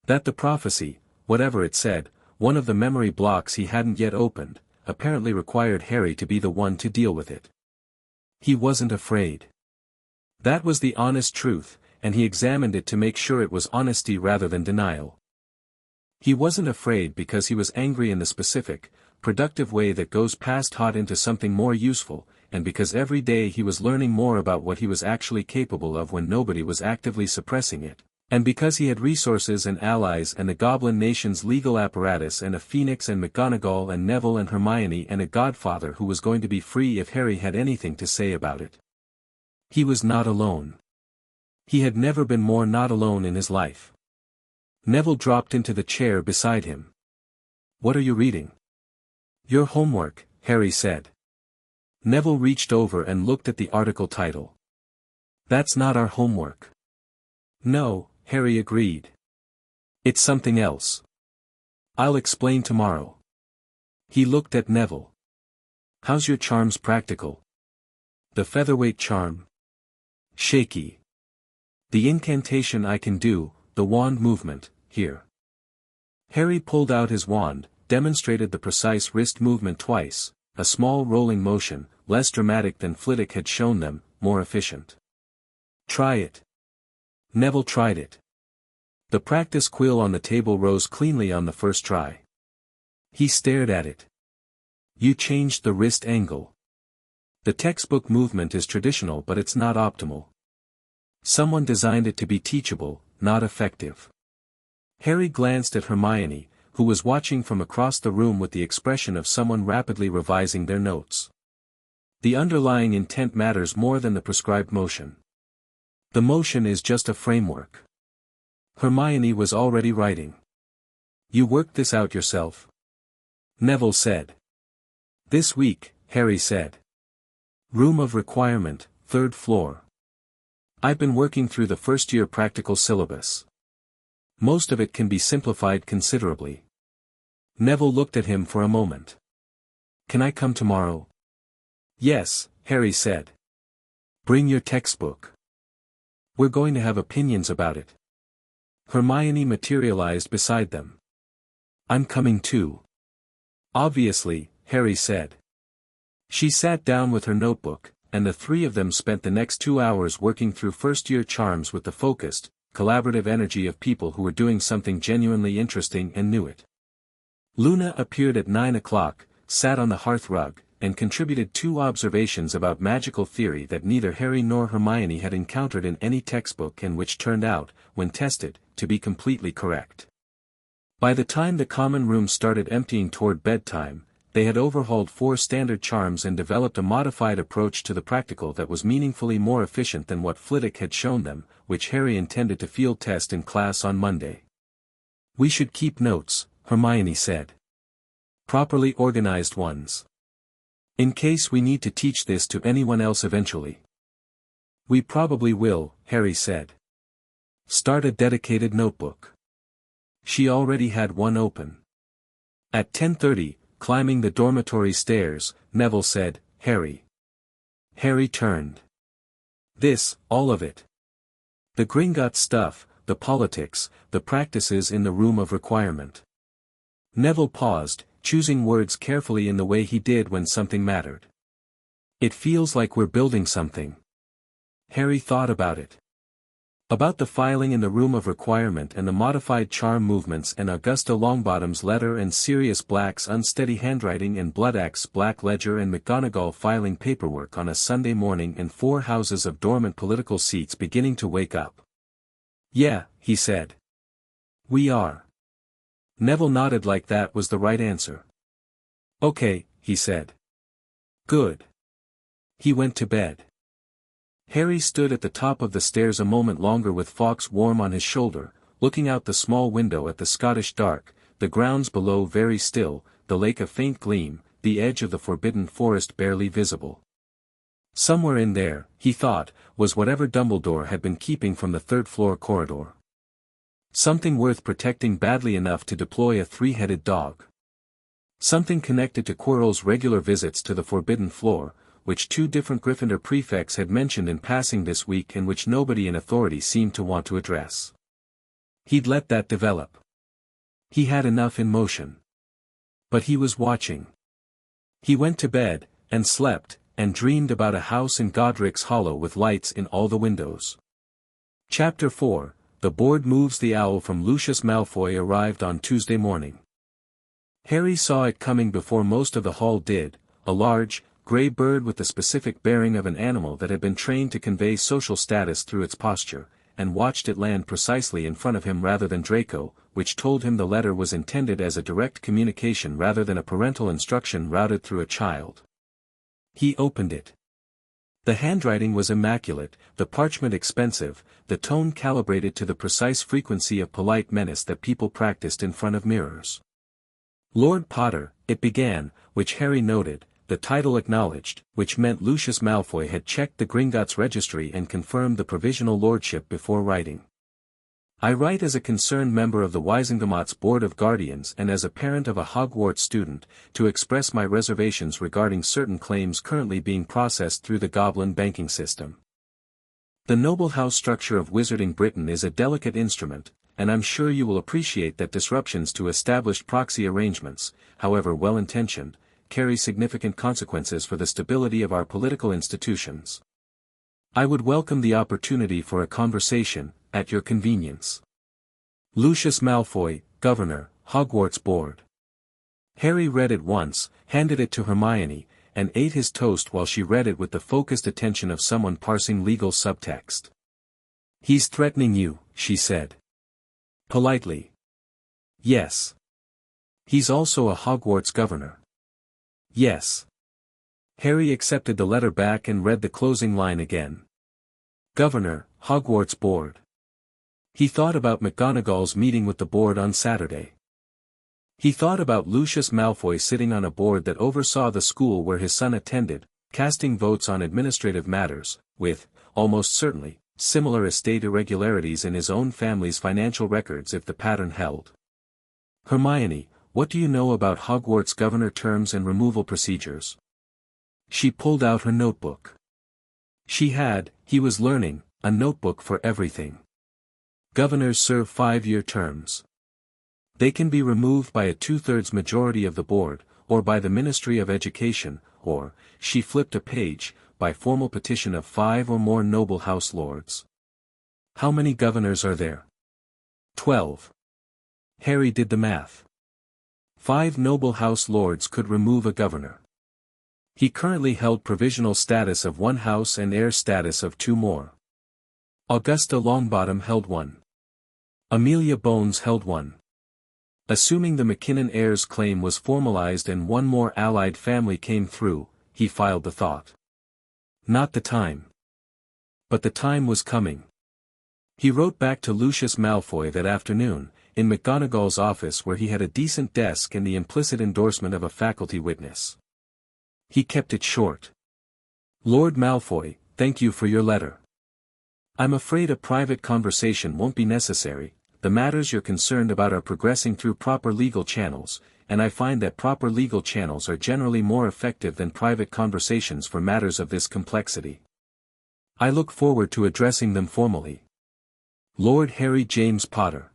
That the prophecy, whatever it said, one of the memory blocks he hadn't yet opened, apparently required Harry to be the one to deal with it. He wasn't afraid. That was the honest truth, and he examined it to make sure it was honesty rather than denial. He wasn't afraid because he was angry in the specific, productive way that goes past hot into something more useful, and because every day he was learning more about what he was actually capable of when nobody was actively suppressing it, and because he had resources and allies and the Goblin Nation's legal apparatus and a Phoenix and McGonagall and Neville and Hermione and a godfather who was going to be free if Harry had anything to say about it. He was not alone. He had never been more not alone in his life. Neville dropped into the chair beside him. "What are you reading?" "Your homework," Harry said. Neville reached over and looked at the article title. "That's not our homework." "No," Harry agreed. "It's something else. I'll explain tomorrow." He looked at Neville. "How's your charms practical?" "The featherweight charm?" "Shaky. The incantation I can do, the wand movement, here." Harry pulled out his wand, demonstrated the precise wrist movement twice, a small rolling motion, less dramatic than Flitwick had shown them, more efficient. "Try it." Neville tried it. The practice quill on the table rose cleanly on the first try. He stared at it. "You changed the wrist angle. The textbook movement is traditional but it's not optimal. Someone designed it to be teachable, not effective." Harry glanced at Hermione, who was watching from across the room with the expression of someone rapidly revising their notes. The underlying intent matters more than the prescribed motion. The motion is just a framework. Hermione was already writing. "You worked this out yourself?" Neville said. "This week," Harry said. "Room of requirement, 3rd floor. I've been working through the first-year practical syllabus. Most of it can be simplified considerably." Neville looked at him for a moment. "Can I come tomorrow?" "Yes," Harry said. "Bring your textbook. We're going to have opinions about it." Hermione materialized beside them. "I'm coming too." "Obviously," Harry said. She sat down with her notebook, and the three of them spent the next 2 hours working through first-year charms with the focused, collaborative energy of people who were doing something genuinely interesting and knew it. Luna appeared at 9 o'clock, sat on the hearth rug, and contributed 2 observations about magical theory that neither Harry nor Hermione had encountered in any textbook and which turned out, when tested, to be completely correct. By the time the common room started emptying toward bedtime, they had overhauled 4 standard charms and developed a modified approach to the practical that was meaningfully more efficient than what Flitwick had shown them, which Harry intended to field test in class on Monday. "We should keep notes," Hermione said. Properly organized ones. In case we need to teach this to anyone else eventually. We probably will, Harry said. Start a dedicated notebook. She already had one open. At 10:30, climbing the dormitory stairs, Neville said, Harry. Harry turned. This, all of it. The Gringotts stuff, the politics, the practices in the room of requirement. Neville paused, choosing words carefully in the way he did when something mattered. It feels like we're building something. Harry thought about it. About the filing in the room of requirement and the modified charm movements and Augusta Longbottom's letter and Sirius Black's unsteady handwriting and Bloodac's black ledger and McGonagall filing paperwork on a Sunday morning and 4 houses of dormant political seats beginning to wake up. Yeah, he said. We are. Neville nodded like that was the right answer. Okay, he said. Good. He went to bed. Harry stood at the top of the stairs a moment longer with Fawkes warm on his shoulder, looking out the small window at the Scottish dark, the grounds below very still, the lake a faint gleam, the edge of the forbidden forest barely visible. Somewhere in there, he thought, was whatever Dumbledore had been keeping from the third-floor corridor. Something worth protecting badly enough to deploy a 3-headed dog. Something connected to Quirrell's regular visits to the forbidden floor, which 2 different Gryffindor prefects had mentioned in passing this week and which nobody in authority seemed to want to address. He'd let that develop. He had enough in motion. But he was watching. He went to bed, and slept, and dreamed about a house in Godric's Hollow with lights in all the windows. Chapter 4, The Board Moves the Owl from Lucius Malfoy arrived on Tuesday morning. Harry saw it coming before most of the hall did, a large, grey bird with the specific bearing of an animal that had been trained to convey social status through its posture, and watched it land precisely in front of him rather than Draco, which told him the letter was intended as a direct communication rather than a parental instruction routed through a child. He opened it. The handwriting was immaculate, the parchment expensive, the tone calibrated to the precise frequency of polite menace that people practiced in front of mirrors. Lord Potter, it began, which Harry noted, the title acknowledged, which meant Lucius Malfoy had checked the Gringotts registry and confirmed the provisional lordship before writing. I write as a concerned member of the Wisengamot's Board of Guardians and as a parent of a Hogwarts student, to express my reservations regarding certain claims currently being processed through the Goblin banking system. The noble house structure of Wizarding Britain is a delicate instrument, and I'm sure you will appreciate that disruptions to established proxy arrangements, however well-intentioned, carry significant consequences for the stability of our political institutions. I would welcome the opportunity for a conversation, at your convenience. Lucius Malfoy, Governor, Hogwarts Board. Harry read it once, handed it to Hermione, and ate his toast while she read it with the focused attention of someone parsing legal subtext. He's threatening you, she said. Politely. Yes. He's also a Hogwarts governor. Yes. Harry accepted the letter back and read the closing line again. Governor, Hogwarts Board. He thought about McGonagall's meeting with the board on Saturday. He thought about Lucius Malfoy sitting on a board that oversaw the school where his son attended, casting votes on administrative matters, with, almost certainly, similar estate irregularities in his own family's financial records if the pattern held. Hermione, what do you know about Hogwarts governor terms and removal procedures? She pulled out her notebook. She had, he was learning, a notebook for everything. Governors serve 5-year terms. They can be removed by a 2/3 majority of the board, or by the Ministry of Education, or, she flipped a page, by formal petition of 5 or more noble house lords. How many governors are there? 12. Harry did the math. 5 noble house lords could remove a governor. He currently held provisional status of 1 house and heir status of 2 more. Augusta Longbottom held 1. Amelia Bones held 1. Assuming the McKinnon heirs' claim was formalized and 1 more allied family came through, he filed the thought. Not the time. But the time was coming. He wrote back to Lucius Malfoy that afternoon, in McGonagall's office where he had a decent desk and the implicit endorsement of a faculty witness. He kept it short. Lord Malfoy, thank you for your letter. I'm afraid a private conversation won't be necessary. The matters you're concerned about are progressing through proper legal channels, and I find that proper legal channels are generally more effective than private conversations for matters of this complexity. I look forward to addressing them formally. Lord Harry James Potter.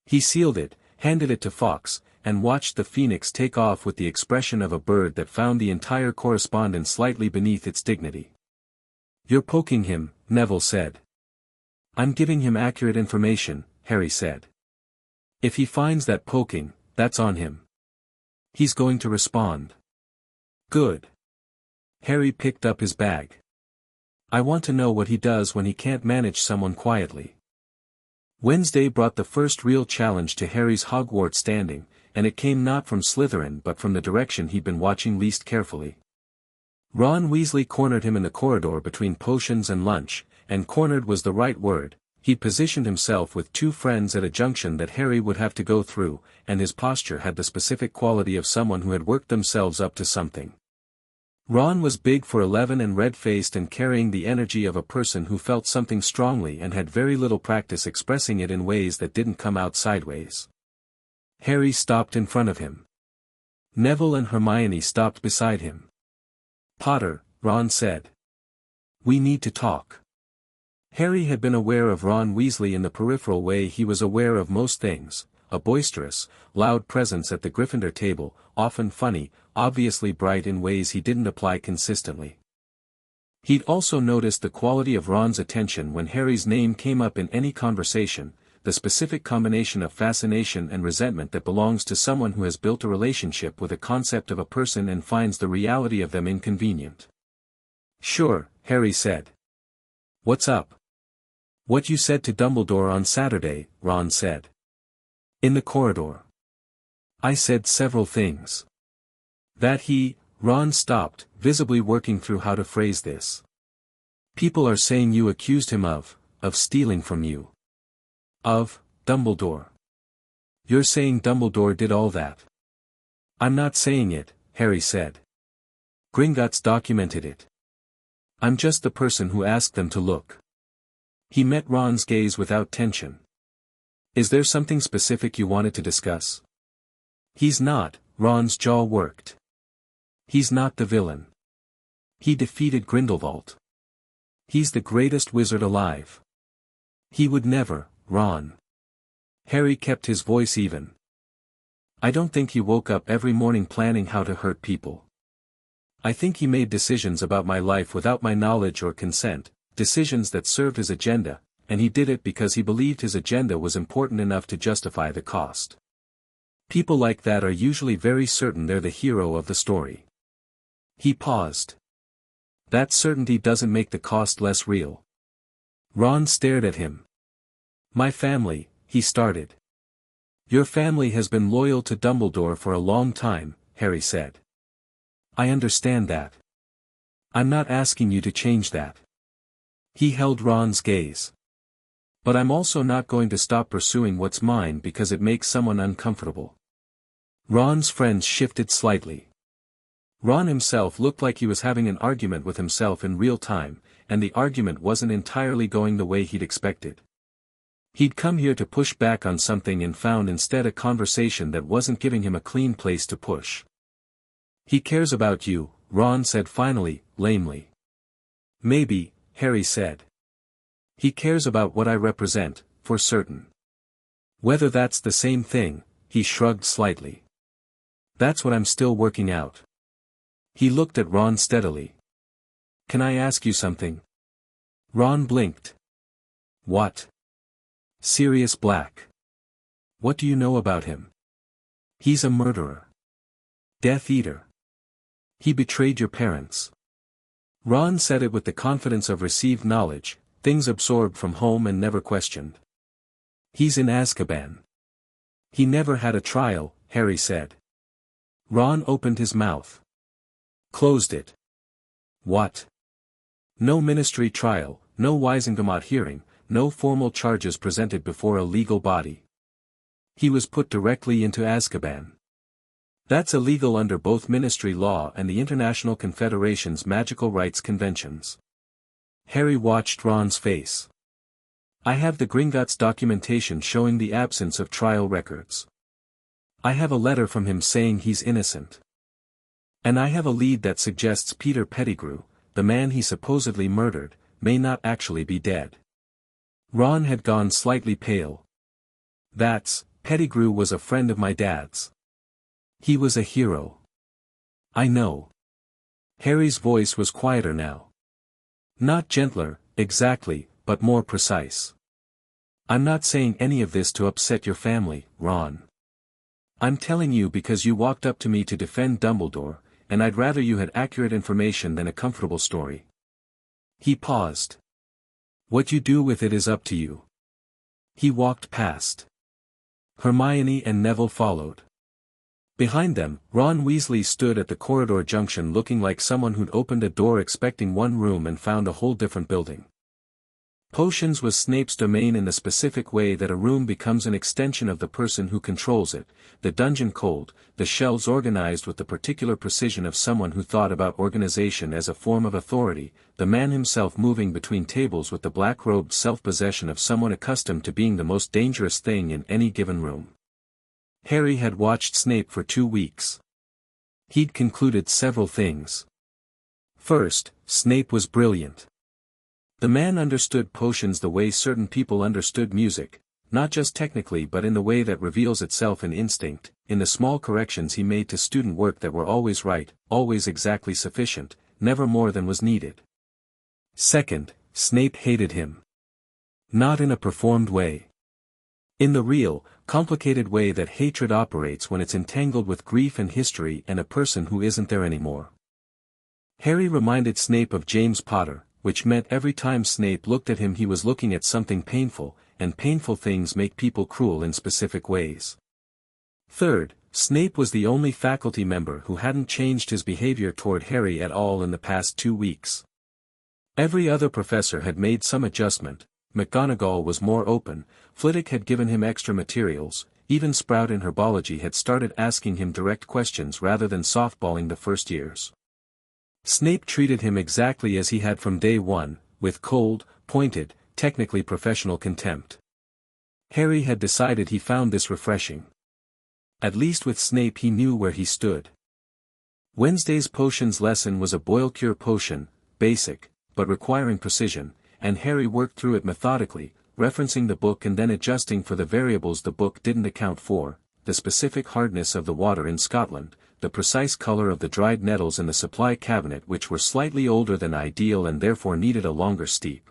He sealed it, handed it to Fawkes, and watched the phoenix take off with the expression of a bird that found the entire correspondence slightly beneath its dignity. You're poking him, Neville said. I'm giving him accurate information, Harry said. If he finds that poking, that's on him. He's going to respond. Good. Harry picked up his bag. I want to know what he does when he can't manage someone quietly. Wednesday brought the first real challenge to Harry's Hogwarts standing, and it came not from Slytherin but from the direction he'd been watching least carefully. Ron Weasley cornered him in the corridor between potions and lunch, and cornered was the right word. He'd positioned himself with two friends at a junction that Harry would have to go through, and his posture had the specific quality of someone who had worked themselves up to something. Ron was big for 11 and red-faced and carrying the energy of a person who felt something strongly and had very little practice expressing it in ways that didn't come out sideways. Harry stopped in front of him. Neville and Hermione stopped beside him. Potter, Ron said. We need to talk. Harry had been aware of Ron Weasley in the peripheral way he was aware of most things, a boisterous, loud presence at the Gryffindor table, often funny, obviously bright in ways he didn't apply consistently. He'd also noticed the quality of Ron's attention when Harry's name came up in any conversation, the specific combination of fascination and resentment that belongs to someone who has built a relationship with a concept of a person and finds the reality of them inconvenient. Sure, Harry said. What's up? What you said to Dumbledore on Saturday, Ron said. In the corridor. I said several things. That Ron stopped, visibly working through how to phrase this. People are saying you accused him of stealing from you. Of Dumbledore. You're saying Dumbledore did all that. I'm not saying it, Harry said. Gringotts documented it. I'm just the person who asked them to look. He met Ron's gaze without tension. Is there something specific you wanted to discuss? He's not, Ron's jaw worked. He's not the villain. He defeated Grindelwald. He's the greatest wizard alive. He would never, Ron. Harry kept his voice even. I don't think he woke up every morning planning how to hurt people. I think he made decisions about my life without my knowledge or consent, decisions that served his agenda, and he did it because he believed his agenda was important enough to justify the cost. People like that are usually very certain they're the hero of the story. He paused. That certainty doesn't make the cost less real. Ron stared at him. My family, he started. Your family has been loyal to Dumbledore for a long time, Harry said. I understand that. I'm not asking you to change that. He held Ron's gaze. But I'm also not going to stop pursuing what's mine because it makes someone uncomfortable. Ron's friends shifted slightly. Ron himself looked like he was having an argument with himself in real time, and the argument wasn't entirely going the way he'd expected. He'd come here to push back on something and found instead a conversation that wasn't giving him a clean place to push. He cares about you, Ron said finally, lamely. Maybe, Harry said. He cares about what I represent, for certain. Whether that's the same thing, he shrugged slightly. That's what I'm still working out. He looked at Ron steadily. Can I ask you something? Ron blinked. What? Sirius Black. What do you know about him? He's a murderer. Death Eater. He betrayed your parents. Ron said it with the confidence of received knowledge, things absorbed from home and never questioned. He's in Azkaban. He never had a trial, Harry said. Ron opened his mouth. Closed it. What? No ministry trial, no Wisengamot hearing, no formal charges presented before a legal body. He was put directly into Azkaban. That's illegal under both ministry law and the International Confederation's magical rights conventions. Harry watched Ron's face. I have the Gringotts documentation showing the absence of trial records. I have a letter from him saying he's innocent. And I have a lead that suggests Peter Pettigrew, the man he supposedly murdered, may not actually be dead. Ron had gone slightly pale. Pettigrew was a friend of my dad's. He was a hero. I know. Harry's voice was quieter now. Not gentler, exactly, but more precise. I'm not saying any of this to upset your family, Ron. I'm telling you because you walked up to me to defend Dumbledore, and I'd rather you had accurate information than a comfortable story. He paused. What you do with it is up to you. He walked past. Hermione and Neville followed. Behind them, Ron Weasley stood at the corridor junction looking like someone who'd opened a door expecting one room and found a whole different building. Potions was Snape's domain in the specific way that a room becomes an extension of the person who controls it, the dungeon cold, the shelves organized with the particular precision of someone who thought about organization as a form of authority, the man himself moving between tables with the black-robed self-possession of someone accustomed to being the most dangerous thing in any given room. Harry had watched Snape for 2 weeks. He'd concluded several things. First, Snape was brilliant. The man understood potions the way certain people understood music, not just technically but in the way that reveals itself in instinct, in the small corrections he made to student work that were always right, always exactly sufficient, never more than was needed. Second, Snape hated him. Not in a performed way. In the real, complicated way that hatred operates when it's entangled with grief and history and a person who isn't there anymore. Harry reminded Snape of James Potter, which meant every time Snape looked at him he was looking at something painful, and painful things make people cruel in specific ways. Third, Snape was the only faculty member who hadn't changed his behavior toward Harry at all in the past 2 weeks. Every other professor had made some adjustment. McGonagall was more open, Flitwick had given him extra materials, even Sprout in herbology had started asking him direct questions rather than softballing the first years. Snape treated him exactly as he had from day one, with cold, pointed, technically professional contempt. Harry had decided he found this refreshing. At least with Snape he knew where he stood. Wednesday's potions lesson was a boil-cure potion, basic, but requiring precision, and Harry worked through it methodically, referencing the book and then adjusting for the variables the book didn't account for, the specific hardness of the water in Scotland, the precise color of the dried nettles in the supply cabinet which were slightly older than ideal and therefore needed a longer steep.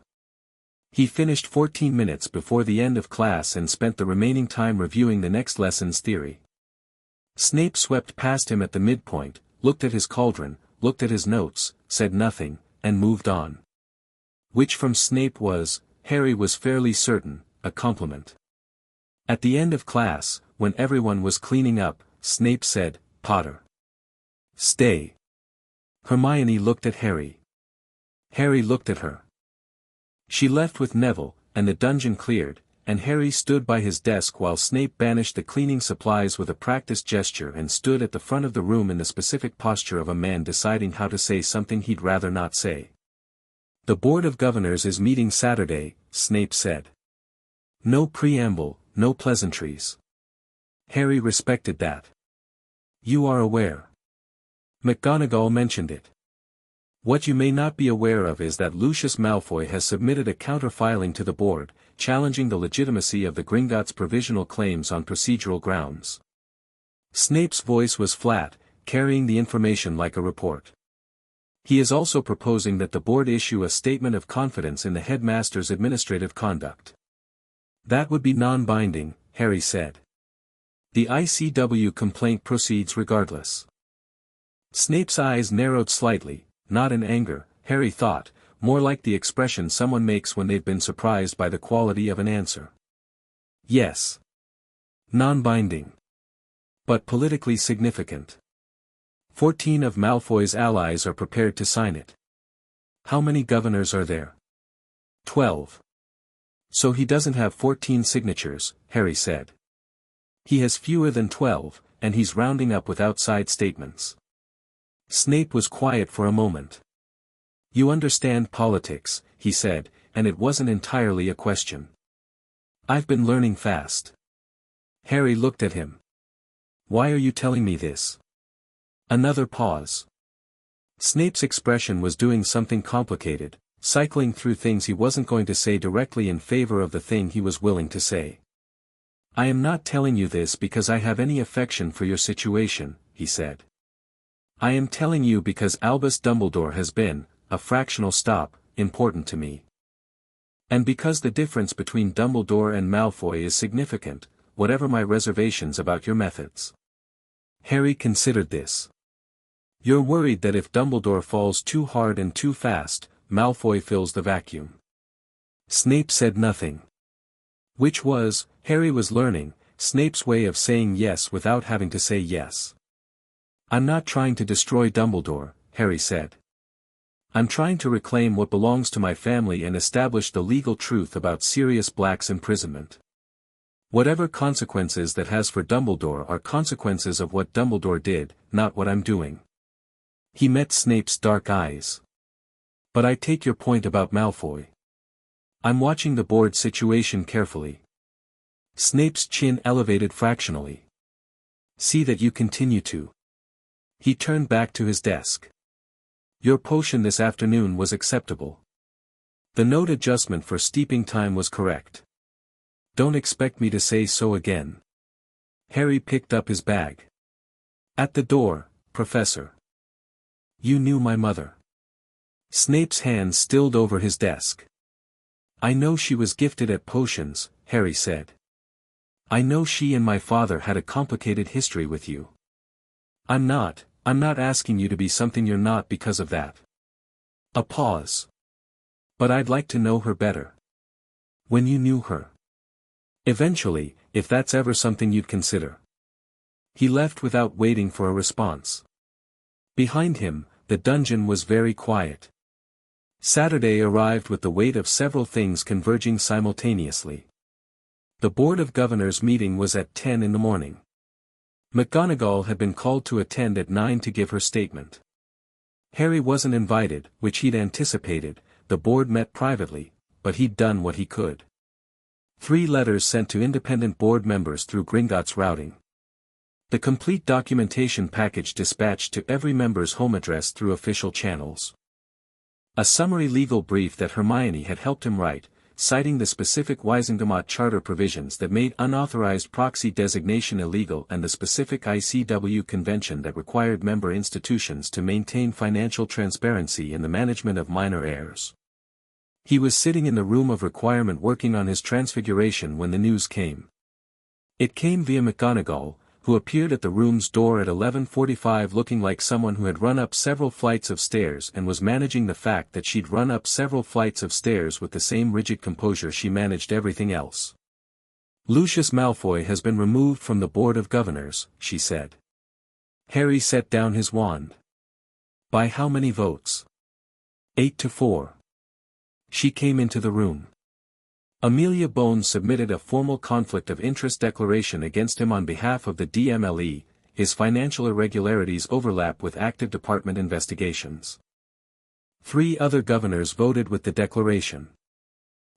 He finished 14 minutes before the end of class and spent the remaining time reviewing the next lesson's theory. Snape swept past him at the midpoint, looked at his cauldron, looked at his notes, said nothing, and moved on. Which from Snape was, Harry was fairly certain, a compliment. At the end of class, when everyone was cleaning up, Snape said, "Potter. Stay." Hermione looked at Harry. Harry looked at her. She left with Neville, and the dungeon cleared, and Harry stood by his desk while Snape banished the cleaning supplies with a practiced gesture and stood at the front of the room in the specific posture of a man deciding how to say something he'd rather not say. "The Board of Governors is meeting Saturday," Snape said. No preamble, no pleasantries. Harry respected that. "You are aware." McGonagall mentioned it. "What you may not be aware of is that Lucius Malfoy has submitted a counter-filing to the board, challenging the legitimacy of the Gringotts' provisional claims on procedural grounds." Snape's voice was flat, carrying the information like a report. "He is also proposing that the board issue a statement of confidence in the headmaster's administrative conduct." "That would be non-binding," Harry said. "The ICW complaint proceeds regardless." Snape's eyes narrowed slightly, not in anger, Harry thought, more like the expression someone makes when they've been surprised by the quality of an answer. "Yes. Non-binding. But politically significant. 14 of Malfoy's allies are prepared to sign it." "How many governors are there?" 12. "So he doesn't have 14 signatures," Harry said. He has fewer than 12, and he's rounding up with outside statements. Snape was quiet for a moment. You understand politics, he said, and it wasn't entirely a question. I've been learning fast. Harry looked at him. Why are you telling me this? Another pause. Snape's expression was doing something complicated, cycling through things he wasn't going to say directly in favor of the thing he was willing to say. I am not telling you this because I have any affection for your situation, he said. I am telling you because Albus Dumbledore has been, a fractional stop, important to me. And because the difference between Dumbledore and Malfoy is significant, whatever my reservations about your methods. Harry considered this. You're worried that if Dumbledore falls too hard and too fast, Malfoy fills the vacuum. Snape said nothing. Which was, Harry was learning, Snape's way of saying yes without having to say yes. I'm not trying to destroy Dumbledore, Harry said. I'm trying to reclaim what belongs to my family and establish the legal truth about Sirius Black's imprisonment. Whatever consequences that has for Dumbledore are consequences of what Dumbledore did, not what I'm doing. He met Snape's dark eyes. But I take your point about Malfoy. I'm watching the board situation carefully. Snape's chin elevated fractionally. See that you continue to. He turned back to his desk. Your potion this afternoon was acceptable. The note adjustment for steeping time was correct. Don't expect me to say so again. Harry picked up his bag. At the door, Professor. You knew my mother. Snape's hand stilled over his desk. I know she was gifted at potions, Harry said. I know she and my father had a complicated history with you. I'm not asking you to be something you're not because of that. A pause. But I'd like to know her better. When you knew her. Eventually, if that's ever something you'd consider. He left without waiting for a response. Behind him, the dungeon was very quiet. Saturday arrived with the weight of several things converging simultaneously. The Board of Governors meeting was at 10 in the morning. McGonagall had been called to attend at 9 to give her statement. Harry wasn't invited, which he'd anticipated. The board met privately, but he'd done what he could. 3 letters sent to independent board members through Gringotts routing. The complete documentation package dispatched to every member's home address through official channels. A summary legal brief that Hermione had helped him write, citing the specific Wisengamot charter provisions that made unauthorized proxy designation illegal and the specific ICW convention that required member institutions to maintain financial transparency in the management of minor heirs. He was sitting in the room of requirement working on his transfiguration when the news came. It came via McGonagall, who appeared at the room's door at 11:45 looking like someone who had run up several flights of stairs and was managing the fact that she'd run up several flights of stairs with the same rigid composure she managed everything else. Lucius Malfoy has been removed from the Board of Governors, she said. Harry set down his wand. By how many votes? 8-4. She came into the room. Amelia Bones submitted a formal conflict of interest declaration against him on behalf of the DMLE. His financial irregularities overlap with active department investigations. 3 other governors voted with the declaration.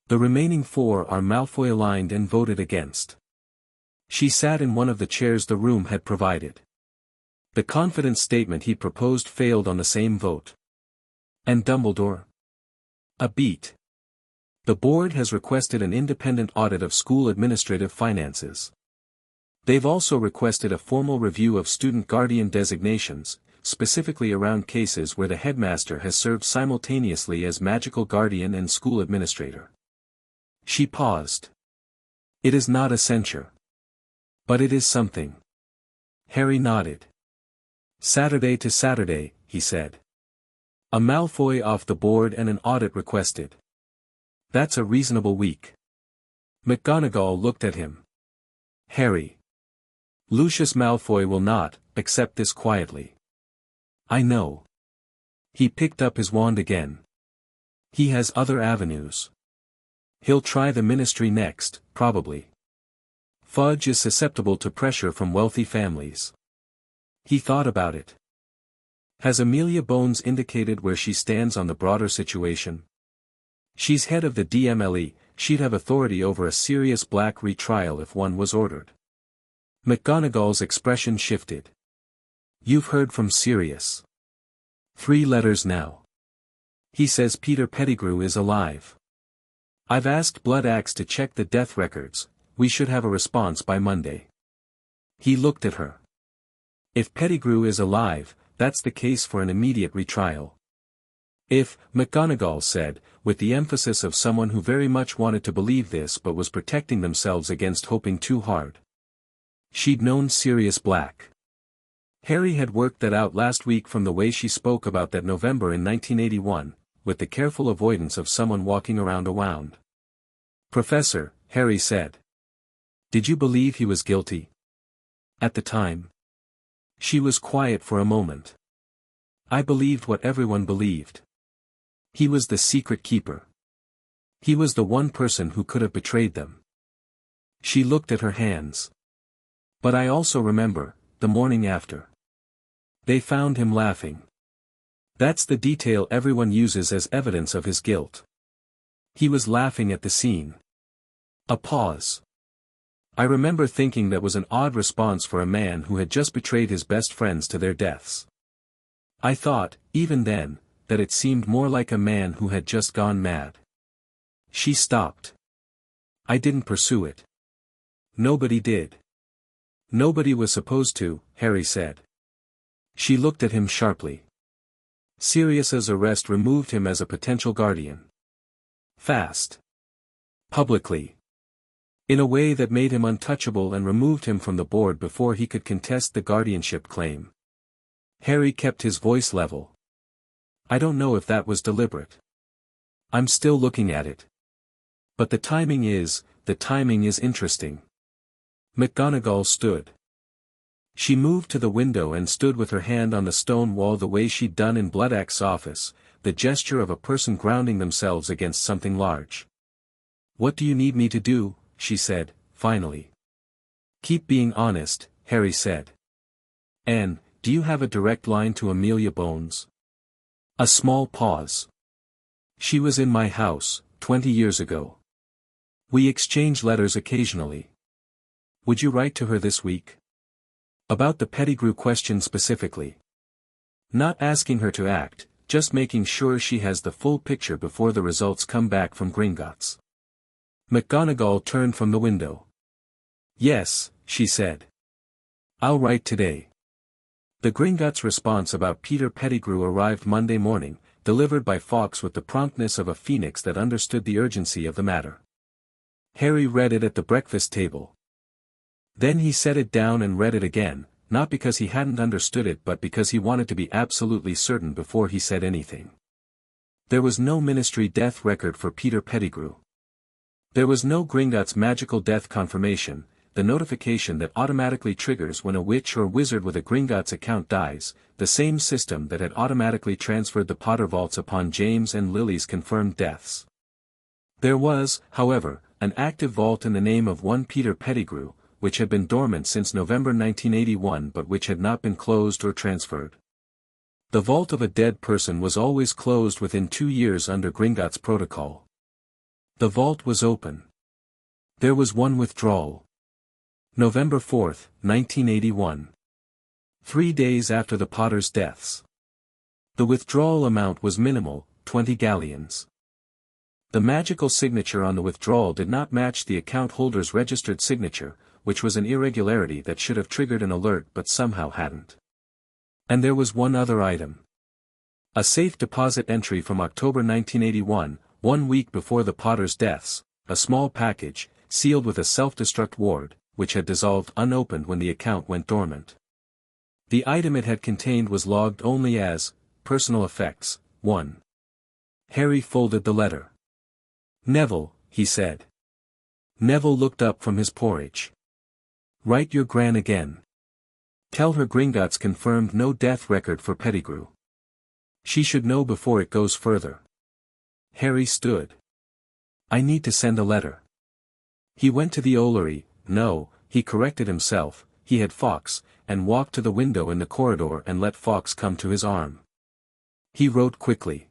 The remaining 4 are Malfoy-aligned and voted against. She sat in one of the chairs the room had provided. The confidence statement he proposed failed on the same vote. And Dumbledore? A beat. The board has requested an independent audit of school administrative finances. They've also requested a formal review of student guardian designations, specifically around cases where the headmaster has served simultaneously as magical guardian and school administrator. She paused. It is not a censure. But it is something. Harry nodded. Saturday to Saturday, he said. A Malfoy off the board and an audit requested. That's a reasonable week. McGonagall looked at him. Harry. Lucius Malfoy will not accept this quietly. I know. He picked up his wand again. He has other avenues. He'll try the ministry next, probably. Fudge is susceptible to pressure from wealthy families. He thought about it. Has Amelia Bones indicated where she stands on the broader situation? She's head of the DMLE, she'd have authority over a Sirius Black retrial if one was ordered. McGonagall's expression shifted. You've heard from Sirius. 3 letters now. He says Peter Pettigrew is alive. I've asked Blood Axe to check the death records, we should have a response by Monday. He looked at her. If Pettigrew is alive, that's the case for an immediate retrial. If, McGonagall said, with the emphasis of someone who very much wanted to believe this but was protecting themselves against hoping too hard. She'd known Sirius Black. Harry had worked that out last week from the way she spoke about that November in 1981, with the careful avoidance of someone walking around a wound. Professor, Harry said. Did you believe he was guilty? At the time. She was quiet for a moment. I believed what everyone believed. He was the secret keeper. He was the one person who could have betrayed them. She looked at her hands. But I also remember, the morning after. They found him laughing. That's the detail everyone uses as evidence of his guilt. He was laughing at the scene. A pause. I remember thinking that was an odd response for a man who had just betrayed his best friends to their deaths. I thought, even then, that it seemed more like a man who had just gone mad. She stopped. I didn't pursue it. Nobody did. Nobody was supposed to, Harry said. She looked at him sharply. Sirius's arrest removed him as a potential guardian. Fast. Publicly. In a way that made him untouchable and removed him from the board before he could contest the guardianship claim. Harry kept his voice level. I don't know if that was deliberate. I'm still looking at it. But the timing is interesting. McGonagall stood. She moved to the window and stood with her hand on the stone wall the way she'd done in Blood Axe's office, the gesture of a person grounding themselves against something large. What do you need me to do? She said, finally. Keep being honest, Harry said. And, do you have a direct line to Amelia Bones? A small pause. She was in my house, 20 years ago. We exchange letters occasionally. Would you write to her this week? About the Pettigrew question specifically. Not asking her to act, just making sure she has the full picture before the results come back from Gringotts. McGonagall turned from the window. Yes, she said. I'll write today. The Gringotts response about Peter Pettigrew arrived Monday morning, delivered by Fawkes with the promptness of a phoenix that understood the urgency of the matter. Harry read it at the breakfast table. Then he set it down and read it again, not because he hadn't understood it but because he wanted to be absolutely certain before he said anything. There was no ministry death record for Peter Pettigrew. There was no Gringotts magical death confirmation, the notification that automatically triggers when a witch or wizard with a Gringotts account dies, the same system that had automatically transferred the Potter vaults upon James and Lily's confirmed deaths. There was, however, an active vault in the name of one Peter Pettigrew, which had been dormant since November 1981 but which had not been closed or transferred. The vault of a dead person was always closed within 2 years under Gringotts protocol. The vault was open. There was one withdrawal. November 4, 1981. 3 days after the Potters' deaths. The withdrawal amount was minimal, 20 galleons. The magical signature on the withdrawal did not match the account holder's registered signature, which was an irregularity that should have triggered an alert but somehow hadn't. And there was one other item. A safe deposit entry from October 1981, 1 week before the Potters' deaths, a small package, sealed with a self-destruct ward, which had dissolved unopened when the account went dormant. The item it had contained was logged only as, personal effects, 1. Harry folded the letter. Neville, he said. Neville looked up from his porridge. Write your Gran again. Tell her Gringotts confirmed no death record for Pettigrew. She should know before it goes further. Harry stood. I need to send a letter. He went to the Ollery, no, he corrected himself, he had Fawkes, and walked to the window in the corridor and let Fawkes come to his arm. He wrote quickly.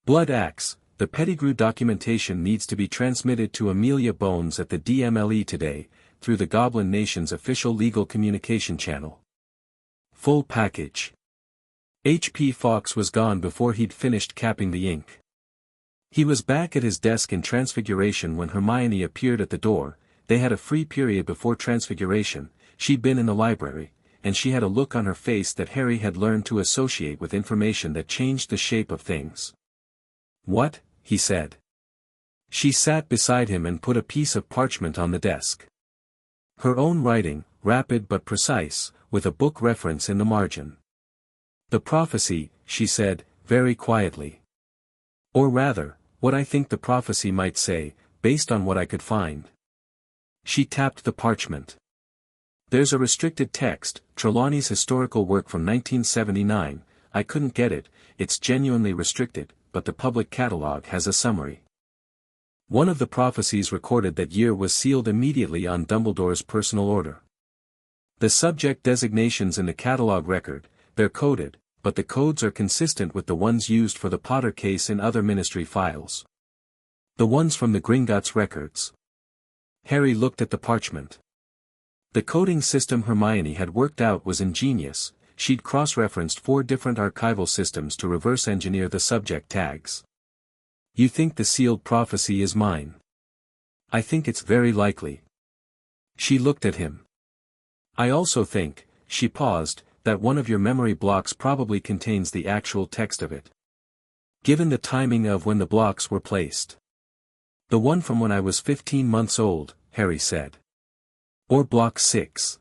Blood Axe, the Pettigrew documentation needs to be transmitted to Amelia Bones at the DMLE today, through the Goblin Nation's official legal communication channel. Full package. H.P. Fawkes was gone before he'd finished capping the ink. He was back at his desk in Transfiguration when Hermione appeared at the door. They had a free period before Transfiguration, she'd been in the library, and she had a look on her face that Harry had learned to associate with information that changed the shape of things. What? He said. She sat beside him and put a piece of parchment on the desk. Her own writing, rapid but precise, with a book reference in the margin. The prophecy, she said, very quietly. Or rather, what I think the prophecy might say, based on what I could find. She tapped the parchment. There's a restricted text, Trelawney's historical work from 1979, I couldn't get it, it's genuinely restricted, but the public catalogue has a summary. One of the prophecies recorded that year was sealed immediately on Dumbledore's personal order. The subject designations in the catalogue record, they're coded, but the codes are consistent with the ones used for the Potter case in other Ministry files. The ones from the Gringotts records. Harry looked at the parchment. The coding system Hermione had worked out was ingenious, she'd cross-referenced 4 different archival systems to reverse-engineer the subject tags. You think the sealed prophecy is mine? I think it's very likely. She looked at him. I also think, she paused, that one of your memory blocks probably contains the actual text of it. Given the timing of when the blocks were placed. The one from when I was 15 months old, Harry said. Or block 6.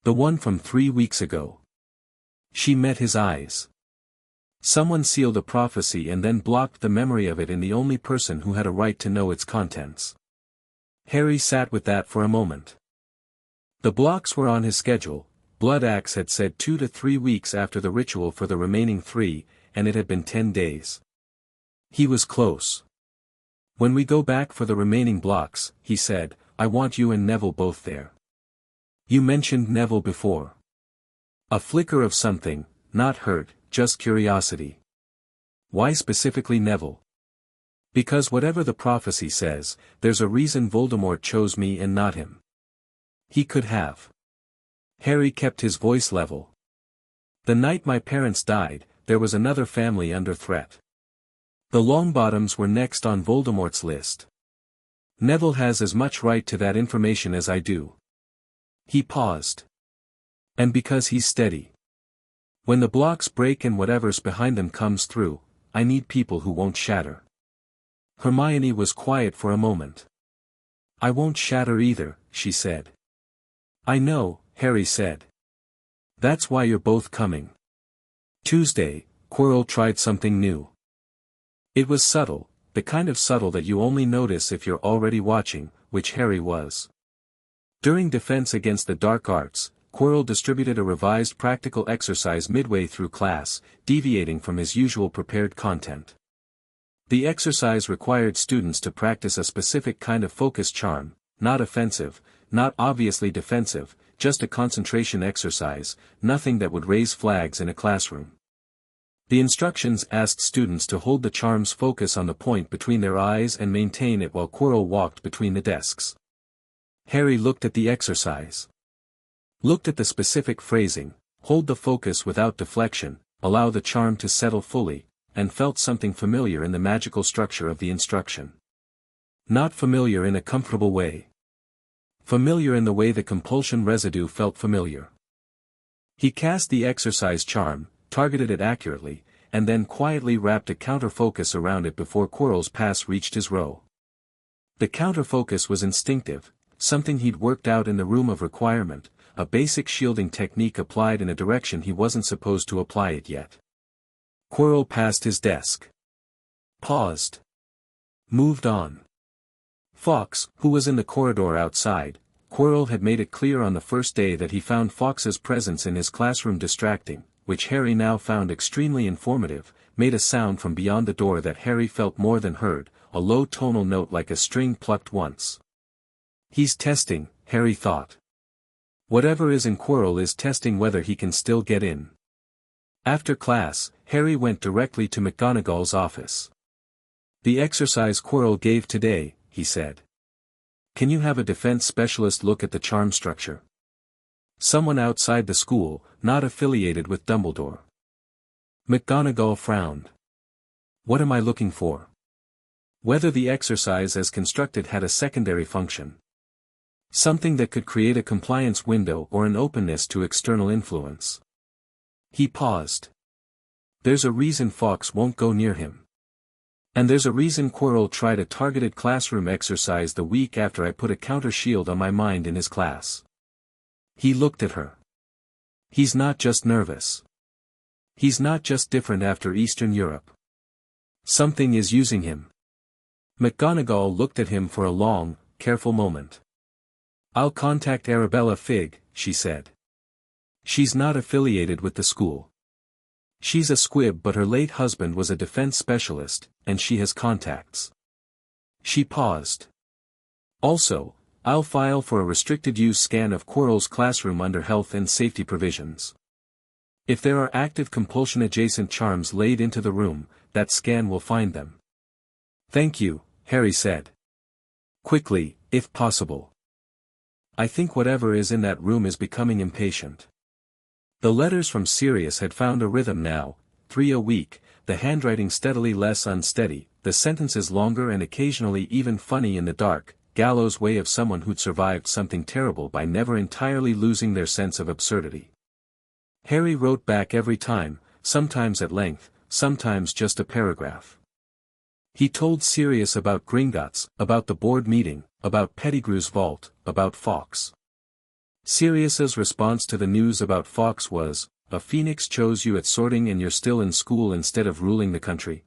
The one from 3 weeks ago. She met his eyes. Someone sealed a prophecy and then blocked the memory of it in the only person who had a right to know its contents. Harry sat with that for a moment. The blocks were on his schedule, Blood Axe had said 2 to 3 weeks after the ritual for the remaining 3, and it had been 10 days. He was close. When we go back for the remaining blocks, he said, I want you and Neville both there. You mentioned Neville before. A flicker of something, not hurt, just curiosity. Why specifically Neville? Because whatever the prophecy says, there's a reason Voldemort chose me and not him. He could have. Harry kept his voice level. The night my parents died, there was another family under threat. The Longbottoms were next on Voldemort's list. Neville has as much right to that information as I do. He paused. And because he's steady. When the blocks break and whatever's behind them comes through, I need people who won't shatter. Hermione was quiet for a moment. I won't shatter either, she said. I know, Harry said. That's why you're both coming. Tuesday, Quirrell tried something new. It was subtle, the kind of subtle that you only notice if you're already watching, which Harry was. During Defense Against the Dark Arts, Quirrell distributed a revised practical exercise midway through class, deviating from his usual prepared content. The exercise required students to practice a specific kind of focus charm, not offensive, not obviously defensive, just a concentration exercise, nothing that would raise flags in a classroom. The instructions asked students to hold the charm's focus on the point between their eyes and maintain it while Quirrell walked between the desks. Harry looked at the exercise. Looked at the specific phrasing, hold the focus without deflection, allow the charm to settle fully, and felt something familiar in the magical structure of the instruction. Not familiar in a comfortable way. Familiar in the way the compulsion residue felt familiar. He cast the exercise charm, targeted it accurately, and then quietly wrapped a counterfocus around it before Quirrell's pass reached his row. The counterfocus was instinctive, something he'd worked out in the room of requirement, a basic shielding technique applied in a direction he wasn't supposed to apply it yet. Quirrell passed his desk. Paused. Moved on. Fawkes, who was in the corridor outside, Quirrell had made it clear on the first day that he found Fawkes's presence in his classroom distracting, which Harry now found extremely informative, made a sound from beyond the door that Harry felt more than heard, a low tonal note like a string plucked once. He's testing, Harry thought. Whatever is in Quirrell is testing whether he can still get in. After class, Harry went directly to McGonagall's office. "The exercise Quirrell gave today," he said. "Can you have a defense specialist look at the charm structure?" "Someone outside the school, not affiliated with Dumbledore." McGonagall frowned. "What am I looking for?" "Whether the exercise as constructed had a secondary function. Something that could create a compliance window or an openness to external influence." He paused. "There's a reason Fawkes won't go near him. And there's a reason Quirrell tried a targeted classroom exercise the week after I put a counter shield on my mind in his class." He looked at her. "He's not just nervous. He's not just different after Eastern Europe. Something is using him." McGonagall looked at him for a long, careful moment. "I'll contact Arabella Figg," she said. "She's not affiliated with the school. She's a squib, but her late husband was a defense specialist, and she has contacts." She paused. "Also, I'll file for a restricted-use scan of Quirrell's classroom under health and safety provisions. If there are active compulsion-adjacent charms laid into the room, that scan will find them." "Thank you," Harry said. "Quickly, if possible. I think whatever is in that room is becoming impatient." The letters from Sirius had found a rhythm now, 3 a week, the handwriting steadily less unsteady, the sentences longer and occasionally even funny in the dark, gallows way of someone who'd survived something terrible by never entirely losing their sense of absurdity. Harry wrote back every time, sometimes at length, sometimes just a paragraph. He told Sirius about Gringotts, about the board meeting, about Pettigrew's vault, about Fawkes. Sirius's response to the news about Fawkes was, "A phoenix chose you at sorting and you're still in school instead of ruling the country."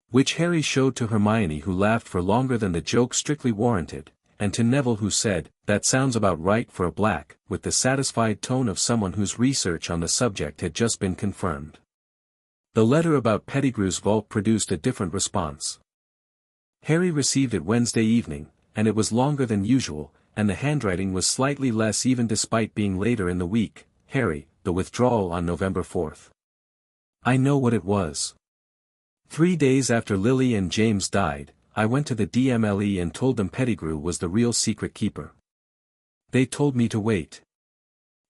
Which Harry showed to Hermione, who laughed for longer than the joke strictly warranted, and to Neville, who said, "That sounds about right for a Black," with the satisfied tone of someone whose research on the subject had just been confirmed. The letter about Pettigrew's vault produced a different response. Harry received it Wednesday evening, and it was longer than usual, and the handwriting was slightly less even despite being later in the week. "Harry, the withdrawal on November 4th. I know what it was. 3 days after Lily and James died, I went to the DMLE and told them Pettigrew was the real secret keeper. They told me to wait.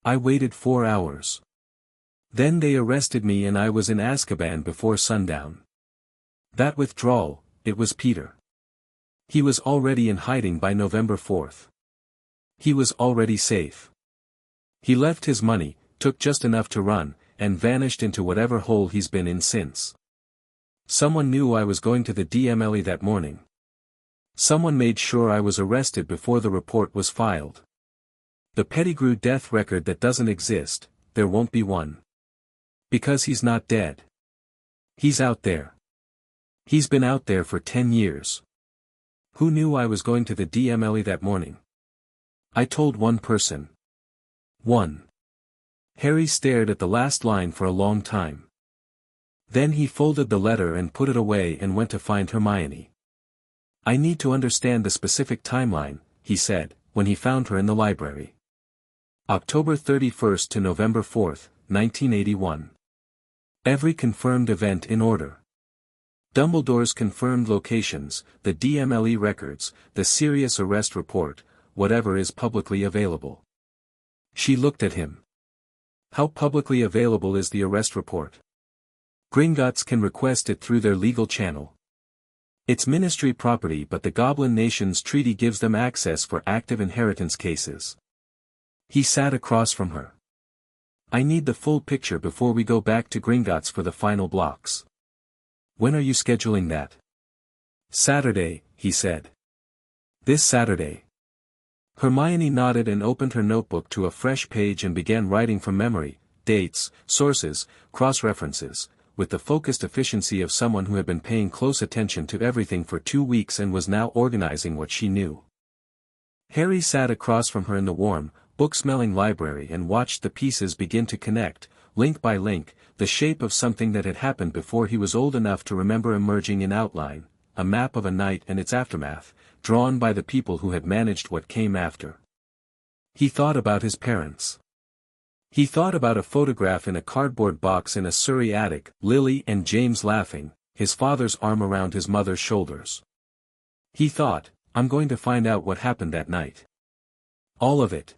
I waited 4 hours. Then they arrested me and I was in Azkaban before sundown. That withdrawal, it was Peter. He was already in hiding by November 4th. He was already safe. He left his money, took just enough to run, and vanished into whatever hole he's been in since. Someone knew I was going to the DMLE that morning. Someone made sure I was arrested before the report was filed. The Pettigrew death record that doesn't exist, there won't be one. Because he's not dead. He's out there. He's been out there for 10 years. Who knew I was going to the DMLE that morning? I told one person. One. Harry stared at the last line for a long time. Then he folded the letter and put it away and went to find Hermione. "I need to understand the specific timeline," he said, when he found her in the library. October 31st to November 4th, 1981. Every confirmed event in order. Dumbledore's confirmed locations, the DMLE records, the Sirius arrest report, whatever is publicly available. She looked at him. How publicly available is the arrest report? Gringotts can request it through their legal channel. It's ministry property, but the Goblin Nations Treaty gives them access for active inheritance cases. He sat across from her. I need the full picture before we go back to Gringotts for the final blocks. When are you scheduling that? Saturday, he said. This Saturday. Hermione nodded and opened her notebook to a fresh page and began writing from memory, dates, sources, cross-references, with the focused efficiency of someone who had been paying close attention to everything for 2 weeks and was now organizing what she knew. Harry sat across from her in the warm, book-smelling library and watched the pieces begin to connect, link by link, the shape of something that had happened before he was old enough to remember emerging in outline, a map of a night and its aftermath, drawn by the people who had managed what came after. He thought about his parents. He thought about a photograph in a cardboard box in a Surrey attic, Lily and James laughing, his father's arm around his mother's shoulders. He thought, I'm going to find out what happened that night. All of it.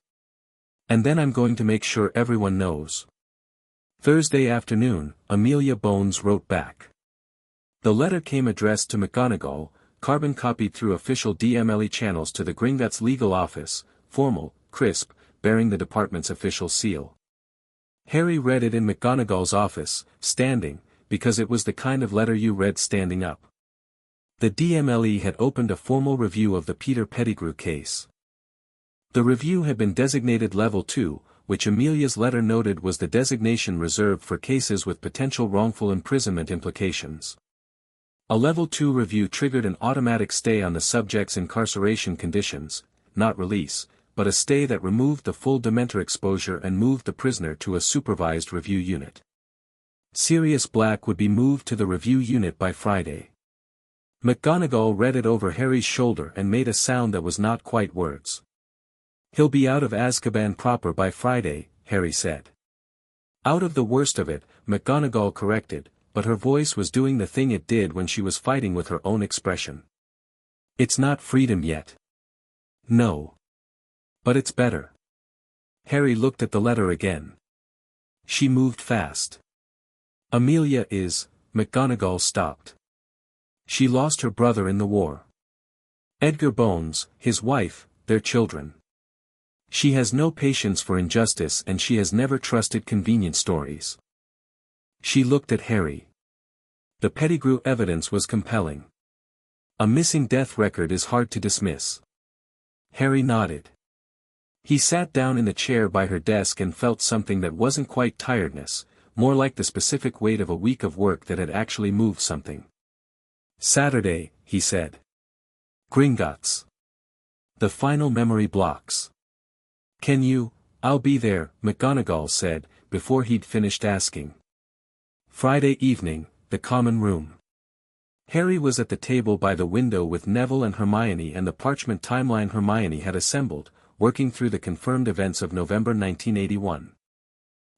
And then I'm going to make sure everyone knows. Thursday afternoon, Amelia Bones wrote back. The letter came addressed to McGonagall, carbon copied through official DMLE channels to the Gringotts legal office, formal, crisp, bearing the department's official seal. Harry read it in McGonagall's office, standing, because it was the kind of letter you read standing up. The DMLE had opened a formal review of the Peter Pettigrew case. The review had been designated Level 2, which Amelia's letter noted was the designation reserved for cases with potential wrongful imprisonment implications. A Level 2 review triggered an automatic stay on the subject's incarceration conditions, not release, but a stay that removed the full Dementor exposure and moved the prisoner to a supervised review unit. Sirius Black would be moved to the review unit by Friday. McGonagall read it over Harry's shoulder and made a sound that was not quite words. He'll be out of Azkaban proper by Friday, Harry said. Out of the worst of it, McGonagall corrected, but her voice was doing the thing it did when she was fighting with her own expression. It's not freedom yet. No. But it's better. Harry looked at the letter again. She moved fast. Amelia is, McGonagall stopped. She lost her brother in the war. Edgar Bones, his wife, their children. She has no patience for injustice and she has never trusted convenient stories. She looked at Harry. The Pettigrew evidence was compelling. A missing death record is hard to dismiss. Harry nodded. He sat down in the chair by her desk and felt something that wasn't quite tiredness, more like the specific weight of a week of work that had actually moved something. Saturday, he said. Gringotts. The final memory blocks. Can you? I'll be there, McGonagall said, before he'd finished asking. Friday evening, the common room. Harry was at the table by the window with Neville and Hermione and the parchment timeline Hermione had assembled, working through the confirmed events of November 1981.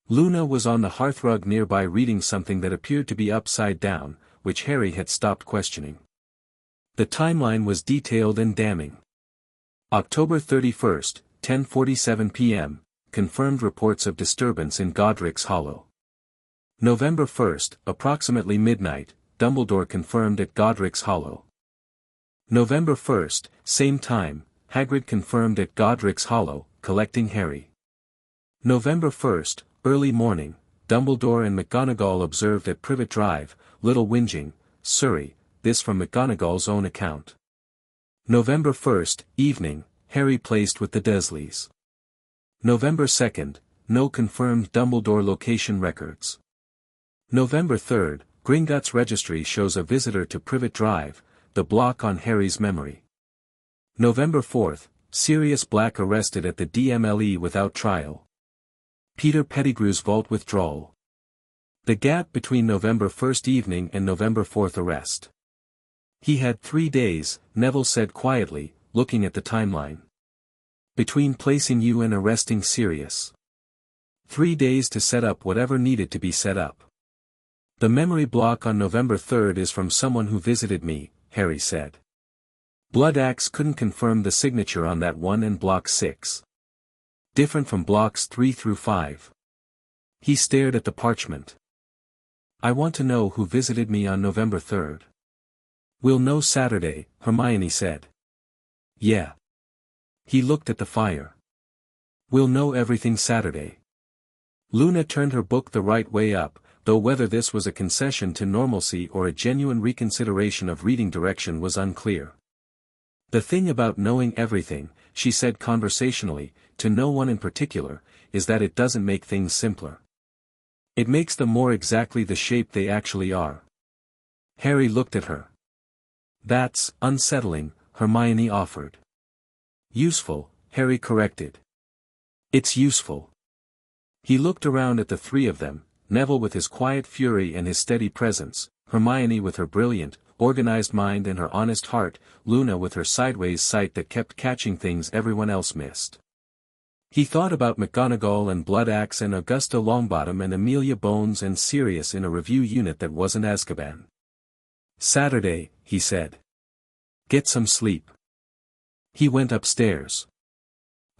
Luna was on the hearthrug nearby reading something that appeared to be upside down, which Harry had stopped questioning. The timeline was detailed and damning. October 31st, 10:47 p.m., confirmed reports of disturbance in Godric's Hollow. November 1st, approximately midnight, Dumbledore confirmed at Godric's Hollow. November 1st, same time, Hagrid confirmed at Godric's Hollow, collecting Harry. November 1st, early morning, Dumbledore and McGonagall observed at Privet Drive, Little Whinging, Surrey, this from McGonagall's own account. November 1st, evening, Harry placed with the Dursleys. November 2nd, no confirmed Dumbledore location records. November 3rd, Gringotts registry shows a visitor to Privet Drive, the block on Harry's memory. November 4th, Sirius Black arrested at the DMLE without trial. Peter Pettigrew's vault withdrawal. The gap between November 1st evening and November 4th arrest. He had 3 days, Neville said quietly, looking at the timeline. Between placing you and arresting Sirius. 3 days to set up whatever needed to be set up. The memory block on November 3rd is from someone who visited me, Harry said. Blood Axe couldn't confirm the signature on that one and block 6. Different from blocks 3 through 5. He stared at the parchment. I want to know who visited me on November 3rd. We'll know Saturday, Hermione said. Yeah. He looked at the fire. We'll know everything Saturday. Luna turned her book the right way up, though whether this was a concession to normalcy or a genuine reconsideration of reading direction was unclear. The thing about knowing everything, she said conversationally, to no one in particular, is that it doesn't make things simpler. It makes them more exactly the shape they actually are. Harry looked at her. That's unsettling, Hermione offered. Useful, Harry corrected. It's useful. He looked around at the three of them, Neville with his quiet fury and his steady presence, Hermione with her brilliant, organized mind and her honest heart, Luna with her sideways sight that kept catching things everyone else missed. He thought about McGonagall and Bloodaxe and Augusta Longbottom and Amelia Bones and Sirius in a review unit that wasn't Azkaban. Saturday, he said. Get some sleep. He went upstairs.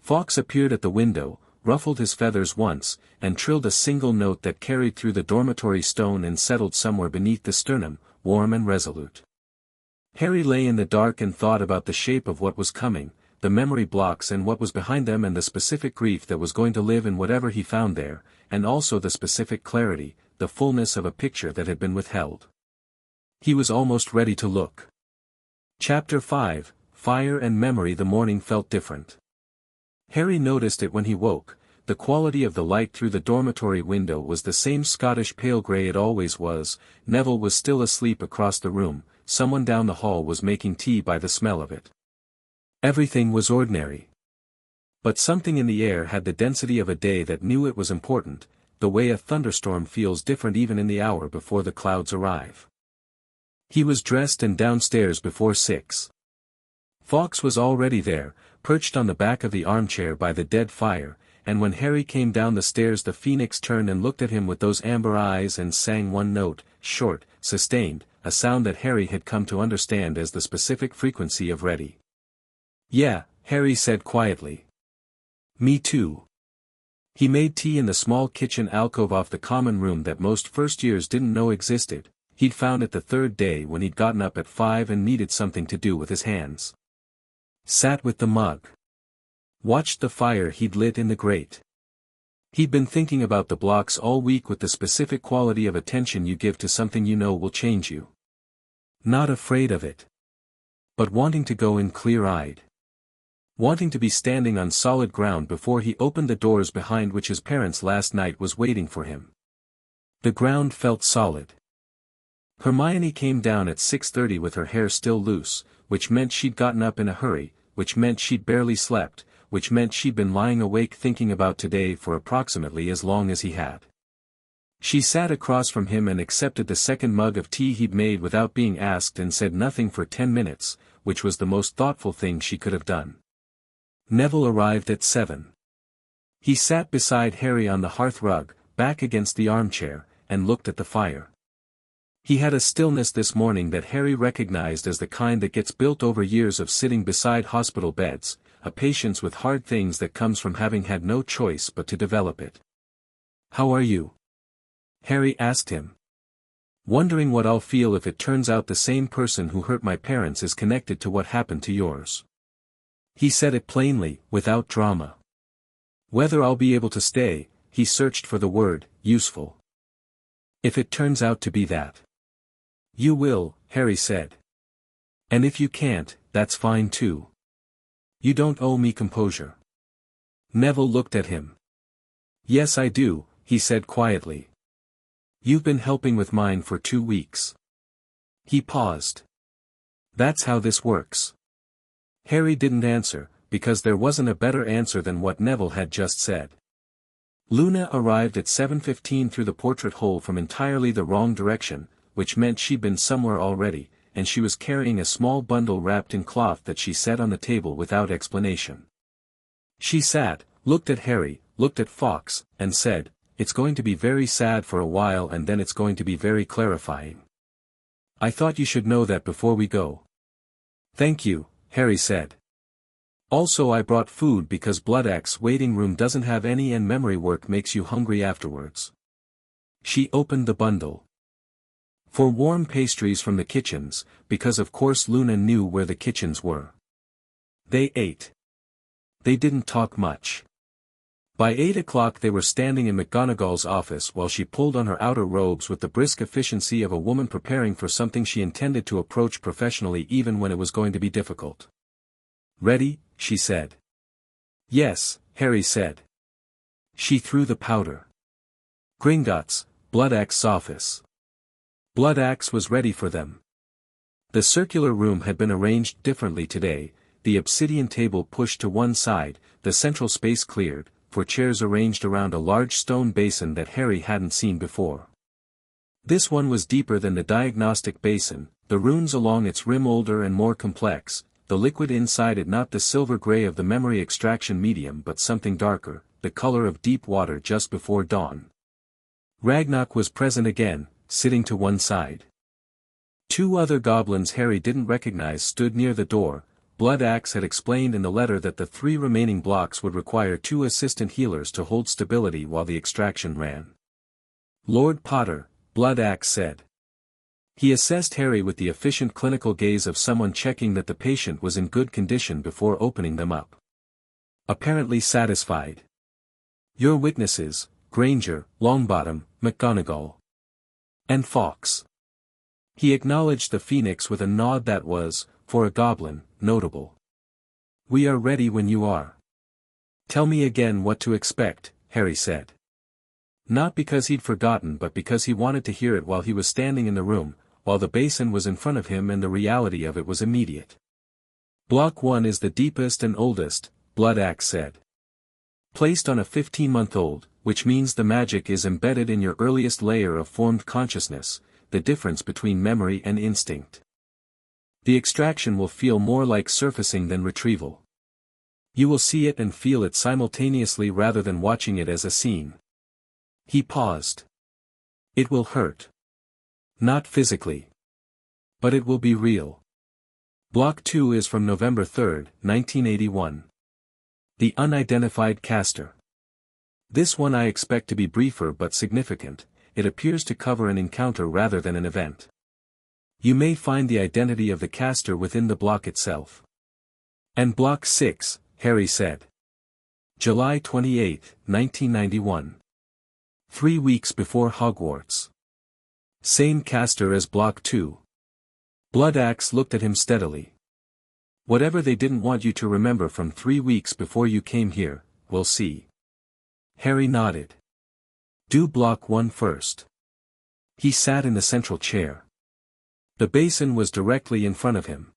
Fawkes appeared at the window, ruffled his feathers once, and trilled a single note that carried through the dormitory stone and settled somewhere beneath the sternum, warm and resolute. Harry lay in the dark and thought about the shape of what was coming, the memory blocks and what was behind them and the specific grief that was going to live in whatever he found there, and also the specific clarity, the fullness of a picture that had been withheld. He was almost ready to look. Chapter 5, Fire and Memory. The morning felt different. Harry noticed it when he woke. The quality of the light through the dormitory window was the same Scottish pale grey it always was. Neville was still asleep across the room, someone down the hall was making tea by the smell of it. Everything was ordinary. But something in the air had the density of a day that knew it was important, the way a thunderstorm feels different even in the hour before the clouds arrive. He was dressed and downstairs before 6. Fawkes was already there, perched on the back of the armchair by the dead fire, and when Harry came down the stairs the Phoenix turned and looked at him with those amber eyes and sang one note, short, sustained, a sound that Harry had come to understand as the specific frequency of ready. Yeah, Harry said quietly. Me too. He made tea in the small kitchen alcove off the common room that most first years didn't know existed. He'd found it the third day when he'd gotten up at 5 and needed something to do with his hands. Sat with the mug. Watched the fire he'd lit in the grate. He'd been thinking about the blocks all week with the specific quality of attention you give to something you know will change you. Not afraid of it. But wanting to go in clear-eyed. Wanting to be standing on solid ground before he opened the doors behind which his parents last night was waiting for him. The ground felt solid. Hermione came down at 6:30 with her hair still loose, which meant she'd gotten up in a hurry, which meant she'd barely slept, which meant she'd been lying awake thinking about today for approximately as long as he had. She sat across from him and accepted the second mug of tea he'd made without being asked and said nothing for 10 minutes, which was the most thoughtful thing she could have done. Neville arrived at 7. He sat beside Harry on the hearth rug, back against the armchair, and looked at the fire. He had a stillness this morning that Harry recognized as the kind that gets built over years of sitting beside hospital beds, a patience with hard things that comes from having had no choice but to develop it. "How are you?" Harry asked him. "Wondering what I'll feel if it turns out the same person who hurt my parents is connected to what happened to yours." He said it plainly, without drama. "Whether I'll be able to stay," he searched for the word, useful. "If it turns out to be that." "You will," Harry said. "And if you can't, that's fine too. You don't owe me composure." Neville looked at him. "Yes I do," he said quietly. "You've been helping with mine for 2 weeks." He paused. "That's how this works." Harry didn't answer, because there wasn't a better answer than what Neville had just said. Luna arrived at 7:15 through the portrait hole from entirely the wrong direction, which meant she'd been somewhere already, and she was carrying a small bundle wrapped in cloth that she set on the table without explanation. She sat, looked at Harry, looked at Fawkes, and said, "It's going to be very sad for a while and then it's going to be very clarifying. I thought you should know that before we go." "Thank you," Harry said. "Also I brought food because Bloodaxe waiting room doesn't have any and memory work makes you hungry afterwards." She opened the bundle. For warm pastries from the kitchens, because of course Luna knew where the kitchens were. They ate. They didn't talk much. By 8 o'clock they were standing in McGonagall's office while she pulled on her outer robes with the brisk efficiency of a woman preparing for something she intended to approach professionally even when it was going to be difficult. "Ready?" she said. "Yes," Harry said. She threw the powder. Gringotts, Bloodaxe's office. Bloodaxe was ready for them. The circular room had been arranged differently today, the obsidian table pushed to one side, the central space cleared, for chairs arranged around a large stone basin that Harry hadn't seen before. This one was deeper than the diagnostic basin, the runes along its rim older and more complex, the liquid inside it not the silver gray of the memory extraction medium but something darker, the color of deep water just before dawn. Ragnarok was present again, sitting to one side. Two other goblins Harry didn't recognize stood near the door. Blood Axe had explained in the letter that the 3 remaining blocks would require 2 assistant healers to hold stability while the extraction ran. Lord Potter, Blood Axe said. He assessed Harry with the efficient clinical gaze of someone checking that the patient was in good condition before opening them up. Apparently satisfied. Your witnesses, Granger, Longbottom, McGonagall. And Fawkes. He acknowledged the phoenix with a nod that was, for a goblin, notable. We are ready when you are. Tell me again what to expect, Harry said. Not because he'd forgotten but because he wanted to hear it while he was standing in the room, while the basin was in front of him and the reality of it was immediate. Block 1 is the deepest and oldest, Blood Axe said. Placed on a 15-month-old, which means the magic is embedded in your earliest layer of formed consciousness, the difference between memory and instinct. The extraction will feel more like surfacing than retrieval. You will see it and feel it simultaneously rather than watching it as a scene. He paused. It will hurt. Not physically. But it will be real. Block 2 is from November 3, 1981. The Unidentified Caster. This one I expect to be briefer but significant. It appears to cover an encounter rather than an event. You may find the identity of the caster within the block itself. And Block 6, Harry said. July 28, 1991. 3 weeks before Hogwarts. Same caster as Block 2. Blood Axe looked at him steadily. Whatever they didn't want you to remember from 3 weeks before you came here, we'll see. Harry nodded. Do Block 1 first. He sat in the central chair. The basin was directly in front of him.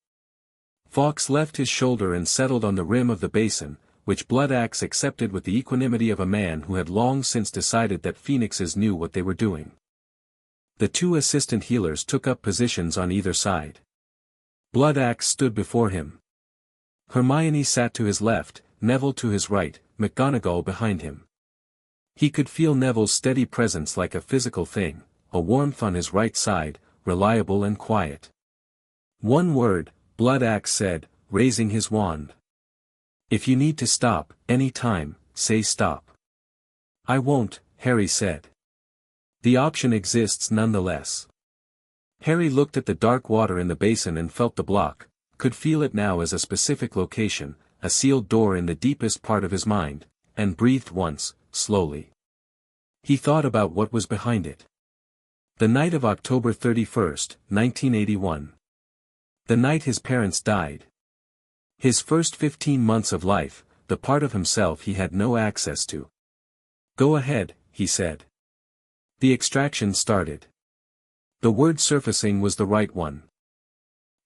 Fawkes left his shoulder and settled on the rim of the basin, which Blood Axe accepted with the equanimity of a man who had long since decided that phoenixes knew what they were doing. The 2 assistant healers took up positions on either side. Blood Axe stood before him. Hermione sat to his left, Neville to his right, McGonagall behind him. He could feel Neville's steady presence like a physical thing, a warmth on his right side, reliable and quiet. One word, Blood Axe said, raising his wand. If you need to stop, any time, say stop. I won't, Harry said. The option exists nonetheless. Harry looked at the dark water in the basin and felt the block, could feel it now as a specific location, a sealed door in the deepest part of his mind, and breathed once, slowly. He thought about what was behind it. The night of October 31, 1981. The night his parents died. His first 15 months of life, the part of himself he had no access to. Go ahead, he said. The extraction started. The word surfacing was the right one.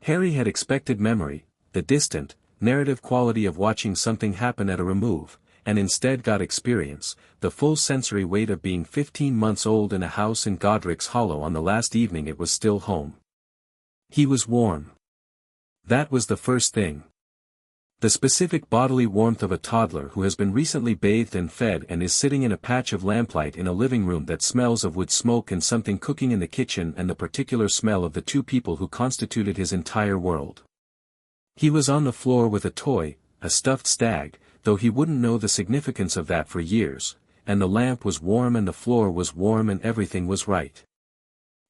Harry had expected memory, the distant, narrative quality of watching something happen at a remove, and instead got experience, the full sensory weight of being 15 months old in a house in Godric's Hollow on the last evening it was still home. He was warm. That was the first thing. The specific bodily warmth of a toddler who has been recently bathed and fed and is sitting in a patch of lamplight in a living room that smells of wood smoke and something cooking in the kitchen and the particular smell of the 2 people who constituted his entire world. He was on the floor with a toy, a stuffed stag, though he wouldn't know the significance of that for years, and the lamp was warm and the floor was warm and everything was right.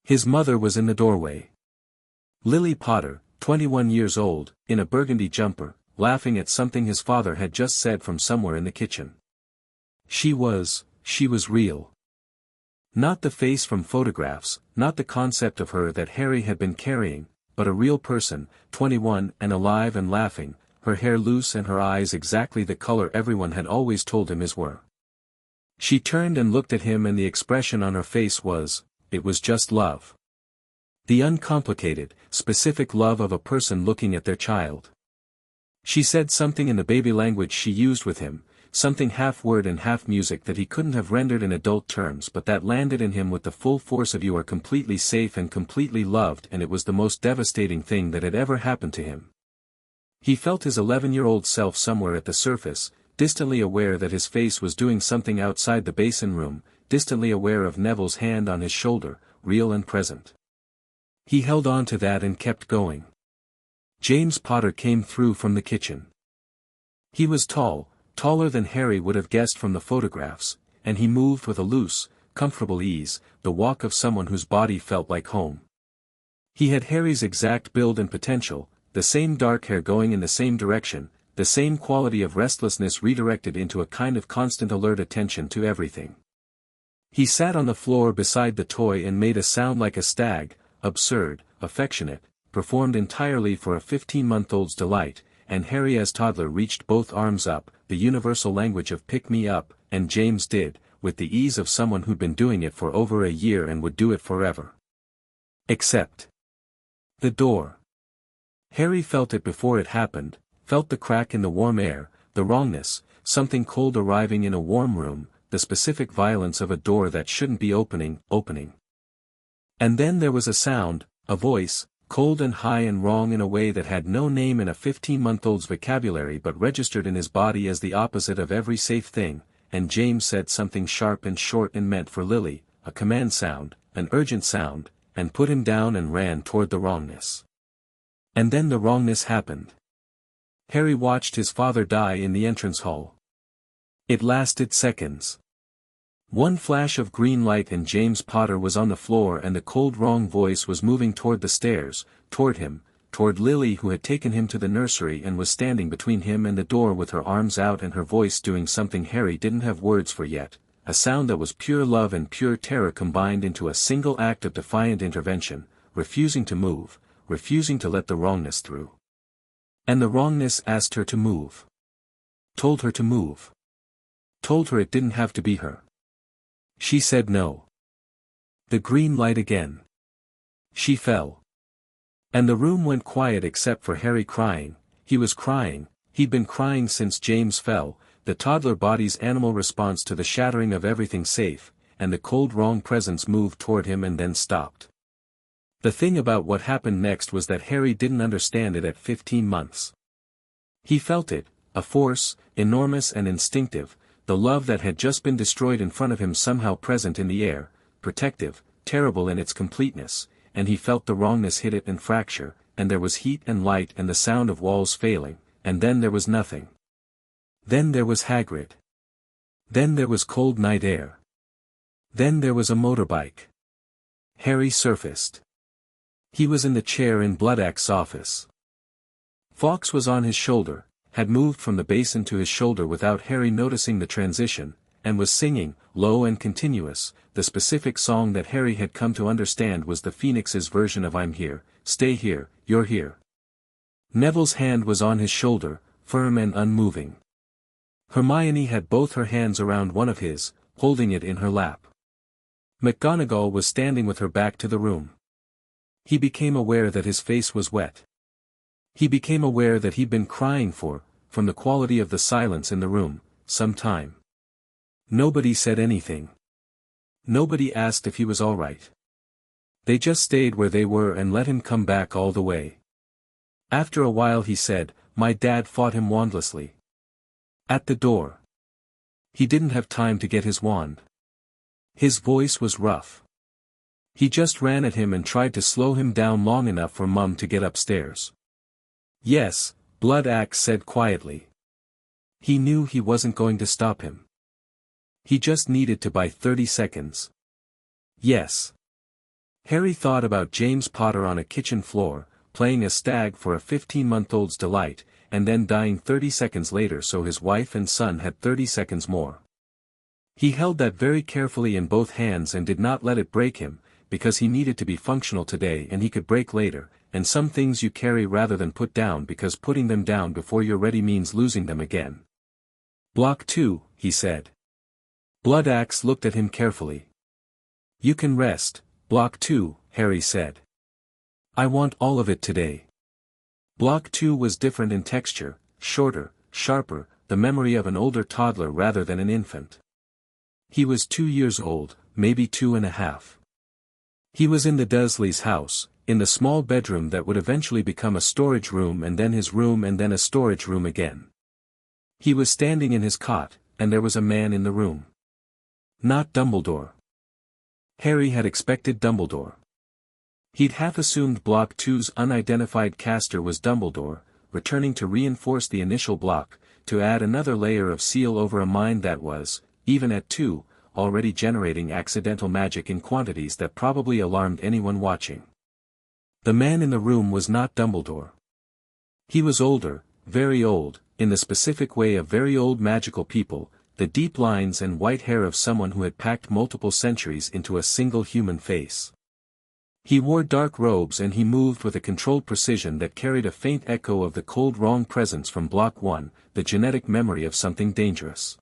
His mother was in the doorway. Lily Potter, 21 years old, in a burgundy jumper, laughing at something his father had just said from somewhere in the kitchen. She was real. Not the face from photographs, not the concept of her that Harry had been carrying, but a real person, 21 and alive and laughing, her hair loose and her eyes exactly the color everyone had always told him his were. She turned and looked at him and the expression on her face was, it was just love. The uncomplicated, specific love of a person looking at their child. She said something in the baby language she used with him, something half word and half music that he couldn't have rendered in adult terms but that landed in him with the full force of you are completely safe and completely loved, and it was the most devastating thing that had ever happened to him. He felt his 11-year-old self somewhere at the surface, distantly aware that his face was doing something outside the basin room, distantly aware of Neville's hand on his shoulder, real and present. He held on to that and kept going. James Potter came through from the kitchen. He was tall, taller than Harry would have guessed from the photographs, and he moved with a loose, comfortable ease, the walk of someone whose body felt like home. He had Harry's exact build and potential, the same dark hair going in the same direction, the same quality of restlessness redirected into a kind of constant alert attention to everything. He sat on the floor beside the toy and made a sound like a stag, absurd, affectionate, performed entirely for a 15-month-old's delight, and Harry as toddler reached both arms up, the universal language of pick me up, and James did, with the ease of someone who'd been doing it for over a year and would do it forever. Except the door. Harry felt it before it happened, felt the crack in the warm air, the wrongness, something cold arriving in a warm room, the specific violence of a door that shouldn't be opening. And then there was a sound, a voice, cold and high and wrong in a way that had no name in a 15-month-old's vocabulary but registered in his body as the opposite of every safe thing, and James said something sharp and short and meant for Lily, a command sound, an urgent sound, and put him down and ran toward the wrongness. And then the wrongness happened. Harry watched his father die in the entrance hall. It lasted seconds. One flash of green light and James Potter was on the floor and the cold wrong voice was moving toward the stairs, toward him, toward Lily who had taken him to the nursery and was standing between him and the door with her arms out and her voice doing something Harry didn't have words for yet, a sound that was pure love and pure terror combined into a single act of defiant intervention, refusing to move, refusing to let the wrongness through. And the wrongness asked her to move. Told her to move. Told her it didn't have to be her. She said no. The green light again. She fell. And the room went quiet except for Harry crying. He was crying, he'd been crying since James fell, the toddler body's animal response to the shattering of everything safe, and the cold wrong presence moved toward him and then stopped. The thing about what happened next was that Harry didn't understand it at 15 months. He felt it, a force, enormous and instinctive, the love that had just been destroyed in front of him somehow present in the air, protective, terrible in its completeness, and he felt the wrongness hit it and fracture, and there was heat and light and the sound of walls failing, and then there was nothing. Then there was Hagrid. Then there was cold night air. Then there was a motorbike. Harry surfaced. He was in the chair in Bloodaxe's office. Fawkes was on his shoulder, had moved from the basin to his shoulder without Harry noticing the transition, and was singing, low and continuous, the specific song that Harry had come to understand was the Phoenix's version of I'm here, stay here, you're here. Neville's hand was on his shoulder, firm and unmoving. Hermione had both her hands around one of his, holding it in her lap. McGonagall was standing with her back to the room. He became aware that his face was wet. He became aware that he'd been crying from the quality of the silence in the room, some time. Nobody said anything. Nobody asked if he was all right. They just stayed where they were and let him come back all the way. After a while he said, "My dad fought him wandlessly. At the door. He didn't have time to get his wand." His voice was rough. He just ran at him and tried to slow him down long enough for Mum to get upstairs. "Yes," Bloodaxe said quietly. He knew he wasn't going to stop him. He just needed to buy 30 seconds. Yes. Harry thought about James Potter on a kitchen floor, playing a stag for a 15-month-old's delight, and then dying 30 seconds later so his wife and son had 30 seconds more. He held that very carefully in both hands and did not let it break him, because he needed to be functional today and he could break later, and some things you carry rather than put down because putting them down before you're ready means losing them again. "Block 2, he said. Bloodaxe looked at him carefully. "You can rest, Block 2, Harry said. "I want all of it today." Block 2 was different in texture, shorter, sharper, the memory of an older toddler rather than an infant. He was 2 years old, maybe 2.5. He was in the Dursleys' house, in the small bedroom that would eventually become a storage room and then his room and then a storage room again. He was standing in his cot, and there was a man in the room. Not Dumbledore. Harry had expected Dumbledore. He'd half assumed Block 2's unidentified caster was Dumbledore, returning to reinforce the initial block, to add another layer of seal over a mind that was, even at 2, already generating accidental magic in quantities that probably alarmed anyone watching. The man in the room was not Dumbledore. He was older, very old, in the specific way of very old magical people, the deep lines and white hair of someone who had packed multiple centuries into a single human face. He wore dark robes and he moved with a controlled precision that carried a faint echo of the cold wrong presence from Block 1, the genetic memory of something dangerous.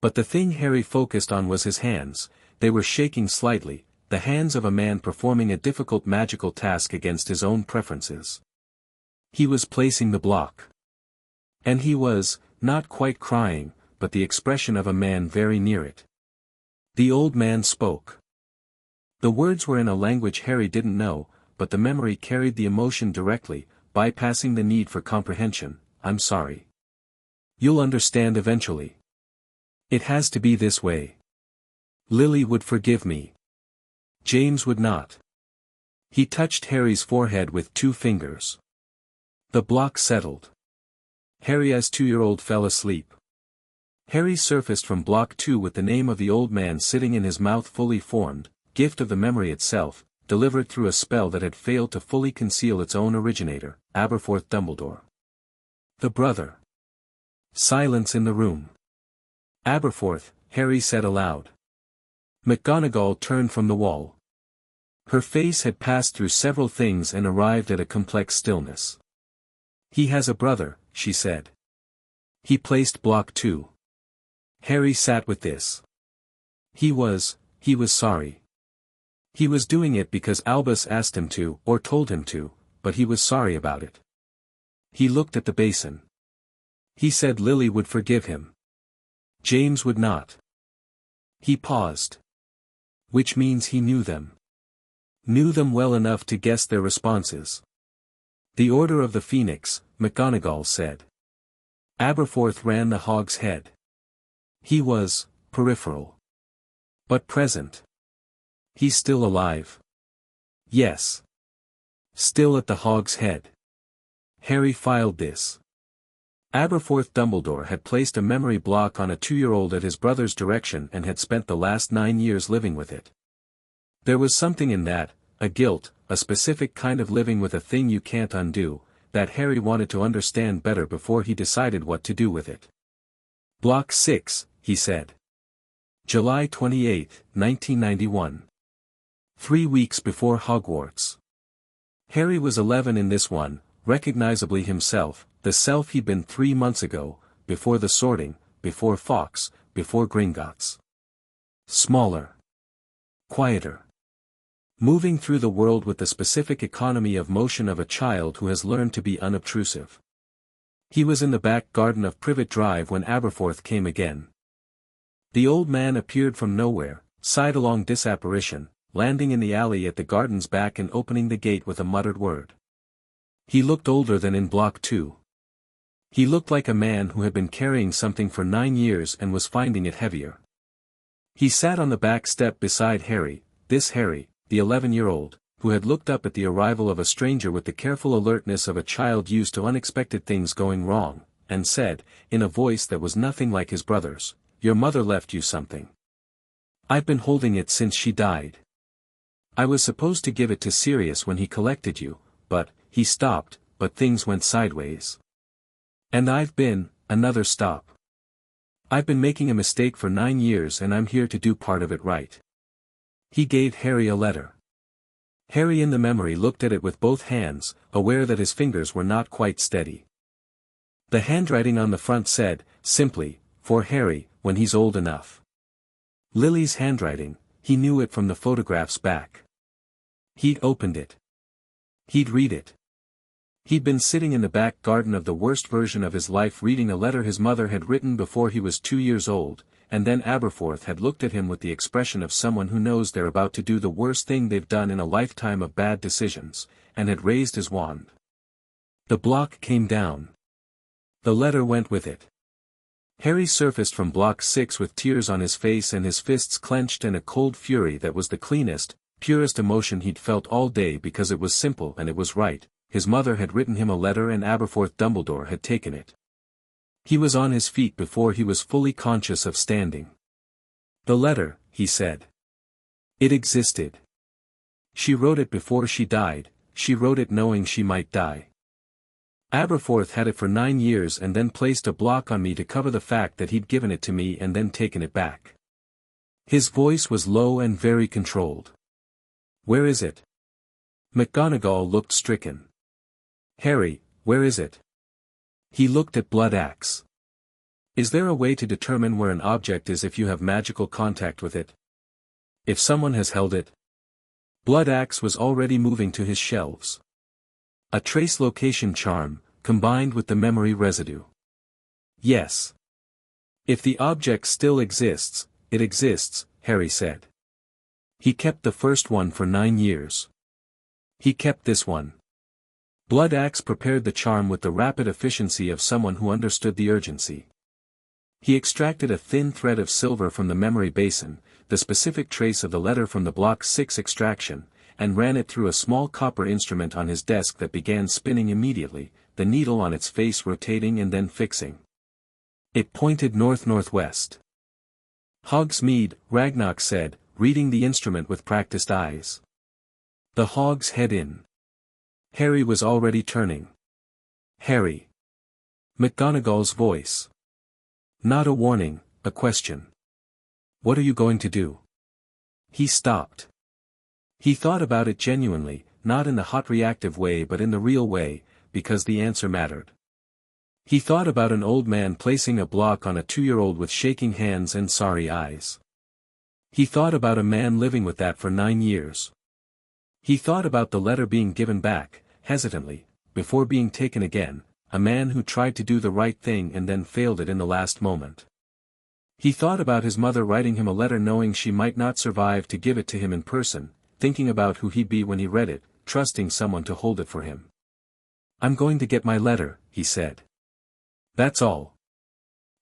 But the thing Harry focused on was his hands. They were shaking slightly, the hands of a man performing a difficult magical task against his own preferences. He was placing the block. And he was, not quite crying, but the expression of a man very near it. The old man spoke. The words were in a language Harry didn't know, but the memory carried the emotion directly, bypassing the need for comprehension. I'm sorry. You'll understand eventually. It has to be this way. Lily would forgive me. James would not. He touched Harry's forehead with 2 fingers. The block settled. Harry as 2-year-old fell asleep. Harry surfaced from Block 2 with the name of the old man sitting in his mouth fully formed, gift of the memory itself, delivered through a spell that had failed to fully conceal its own originator, Aberforth Dumbledore. The brother. Silence in the room. Aberforth, Harry said aloud. McGonagall turned from the wall. Her face had passed through several things and arrived at a complex stillness. He has a brother, she said. He placed Block 2. Harry sat with this. He was sorry. He was doing it because Albus asked him to, or told him to, but he was sorry about it. He looked at the basin. He said Lily would forgive him. James would not. He paused. Which means he knew them. Knew them well enough to guess their responses. The Order of the Phoenix, McGonagall said. Aberforth ran the Hog's head. He was, peripheral. But present. He's still alive. Yes. Still at the Hog's head. Harry filed this. Aberforth Dumbledore had placed a memory block on a 2-year-old at his brother's direction and had spent the last 9 years living with it. There was something in that, a guilt, a specific kind of living with a thing you can't undo, that Harry wanted to understand better before he decided what to do with it. Block 6, he said. July 28, 1991. 3 weeks before Hogwarts. Harry was 11 in this one, recognizably himself, the self he'd been 3 months ago, before the sorting, before Fawkes, before Gringotts. Smaller. Quieter. Moving through the world with the specific economy of motion of a child who has learned to be unobtrusive. He was in the back garden of Privet Drive when Aberforth came again. The old man appeared from nowhere, sidelong disapparition, landing in the alley at the garden's back and opening the gate with a muttered word. He looked older than in Block 2. He looked like a man who had been carrying something for 9 years and was finding it heavier. He sat on the back step beside Harry, this Harry, the 11-year-old, who had looked up at the arrival of a stranger with the careful alertness of a child used to unexpected things going wrong, and said, in a voice that was nothing like his brother's, "Your mother left you something. I've been holding it since she died. I was supposed to give it to Sirius when he collected you, but," he stopped, "but things went sideways. And I've been," another stop. "I've been making a mistake for 9 years and I'm here to do part of it right." He gave Harry a letter. Harry in the memory looked at it with both hands, aware that his fingers were not quite steady. The handwriting on the front said, simply, "For Harry, when he's old enough." Lily's handwriting, he knew it from the photographs back. He'd opened it. He'd read it. He'd been sitting in the back garden of the worst version of his life reading a letter his mother had written before he was 2 years old, and then Aberforth had looked at him with the expression of someone who knows they're about to do the worst thing they've done in a lifetime of bad decisions, and had raised his wand. The block came down. The letter went with it. Harry surfaced from Block 6 with tears on his face and his fists clenched and a cold fury that was the cleanest, purest emotion he'd felt all day because it was simple and it was right. His mother had written him a letter and Aberforth Dumbledore had taken it. He was on his feet before he was fully conscious of standing. The letter, he said. It existed. She wrote it before she died, she wrote it knowing she might die. Aberforth had it for 9 years and then placed a block on me to cover the fact that he'd given it to me and then taken it back. His voice was low and very controlled. Where is it? McGonagall looked stricken. Harry, where is it? He looked at Blood Axe. Is there a way to determine where an object is if you have magical contact with it? If someone has held it? Blood Axe was already moving to his shelves. A trace location charm, combined with the memory residue. Yes. If the object still exists, it exists, Harry said. He kept the first one for 9 years. He kept this one. Blood Axe prepared the charm with the rapid efficiency of someone who understood the urgency. He extracted a thin thread of silver from the memory basin, the specific trace of the letter from the Block 6 extraction, and ran it through a small copper instrument on his desk that began spinning immediately, the needle on its face rotating and then fixing. It pointed north-northwest. Hogsmeade, Ragnarok said, reading the instrument with practiced eyes. The Hog's Head Inn. Harry was already turning. Harry. McGonagall's voice. Not a warning, a question. What are you going to do? He stopped. He thought about it genuinely, not in the hot reactive way but in the real way, because the answer mattered. He thought about an old man placing a block on a 2-year-old with shaking hands and sorry eyes. He thought about a man living with that for 9 years. He thought about the letter being given back, hesitantly, before being taken again, a man who tried to do the right thing and then failed it in the last moment. He thought about his mother writing him a letter knowing she might not survive to give it to him in person, thinking about who he'd be when he read it, trusting someone to hold it for him. I'm going to get my letter, he said. That's all.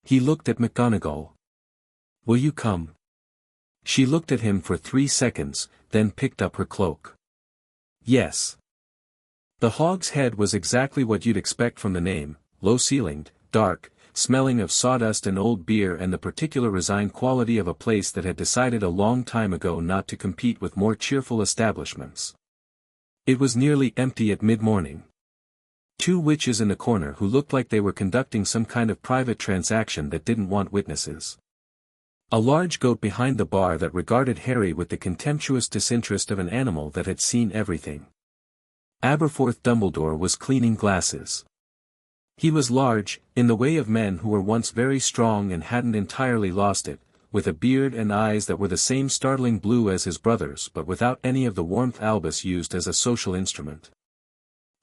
He looked at McGonagall. Will you come? She looked at him for 3 seconds, then picked up her cloak. Yes. The Hog's Head was exactly what you'd expect from the name, low-ceilinged, dark, smelling of sawdust and old beer and the particular resigned quality of a place that had decided a long time ago not to compete with more cheerful establishments. It was nearly empty at mid-morning. 2 witches in the corner who looked like they were conducting some kind of private transaction that didn't want witnesses. A large goat behind the bar that regarded Harry with the contemptuous disinterest of an animal that had seen everything. Aberforth Dumbledore was cleaning glasses. He was large, in the way of men who were once very strong and hadn't entirely lost it, with a beard and eyes that were the same startling blue as his brother's but without any of the warmth Albus used as a social instrument.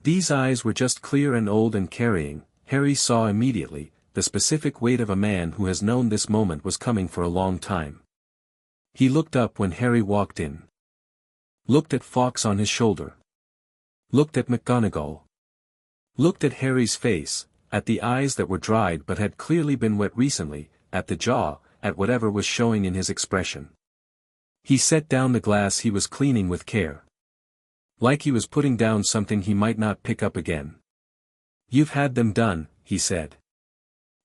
These eyes were just clear and old and carrying, Harry saw immediately, the specific weight of a man who has known this moment was coming for a long time. He looked up when Harry walked in. Looked at Fawkes on his shoulder. Looked at McGonagall. Looked at Harry's face, at the eyes that were dried but had clearly been wet recently, at the jaw, at whatever was showing in his expression. He set down the glass he was cleaning with care. Like he was putting down something he might not pick up again. You've had them done, he said.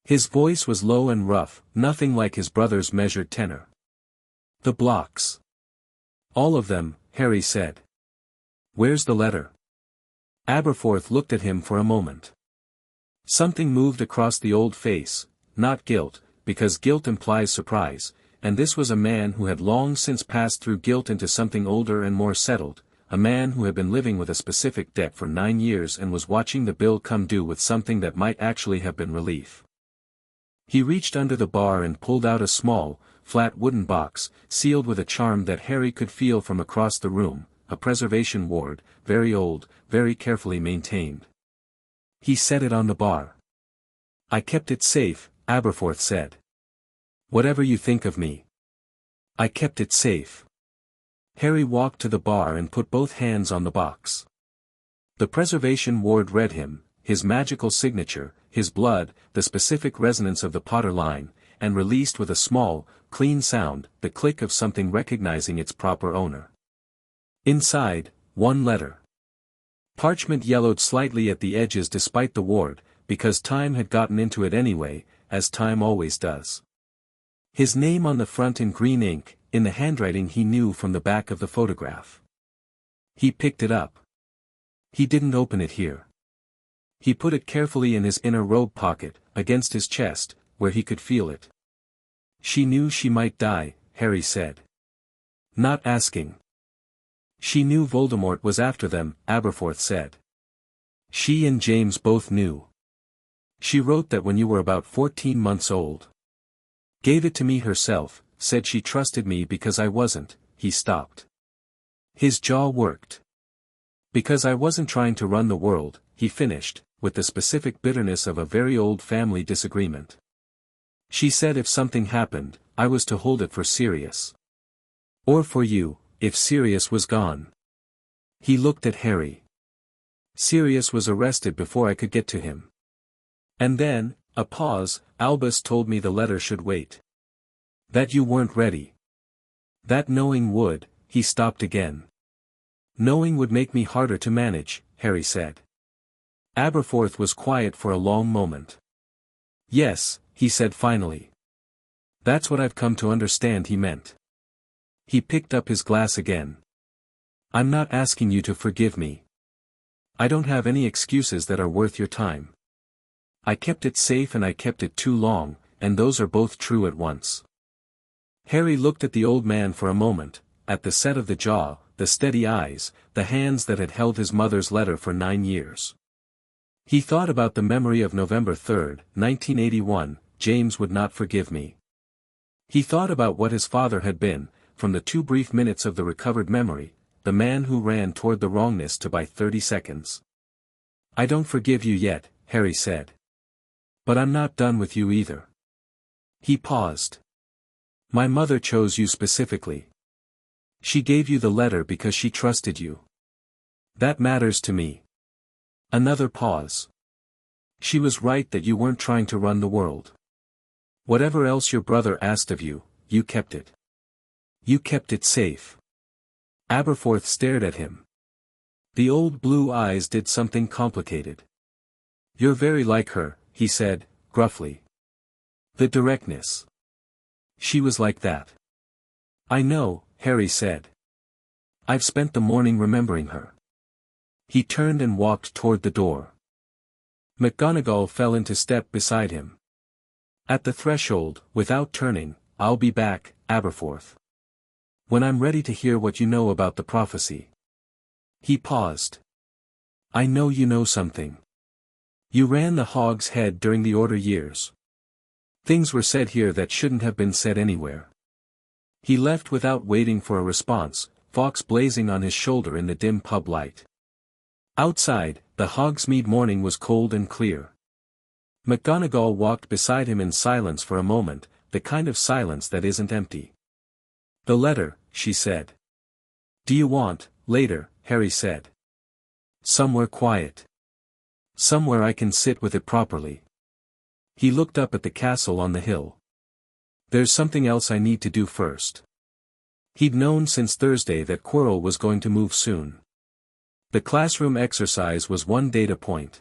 His voice was low and rough, nothing like his brother's measured tenor. The blocks. All of them, Harry said. Where's the letter? Aberforth looked at him for a moment. Something moved across the old face, not guilt, because guilt implies surprise, and this was a man who had long since passed through guilt into something older and more settled, a man who had been living with a specific debt for 9 years and was watching the bill come due with something that might actually have been relief. He reached under the bar and pulled out a small, flat wooden box, sealed with a charm that Harry could feel from across the room, a preservation ward, very old, very carefully maintained. He set it on the bar. I kept it safe, Aberforth said. Whatever you think of me. I kept it safe. Harry walked to the bar and put both hands on the box. The preservation ward read him, his magical signature, his blood, the specific resonance of the Potter line, and released with a small, clean sound, the click of something recognizing its proper owner. Inside, one letter. Parchment yellowed slightly at the edges despite the ward, because time had gotten into it anyway, as time always does. His name on the front in green ink, in the handwriting he knew from the back of the photograph. He picked it up. He didn't open it here. He put it carefully in his inner robe pocket, against his chest, where he could feel it. She knew she might die, Harry said. Not asking. She knew Voldemort was after them, Aberforth said. She and James both knew. She wrote that when you were about 14 months old. Gave it to me herself, said she trusted me because I wasn't. He stopped. His jaw worked. Because I wasn't trying to run the world, he finished, with the specific bitterness of a very old family disagreement. She said if something happened, I was to hold it for Sirius. Or for you, if Sirius was gone. He looked at Harry. Sirius was arrested before I could get to him. And then, a pause, Albus told me the letter should wait. That you weren't ready. That knowing would, he stopped again. Knowing would make me harder to manage, Harry said. Aberforth was quiet for a long moment. Yes, he said finally. That's what I've come to understand he meant. He picked up his glass again. I'm not asking you to forgive me. I don't have any excuses that are worth your time. I kept it safe and I kept it too long, and those are both true at once. Harry looked at the old man for a moment, at the set of the jaw, the steady eyes, the hands that had held his mother's letter for 9 years. He thought about the memory of November 3, 1981, James would not forgive me. He thought about what his father had been, from the 2 brief minutes of the recovered memory, the man who ran toward the wrongness to by 30 seconds. I don't forgive you yet, Harry said. But I'm not done with you either. He paused. My mother chose you specifically. She gave you the letter because she trusted you. That matters to me. Another pause. She was right that you weren't trying to run the world. Whatever else your brother asked of you, you kept it. You kept it safe. Aberforth stared at him. The old blue eyes did something complicated. You're very like her, he said, gruffly. The directness. She was like that. I know, Harry said. I've spent the morning remembering her. He turned and walked toward the door. McGonagall fell into step beside him. At the threshold, without turning, I'll be back, Aberforth. When I'm ready to hear what you know about the prophecy. He paused. I know you know something. You ran the Hog's Head during the Order years. Things were said here that shouldn't have been said anywhere. He left without waiting for a response, Fawkes blazing on his shoulder in the dim pub light. Outside, the Hogsmeade morning was cold and clear. McGonagall walked beside him in silence for a moment, the kind of silence that isn't empty. The letter, she said. Do you want, later, Harry said. Somewhere quiet. Somewhere I can sit with it properly. He looked up at the castle on the hill. There's something else I need to do first. He'd known since Thursday that Quirrell was going to move soon. The classroom exercise was one data point.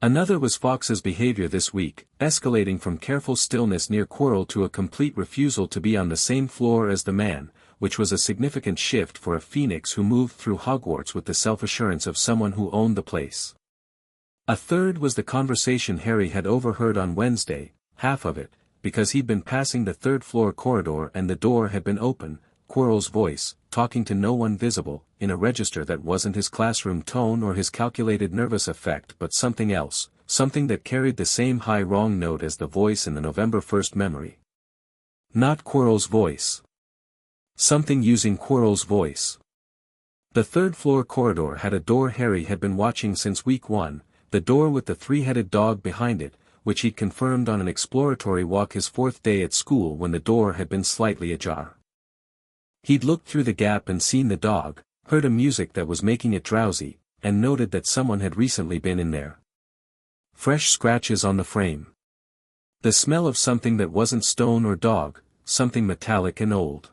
Another was Fawkes's behavior this week, escalating from careful stillness near Quirrell to a complete refusal to be on the same floor as the man, which was a significant shift for a phoenix who moved through Hogwarts with the self-assurance of someone who owned the place. A third was the conversation Harry had overheard on Wednesday, half of it, because he'd been passing the third-floor corridor and the door had been open, Quirrell's voice, talking to no one visible, in a register that wasn't his classroom tone or his calculated nervous effect but something else, something that carried the same high wrong note as the voice in the November 1st memory. Not Quirrell's voice. Something using Quirrell's voice. The third-floor corridor had a door Harry had been watching since week 1, the door with the 3-headed dog behind it, which he'd confirmed on an exploratory walk his fourth day at school when the door had been slightly ajar. He'd looked through the gap and seen the dog, heard a music that was making it drowsy, and noted that someone had recently been in there. Fresh scratches on the frame. The smell of something that wasn't stone or dog, something metallic and old.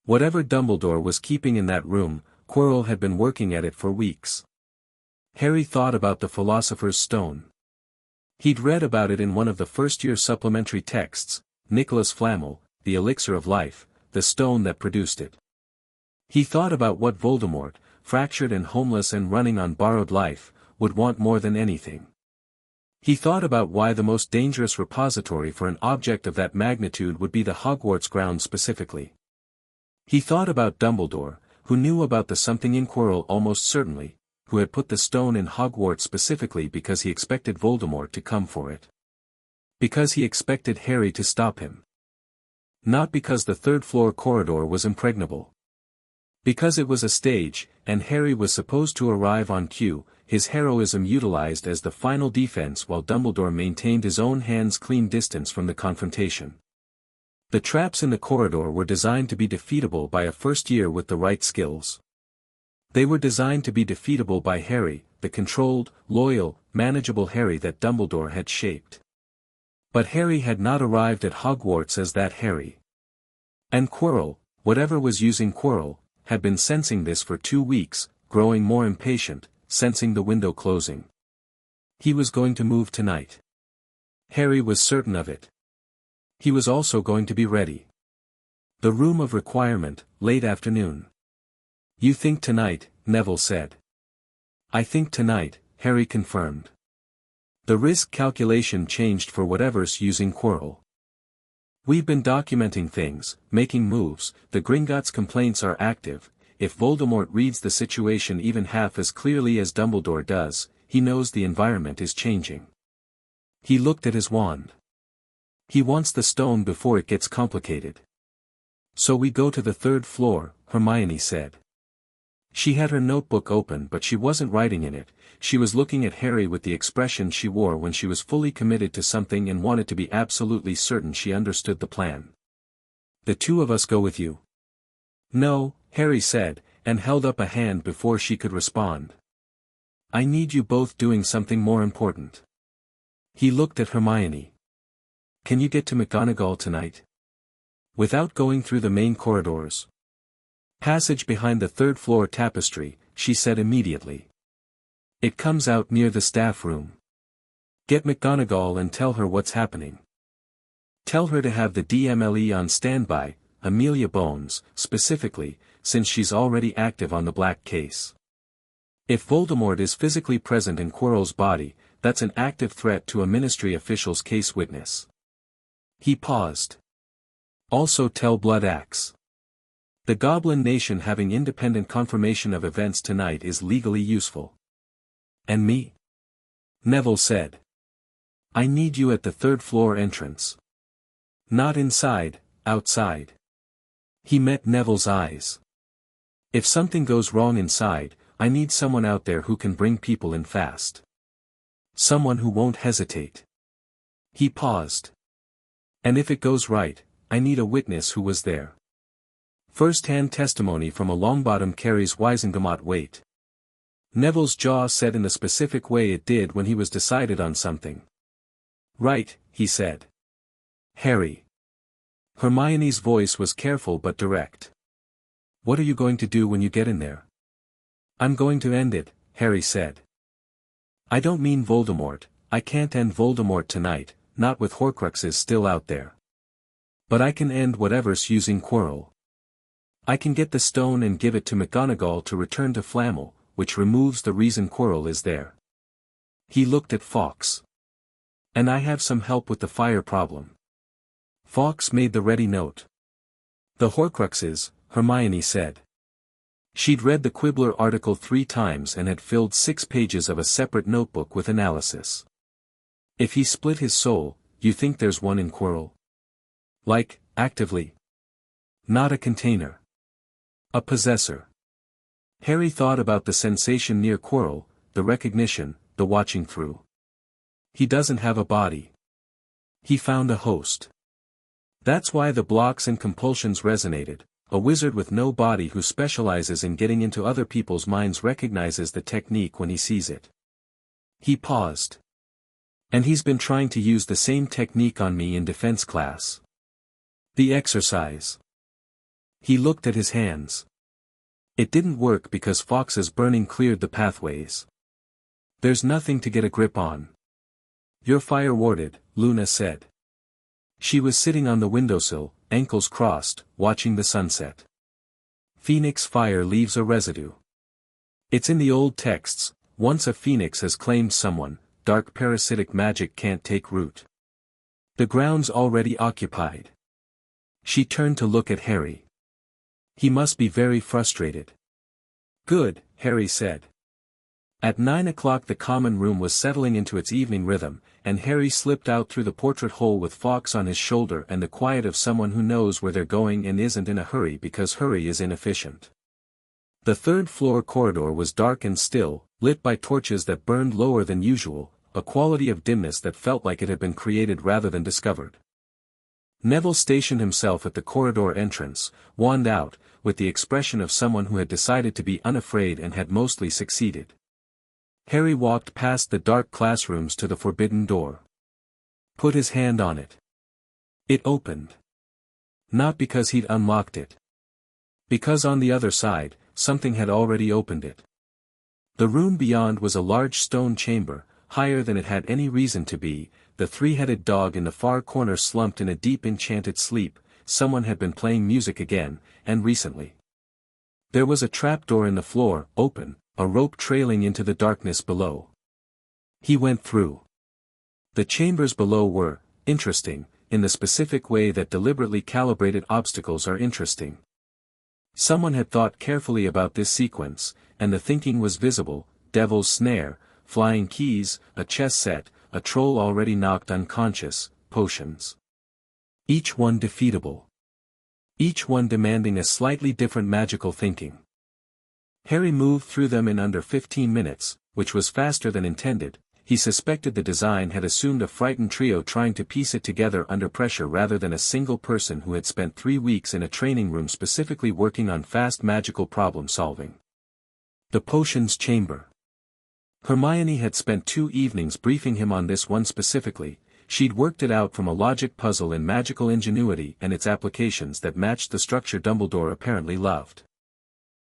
Whatever Dumbledore was keeping in that room, Quirrell had been working at it for weeks. Harry thought about the Philosopher's Stone. He'd read about it in one of the first-year supplementary texts, Nicholas Flamel, the elixir of life, the stone that produced it. He thought about what Voldemort, fractured and homeless and running on borrowed life, would want more than anything. He thought about why the most dangerous repository for an object of that magnitude would be the Hogwarts grounds specifically. He thought about Dumbledore, who knew about the something in Quirrell almost certainly, who had put the stone in Hogwarts specifically because he expected Voldemort to come for it. Because he expected Harry to stop him. Not because the third-floor corridor was impregnable. Because it was a stage, and Harry was supposed to arrive on cue, his heroism utilized as the final defense while Dumbledore maintained his own hands-clean distance from the confrontation. The traps in the corridor were designed to be defeatable by a first year with the right skills. They were designed to be defeatable by Harry, the controlled, loyal, manageable Harry that Dumbledore had shaped. But Harry had not arrived at Hogwarts as that Harry. And Quirrell, whatever was using Quirrell, had been sensing this for 2 weeks, growing more impatient, sensing the window closing. He was going to move tonight. Harry was certain of it. He was also going to be ready. The room of requirement, late afternoon. You think tonight, Neville said. I think tonight, Harry confirmed. The risk calculation changed for whatever's using Quirrell. We've been documenting things, making moves, the Gringotts' complaints are active. If Voldemort reads the situation even half as clearly as Dumbledore does, he knows the environment is changing. He looked at his wand. He wants the stone before it gets complicated. So we go to the third floor, Hermione said. She had her notebook open but she wasn't writing in it, she was looking at Harry with the expression she wore when she was fully committed to something and wanted to be absolutely certain she understood the plan. The two of us go with you. No, Harry said, and held up a hand before she could respond. I need you both doing something more important. He looked at Hermione. Can you get to McGonagall tonight? Without going through the main corridors. Passage behind the third-floor tapestry, she said immediately. It comes out near the staff room. Get McGonagall and tell her what's happening. Tell her to have the DMLE on standby, Amelia Bones, specifically, since she's already active on the Black case. If Voldemort is physically present in Quirrell's body, that's an active threat to a Ministry official's case witness. He paused. Also tell Bloodaxe. The Goblin Nation having independent confirmation of events tonight is legally useful. And me? Neville said. I need you at the third-floor entrance. Not inside, outside. He met Neville's eyes. If something goes wrong inside, I need someone out there who can bring people in fast. Someone who won't hesitate. He paused. And if it goes right, I need a witness who was there. First-hand testimony from a Longbottom carries Wizengamot weight. Neville's jaw set in the specific way it did when he was decided on something. Right, he said. Harry. Hermione's voice was careful but direct. What are you going to do when you get in there? I'm going to end it, Harry said. I don't mean Voldemort, I can't end Voldemort tonight, not with Horcruxes still out there. But I can end whatever's using Quirrell. I can get the stone and give it to McGonagall to return to Flamel, which removes the reason Quirrell is there. He looked at Fawkes. And I have some help with the fire problem. Fawkes made the ready note. The Horcruxes, Hermione said. She'd read the Quibbler article 3 times and had filled 6 pages of a separate notebook with analysis. If he split his soul, you think there's one in Quirrell? Like, actively? Not a container. A possessor. Harry thought about the sensation near Quirrell, the recognition, the watching through. He doesn't have a body. He found a host. That's why the blocks and compulsions resonated. A wizard with no body who specializes in getting into other people's minds recognizes the technique when he sees it. He paused. And he's been trying to use the same technique on me in defense class. The exercise. He looked at his hands. It didn't work because Fawkes' burning cleared the pathways. There's nothing to get a grip on. You're fire-warded, Luna said. She was sitting on the windowsill, ankles crossed, watching the sunset. Phoenix fire leaves a residue. It's in the old texts, once a phoenix has claimed someone, dark parasitic magic can't take root. The ground's already occupied. She turned to look at Harry. He must be very frustrated. Good, Harry said. At 9 o'clock the common room was settling into its evening rhythm, and Harry slipped out through the portrait hole with Fawkes on his shoulder and the quiet of someone who knows where they're going and isn't in a hurry because hurry is inefficient. The third-floor corridor was dark and still, lit by torches that burned lower than usual, a quality of dimness that felt like it had been created rather than discovered. Neville stationed himself at the corridor entrance, wand out, with the expression of someone who had decided to be unafraid and had mostly succeeded. Harry walked past the dark classrooms to the forbidden door. Put his hand on it. It opened. Not because he'd unlocked it. Because on the other side, something had already opened it. The room beyond was a large stone chamber, higher than it had any reason to be. The three-headed dog in the far corner slumped in a deep enchanted sleep. Someone had been playing music again, and recently. There was a trapdoor in the floor, open, a rope trailing into the darkness below. He went through. The chambers below were interesting, in the specific way that deliberately calibrated obstacles are interesting. Someone had thought carefully about this sequence, and the thinking was visible: devil's snare, flying keys, a chess set, a troll already knocked unconscious, potions. Each one defeatable. Each one demanding a slightly different magical thinking. Harry moved through them in under 15 minutes, which was faster than intended. He suspected the design had assumed a frightened trio trying to piece it together under pressure rather than a single person who had spent 3 weeks in a training room specifically working on fast magical problem solving. The potions chamber. Hermione had spent 2 evenings briefing him on this one specifically. She'd worked it out from a logic puzzle in magical ingenuity and its applications that matched the structure Dumbledore apparently loved.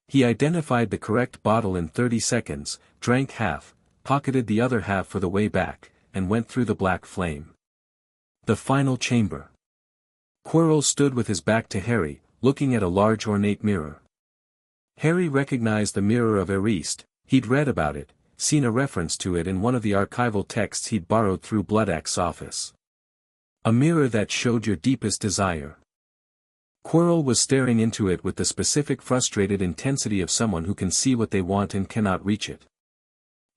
He identified the correct bottle in 30 seconds, drank half, pocketed the other half for the way back, and went through the black flame. The final chamber. Quirrell stood with his back to Harry, looking at a large ornate mirror. Harry recognized the mirror of Eriste. He'd read about it, seen a reference to it in one of the archival texts he'd borrowed through Bloodac's office. A mirror that showed your deepest desire. Quirrell was staring into it with the specific frustrated intensity of someone who can see what they want and cannot reach it.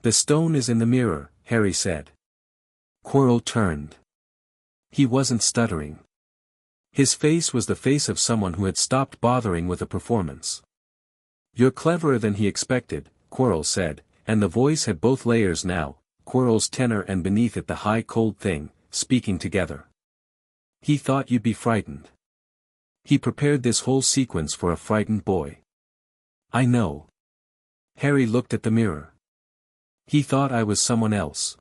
The stone is in the mirror, Harry said. Quirrell turned. He wasn't stuttering. His face was the face of someone who had stopped bothering with a performance. You're cleverer than he expected, Quirrell said, and the voice had both layers now, Quirrell's tenor and beneath it the high cold thing, speaking together. He thought you'd be frightened. He prepared this whole sequence for a frightened boy. I know. Harry looked at the mirror. He thought I was someone else.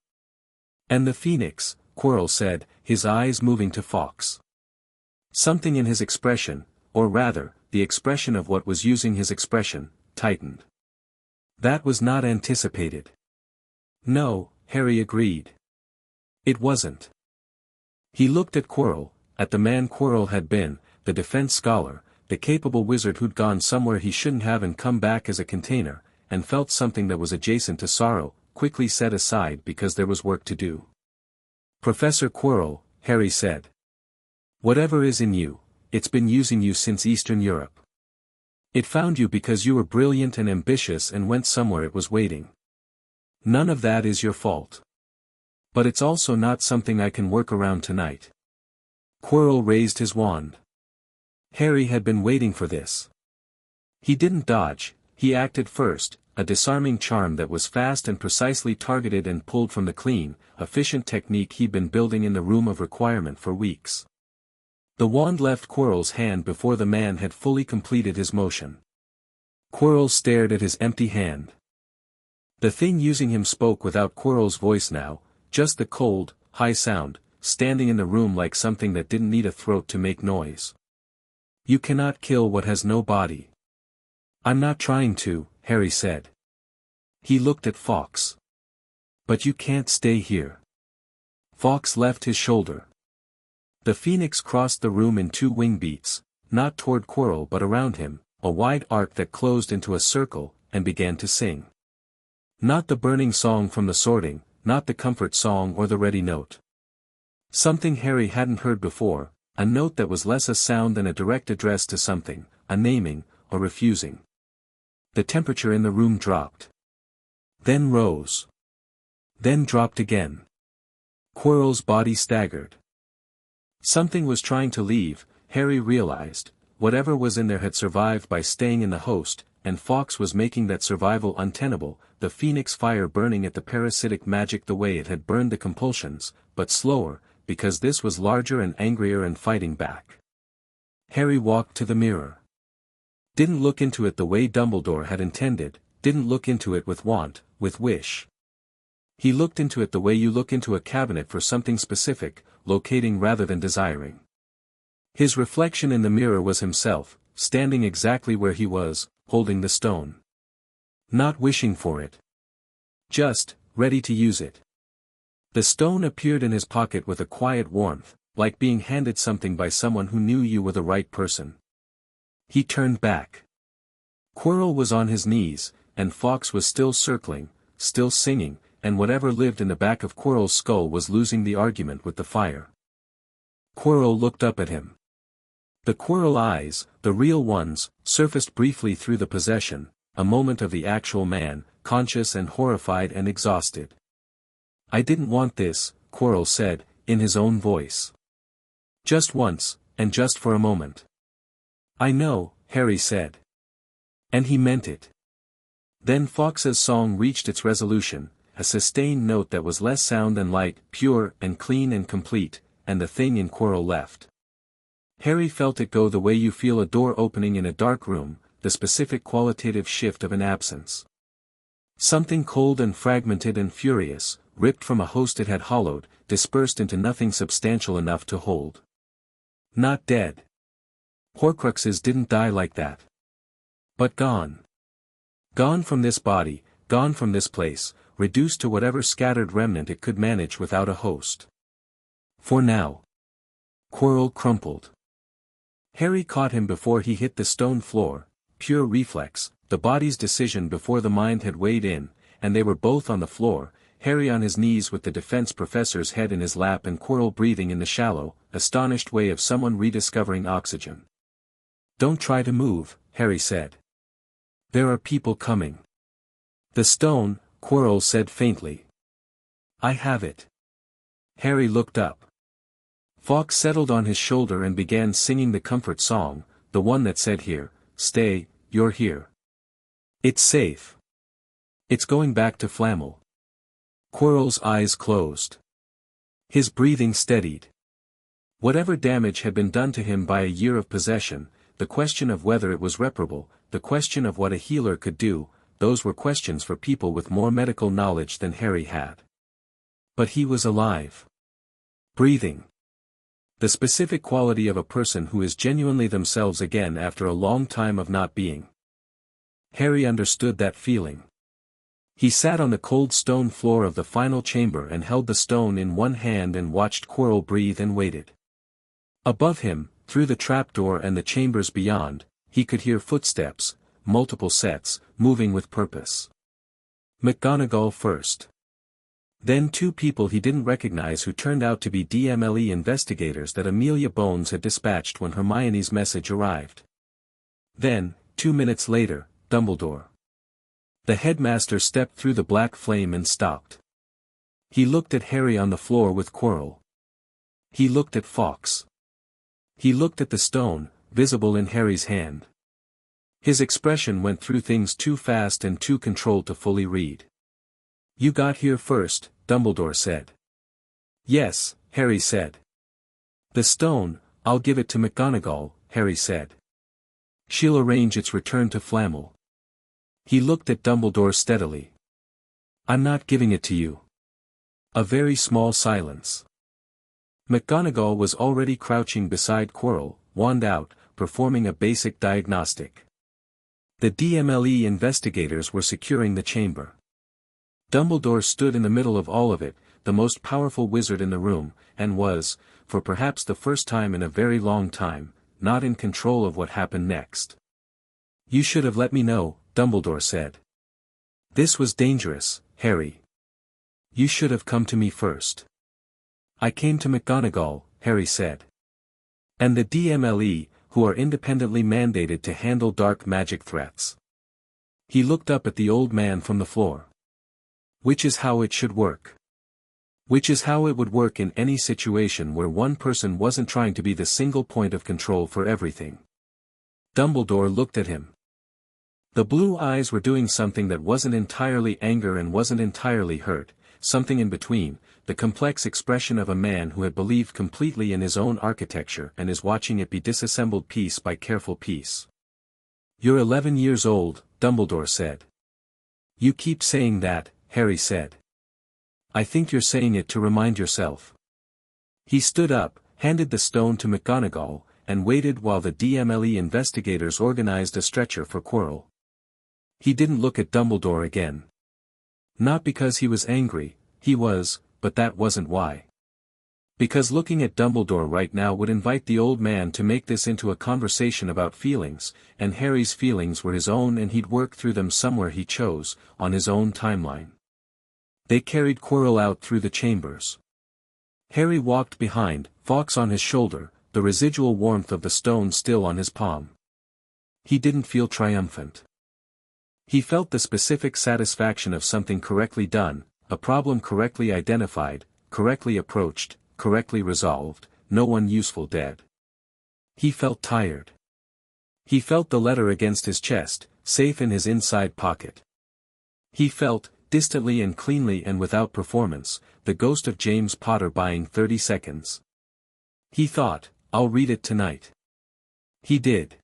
And the Phoenix, Quirrell said, his eyes moving to Fawkes. Something in his expression, or rather, the expression of what was using his expression, tightened. That was not anticipated. No, Harry agreed. It wasn't. He looked at Quirrell, at the man Quirrell had been, the defense scholar, the capable wizard who'd gone somewhere he shouldn't have and come back as a container, and felt something that was adjacent to sorrow, quickly set aside because there was work to do. Professor Quirrell, Harry said. Whatever is in you, it's been using you since Eastern Europe. It found you because you were brilliant and ambitious and went somewhere it was waiting. None of that is your fault. But it's also not something I can work around tonight. Quirrell raised his wand. Harry had been waiting for this. He didn't dodge, he acted first, a disarming charm that was fast and precisely targeted and pulled from the clean, efficient technique he'd been building in the room of requirement for weeks. The wand left Quirrell's hand before the man had fully completed his motion. Quirrell stared at his empty hand. The thing using him spoke without Quirrell's voice now, just the cold, high sound, standing in the room like something that didn't need a throat to make noise. You cannot kill what has no body. I'm not trying to, Harry said. He looked at Fawkes. But you can't stay here. Fawkes left his shoulder. The phoenix crossed the room in 2 wing beats, not toward Quirrell but around him, a wide arc that closed into a circle, and began to sing. Not the burning song from the sorting, not the comfort song or the ready note. Something Harry hadn't heard before, a note that was less a sound than a direct address to something, a naming, or refusing. The temperature in the room dropped. Then rose. Then dropped again. Quirrell's body staggered. Something was trying to leave, Harry realized. Whatever was in there had survived by staying in the host, and Fawkes was making that survival untenable, the phoenix fire burning at the parasitic magic the way it had burned the compulsions, but slower, because this was larger and angrier and fighting back. Harry walked to the mirror. Didn't look into it the way Dumbledore had intended, didn't look into it with want, with wish. He looked into it the way you look into a cabinet for something specific, locating rather than desiring. His reflection in the mirror was himself, standing exactly where he was, holding the stone. Not wishing for it. Just, ready to use it. The stone appeared in his pocket with a quiet warmth, like being handed something by someone who knew you were the right person. He turned back. Quirrell was on his knees, and Fawkes was still circling, still singing, and whatever lived in the back of Quirrell's skull was losing the argument with the fire. Quirrell looked up at him. The Quirrell eyes, the real ones, surfaced briefly through the possession, a moment of the actual man, conscious and horrified and exhausted. I didn't want this, Quirrell said, in his own voice. Just once, and just for a moment. I know, Harry said. And he meant it. Then Fawkes's song reached its resolution, a sustained note that was less sound and light, pure and clean and complete, and the thing in Quirrell left. Harry felt it go the way you feel a door opening in a dark room, the specific qualitative shift of an absence. Something cold and fragmented and furious, ripped from a host it had hollowed, dispersed into nothing substantial enough to hold. Not dead. Horcruxes didn't die like that. But gone. Gone from this body, gone from this place, reduced to whatever scattered remnant it could manage without a host. For now. Quirrell crumpled. Harry caught him before he hit the stone floor, pure reflex, the body's decision before the mind had weighed in, and they were both on the floor, Harry on his knees with the defense professor's head in his lap and Quirrell breathing in the shallow, astonished way of someone rediscovering oxygen. Don't try to move, Harry said. There are people coming. The stone, Quirrell said faintly. I have it. Harry looked up. Fawkes settled on his shoulder and began singing the comfort song, the one that said here, stay, you're here. It's safe. It's going back to Flammel. Quirrell's eyes closed. His breathing steadied. Whatever damage had been done to him by a year of possession, the question of whether it was reparable, the question of what a healer could do, those were questions for people with more medical knowledge than Harry had. But he was alive. Breathing. The specific quality of a person who is genuinely themselves again after a long time of not being. Harry understood that feeling. He sat on the cold stone floor of the final chamber and held the stone in one hand and watched Quirrell breathe and waited. Above him, through the trapdoor and the chambers beyond, he could hear footsteps, multiple sets, moving with purpose. McGonagall first. Then 2 people he didn't recognize who turned out to be DMLE investigators that Amelia Bones had dispatched when Hermione's message arrived. Then, 2 minutes later, Dumbledore. The headmaster stepped through the black flame and stopped. He looked at Harry on the floor with Quirrell. He looked at Fawkes. He looked at the stone, visible in Harry's hand. His expression went through things too fast and too controlled to fully read. "You got here first," Dumbledore said. "Yes," Harry said. "The stone, I'll give it to McGonagall," Harry said. "She'll arrange its return to Flamel." He looked at Dumbledore steadily. "I'm not giving it to you." A very small silence. McGonagall was already crouching beside Quirrell, wand out, performing a basic diagnostic. The DMLE investigators were securing the chamber. Dumbledore stood in the middle of all of it, the most powerful wizard in the room, and was, for perhaps the first time in a very long time, not in control of what happened next. "You should have let me know," Dumbledore said. "This was dangerous, Harry. You should have come to me first." "I came to McGonagall," Harry said. "And the DMLE, who are independently mandated to handle dark magic threats." He looked up at the old man from the floor. "Which is how it should work. Which is how it would work in any situation where one person wasn't trying to be the single point of control for everything." Dumbledore looked at him. The blue eyes were doing something that wasn't entirely anger and wasn't entirely hurt, something in between, the complex expression of a man who had believed completely in his own architecture and is watching it be disassembled piece by careful piece. "You're 11 years old," Dumbledore said. "You keep saying that," Harry said. "I think you're saying it to remind yourself." He stood up, handed the stone to McGonagall, and waited while the DMLE investigators organized a stretcher for Quirrell. He didn't look at Dumbledore again. Not because he was angry, he was, but that wasn't why. Because looking at Dumbledore right now would invite the old man to make this into a conversation about feelings, and Harry's feelings were his own and he'd work through them somewhere he chose, on his own timeline. They carried Quirrell out through the chambers. Harry walked behind, Fawkes on his shoulder, the residual warmth of the stone still on his palm. He didn't feel triumphant. He felt the specific satisfaction of something correctly done, a problem correctly identified, correctly approached, correctly resolved, no one useful dead. He felt tired. He felt the letter against his chest, safe in his inside pocket. He felt, distantly and cleanly and without performance, the ghost of James Potter buying 30 seconds. He thought, "I'll read it tonight." He did.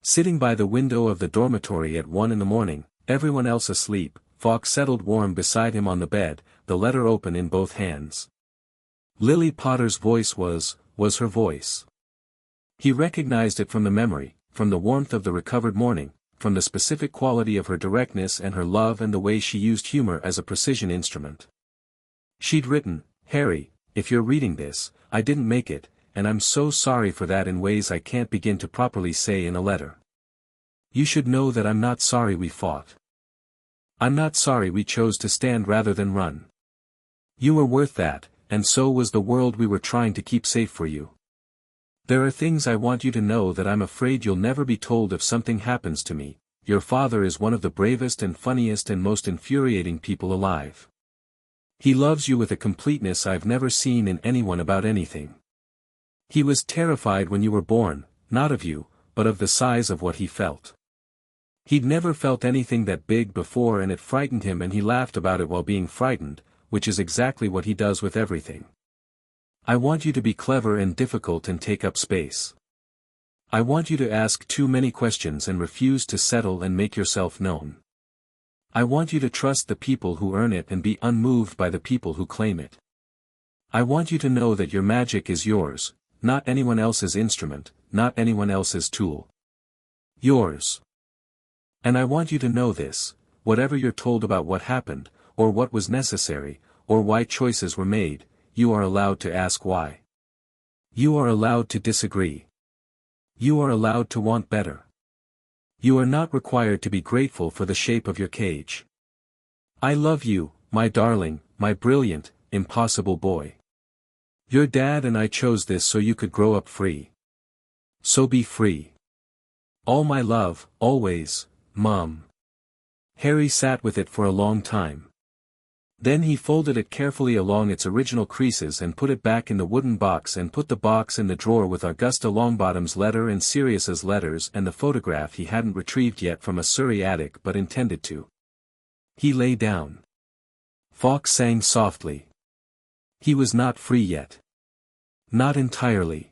Sitting by the window of the dormitory at 1 in the morning, everyone else asleep, Fawkes settled warm beside him on the bed, the letter open in both hands. Lily Potter's voice was her voice. He recognized it from the memory, from the warmth of the recovered morning, from the specific quality of her directness and her love and the way she used humor as a precision instrument. She'd written, "Harry, if you're reading this, I didn't make it, and I'm so sorry for that in ways I can't begin to properly say in a letter. You should know that I'm not sorry we fought. I'm not sorry we chose to stand rather than run. You were worth that, and so was the world we were trying to keep safe for you. There are things I want you to know that I'm afraid you'll never be told if something happens to me. Your father is one of the bravest and funniest and most infuriating people alive. He loves you with a completeness I've never seen in anyone about anything. He was terrified when you were born, not of you, but of the size of what he felt. He'd never felt anything that big before and it frightened him and he laughed about it while being frightened, which is exactly what he does with everything. I want you to be clever and difficult and take up space. I want you to ask too many questions and refuse to settle and make yourself known. I want you to trust the people who earn it and be unmoved by the people who claim it. I want you to know that your magic is yours, not anyone else's instrument, not anyone else's tool. Yours. And I want you to know this, whatever you're told about what happened, or what was necessary, or why choices were made, you are allowed to ask why. You are allowed to disagree. You are allowed to want better. You are not required to be grateful for the shape of your cage. I love you, my darling, my brilliant, impossible boy. Your dad and I chose this so you could grow up free. So be free. All my love, always, Mom. Harry sat with it for a long time. Then he folded it carefully along its original creases and put it back in the wooden box and put the box in the drawer with Augusta Longbottom's letter and Sirius's letters and the photograph he hadn't retrieved yet from a Surrey attic but intended to. He lay down. Fawkes sang softly. He was not free yet. Not entirely.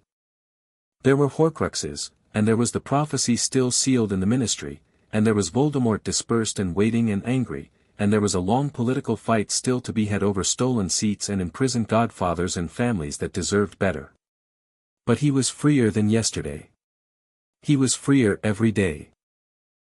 There were Horcruxes, and there was the prophecy still sealed in the ministry, and there was Voldemort dispersed and waiting and angry, and there was a long political fight still to be had over stolen seats and imprisoned godfathers and families that deserved better. But he was freer than yesterday. He was freer every day.